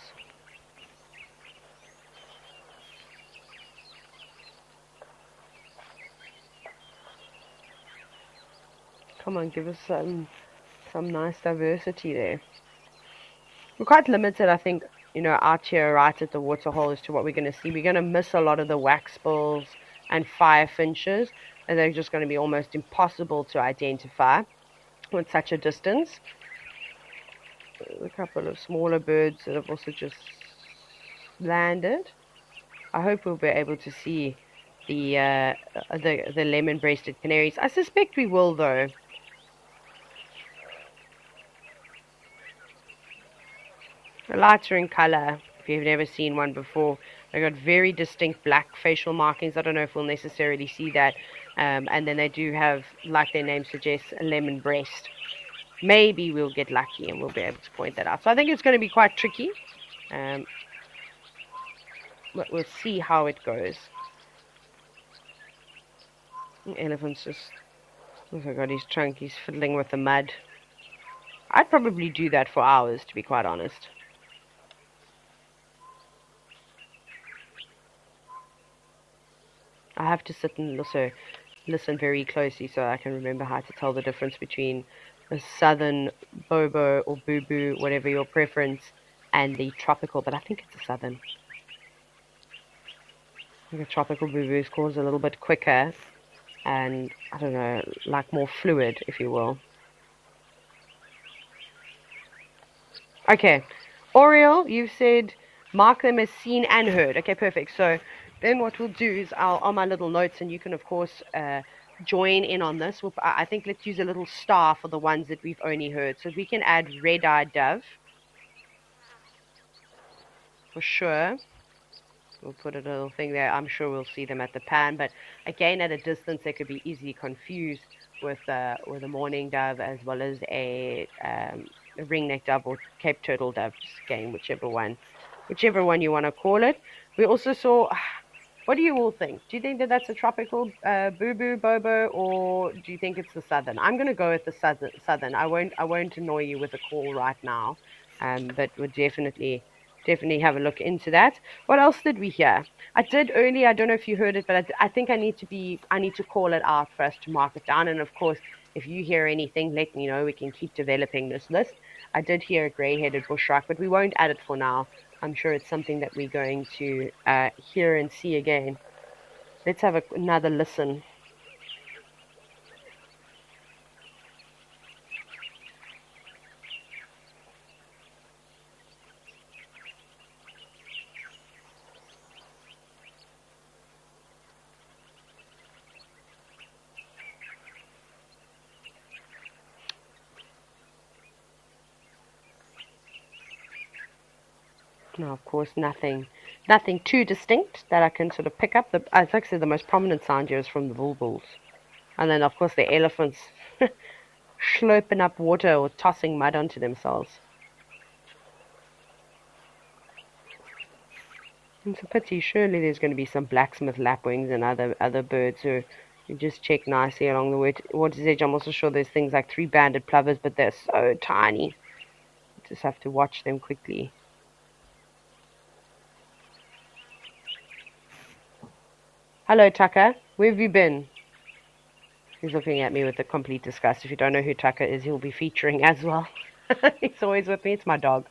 Come on, give us some nice diversity there. We're quite limited, I think, out here right at the Waterhole as to what we're going to see. We're going to miss a lot of the waxbills and firefinches, and they're just going to be almost impossible to identify with such a distance. A couple of smaller birds that have also just landed. I hope we'll be able to see the lemon-breasted canaries. I suspect we will, though. The lights are in color. If you've never seen one before, they got very distinct black facial markings. I don't know if we'll necessarily see that. And then they do have, like their name suggests, a lemon breast. Maybe we'll get lucky and we'll be able to point that out. So I think it's going to be quite tricky. But we'll see how it goes. The elephant's just... Oh my god, his trunk, he's fiddling with the mud. I'd probably do that for hours, to be quite honest. I have to sit and also listen very closely so I can remember how to tell the difference between a southern bobo or boo-boo, whatever your preference, and the tropical, but I think it's a southern. I think a tropical boo-boo scores a little bit quicker and, I don't know, like more fluid, if you will. Okay, Oriel, you've said mark them as seen and heard. Okay, perfect. So then what we'll do is I'll on my little notes, and you can of course join in on this. I think let's use a little star for the ones that we've only heard. So we can add red-eyed dove for sure. We'll put a little thing there. I'm sure we'll see them at the pan, but again at a distance they could be easily confused with a mourning dove as well as a ringneck dove or Cape turtle dove. Just again, whichever one you want to call it. We also saw. What do you all think? Do you think that that's a tropical boo-boo bobo, or do you think it's the southern? I'm going to go with the southern. I won't annoy you with a call right now, but we'll definitely have a look into that. What else did we hear? I did earlier. I don't know if you heard it, but I think I need to call it out for us to mark it down. And of course, if you hear anything, let me know. We can keep developing this list. I did hear a grey-headed bushrock, but we won't add it for now. I'm sure it's something that we're going to hear and see again. Let's have another listen. No, of course, nothing too distinct that I can sort of pick up. As I said, the most prominent sound here is from the bulbuls. And then, of course, the elephants slurping up water or tossing mud onto themselves. It's a pity. Surely there's going to be some blacksmith lapwings and other birds who just check nicely along the water's edge. I'm also sure there's things like three-banded plovers, but they're so tiny. You just have to watch them quickly. Hello, Tucker. Where have you been? He's looking at me with a complete disgust. If you don't know who Tucker is, he'll be featuring as well. He's always with me. It's my dog.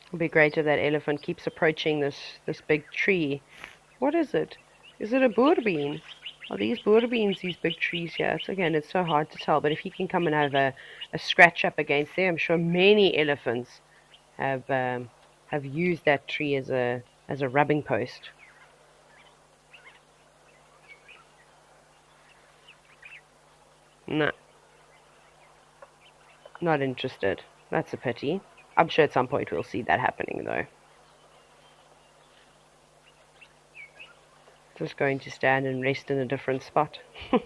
It'll be great if that elephant keeps approaching this big tree. What is it? Is it a boerbean? Are these boerbeans, these big trees here? It's so hard to tell. But if he can come and have a scratch up against there, I'm sure many elephants have used that tree as a rubbing post. No, not interested. That's a pity. I'm sure at some point we'll see that happening, though. Just going to stand and rest in a different spot. I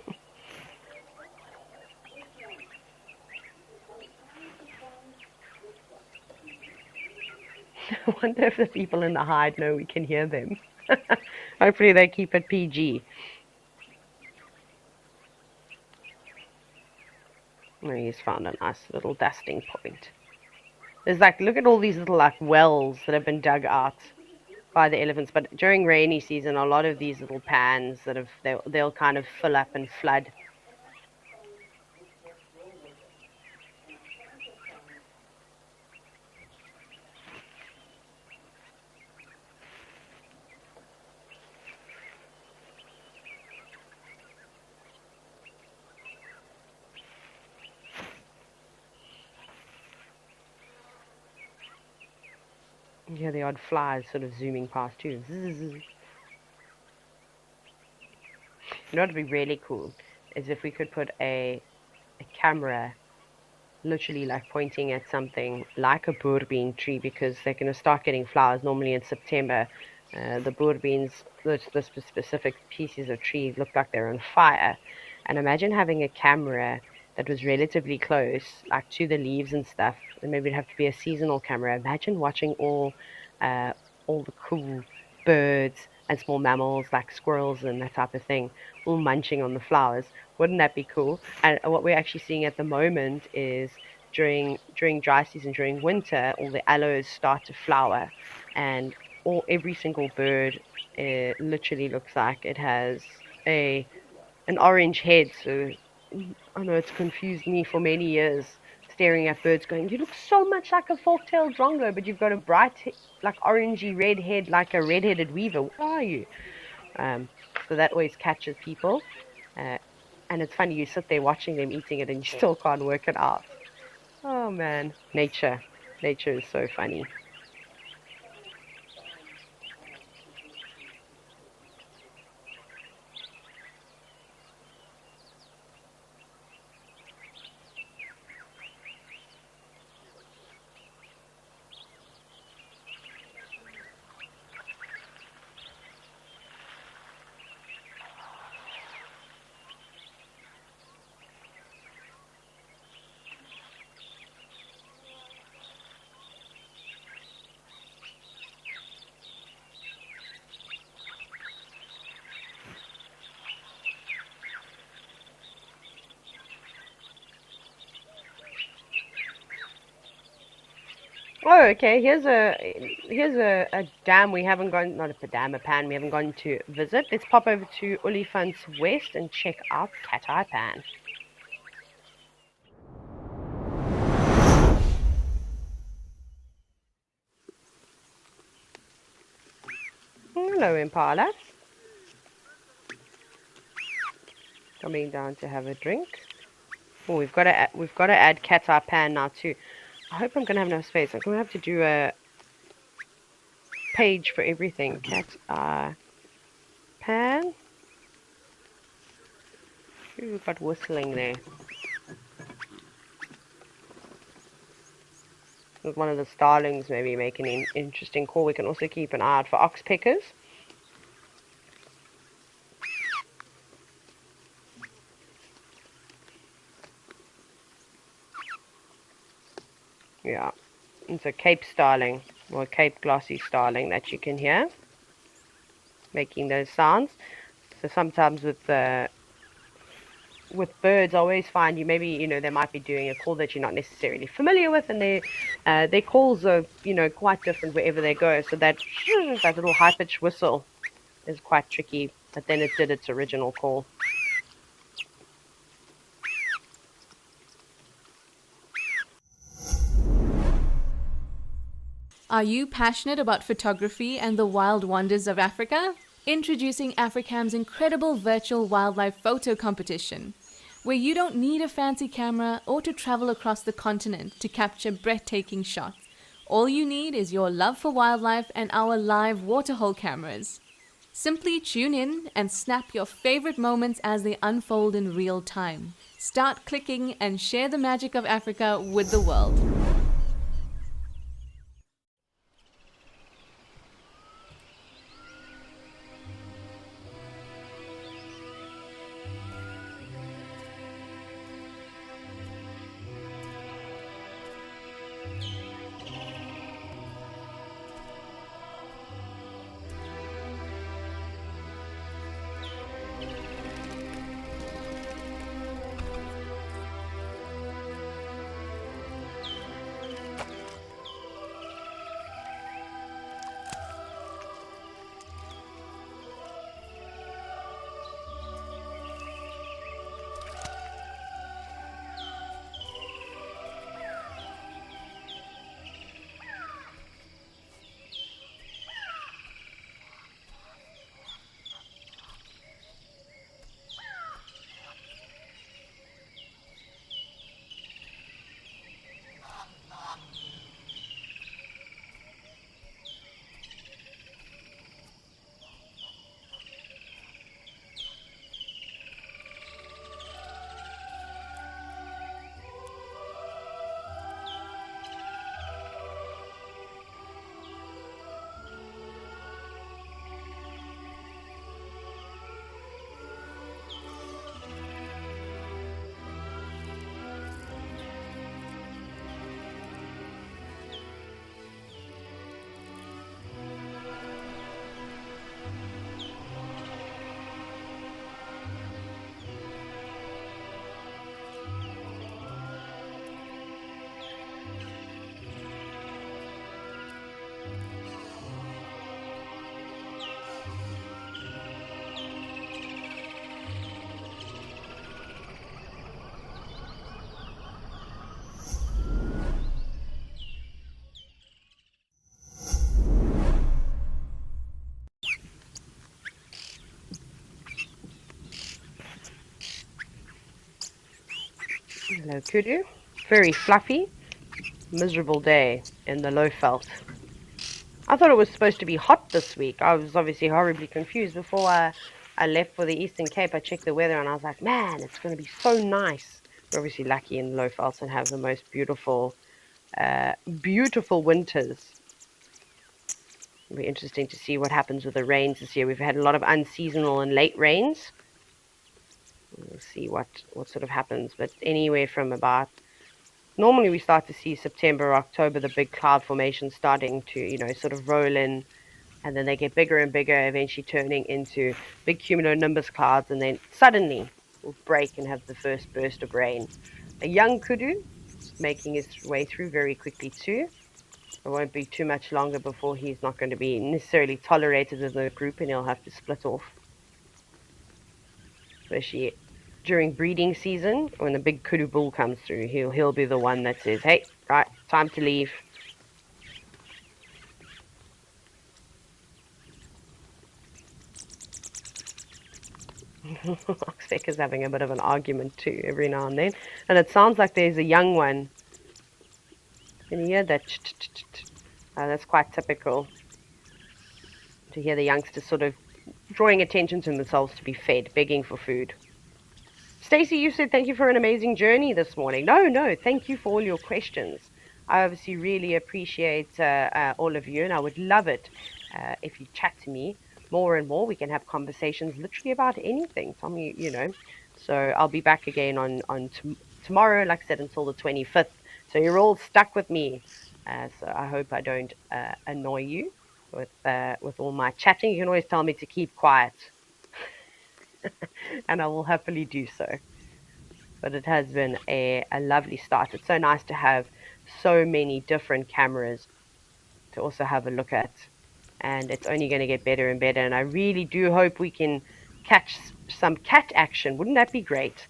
wonder if the people in the hide know we can hear them. Hopefully they keep it PG. Oh, he's found a nice little dusting point. There's look at all these little wells that have been dug out by the elephants. But during rainy season, a lot of these little pans they'll kind of fill up and flood. Yeah, the odd flies sort of zooming past too. Zzz. You know what would be really cool is if we could put a camera literally like pointing at something like a boerbean tree, because they're going to start getting flowers normally in September. The boerbeans, the specific pieces of trees look like they're on fire. And imagine having a camera that was relatively close, like to the leaves and stuff. And maybe it'd have to be a seasonal camera. Imagine watching all the cool birds and small mammals like squirrels and that type of thing, all munching on the flowers. Wouldn't that be cool? And what we're actually seeing at the moment is during dry season, during winter, all the aloes start to flower, and every single bird literally looks like it has a an orange head. So I know it's confused me for many years, staring at birds going, you look so much like a fork-tailed drongo, but you've got a bright, like orangey red head, like a red-headed weaver. What are you? So that always catches people. Uh, and it's funny, you sit there watching them eating it and you still can't work it out. Oh man, nature. Nature is so funny. Oh, okay. Here's a dam we haven't gone, not a dam, a pan we haven't gone to visit. Let's pop over to Olifants West and check out Cat Eye Pan. Hello, Impala. Coming down to have a drink. Oh, we've got to add Cat Eye Pan now too. I hope I'm gonna have enough space. I'm gonna have to do a page for everything. Cat Eye Pan. Ooh, we've got whistling there. With one of the starlings maybe making an interesting call. We can also keep an eye out for oxpeckers. Yeah, it's a Cape starling or a Cape glossy starling that you can hear making those sounds. So sometimes with birds, I always find they might be doing a call that you're not necessarily familiar with, and their calls are quite different wherever they go. So that little high pitched whistle is quite tricky, but then it did its original call. Are you passionate about photography and the wild wonders of Africa? Introducing Africam's incredible virtual wildlife photo competition, where you don't need a fancy camera or to travel across the continent to capture breathtaking shots. All you need is your love for wildlife and our live Waterhole cameras. Simply tune in and snap your favorite moments as they unfold in real time. Start clicking and share the magic of Africa with the world. kudu. Very fluffy. Miserable day in the low felt. I thought it was supposed to be hot this week. I was obviously horribly confused. Before I left for the Eastern Cape, I checked the weather and I was like, man, it's going to be so nice. We're obviously lucky in the low felts and have the most beautiful, beautiful winters. It'll be interesting to see what happens with the rains this year. We've had a lot of unseasonal and late rains. We'll see what sort of happens. But anywhere from about, normally we start to see September, October, the big cloud formation starting to, sort of roll in. And then they get bigger and bigger, eventually turning into big cumulonimbus clouds. And then suddenly will break and have the first burst of rain. A young kudu is making his way through very quickly too. It won't be too much longer before he's not going to be necessarily tolerated in the group and he'll have to split off. Especially during breeding season, when the big kudu bull comes through, he'll be the one that says, hey, right, time to leave. Oxbeck is having a bit of an argument too every now and then. And it sounds like there's a young one. Can you hear that? That's quite typical. To hear the youngsters sort of drawing attention to themselves to be fed, begging for food. Stacey, you said thank you for an amazing journey this morning. No, thank you for all your questions. I obviously really appreciate all of you, and I would love it if you chat to me more and more. We can have conversations literally about anything. Tell me, So I'll be back again on tomorrow, like I said, until the 25th. So you're all stuck with me. So I hope I don't annoy you with all my chatting. You can always tell me to keep quiet. And I will happily do so. But it has been a lovely start. It's so nice to have so many different cameras to also have a look at. And it's only going to get better and better. And I really do hope we can catch some cat action. Wouldn't that be great?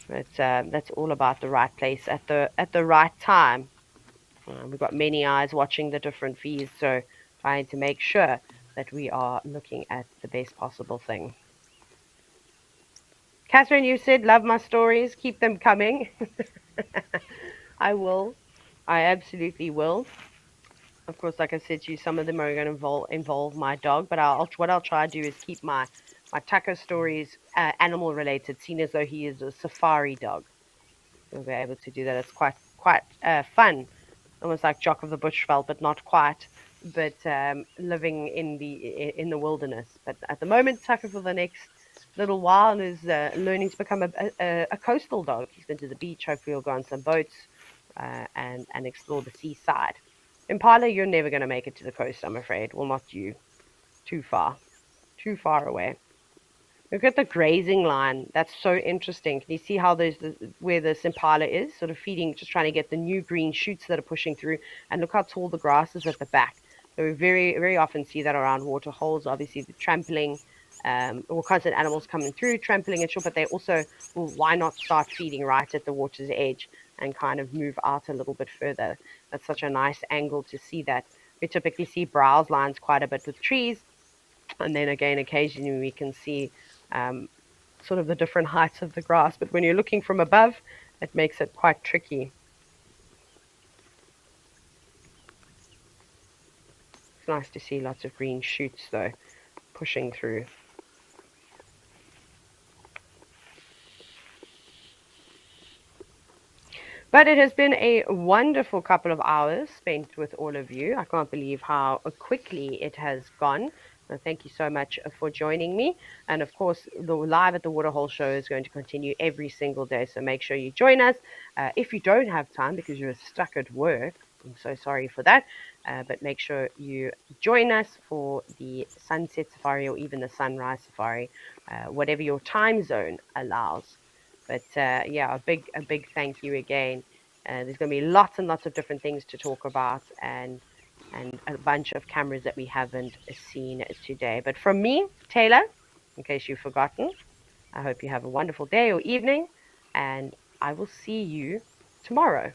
But that's all about the right place at the right time. We've got many eyes watching the different feeds, so trying to make sure that we are looking at the best possible thing. Catherine, you said, love my stories. Keep them coming. I will. I absolutely will. Of course, like I said to you, some of them are going to involve my dog, but what I'll try to do is keep my taco stories animal related, seeing as though he is a safari dog. We'll be able to do that. It's quite fun, almost like Jock of the Bushveld, but not quite. But living in the wilderness. But at the moment, Tucker for the next little while is learning to become a coastal dog. He's been to the beach. Hopefully, he'll go on some boats and explore the seaside. Impala, you're never going to make it to the coast, I'm afraid. Well, not you. Too far away. Look at the grazing line. That's so interesting. Can you see how where this impala is? Sort of feeding, just trying to get the new green shoots that are pushing through. And look how tall the grass is at the back. So we very, very often see that around water holes. Obviously, the trampling, all kinds of animals coming through, trampling and sure, but they also, well, why not start feeding right at the water's edge and kind of move out a little bit further? That's such a nice angle to see that. We typically see browse lines quite a bit with trees. And then again, occasionally we can see sort of the different heights of the grass. But when you're looking from above, it makes it quite tricky. It's nice to see lots of green shoots, though, pushing through. But it has been a wonderful couple of hours spent with all of you. I can't believe how quickly it has gone. So thank you so much for joining me. And of course, the Live at the Waterhole show is going to continue every single day. So make sure you join us. If you don't have time because you're stuck at work, I'm so sorry for that. But make sure you join us for the sunset safari or even the sunrise safari, whatever your time zone allows. But yeah, a big thank you again. There's going to be lots and lots of different things to talk about and a bunch of cameras that we haven't seen today. But from me, Taylor, in case you've forgotten, I hope you have a wonderful day or evening, and I will see you tomorrow.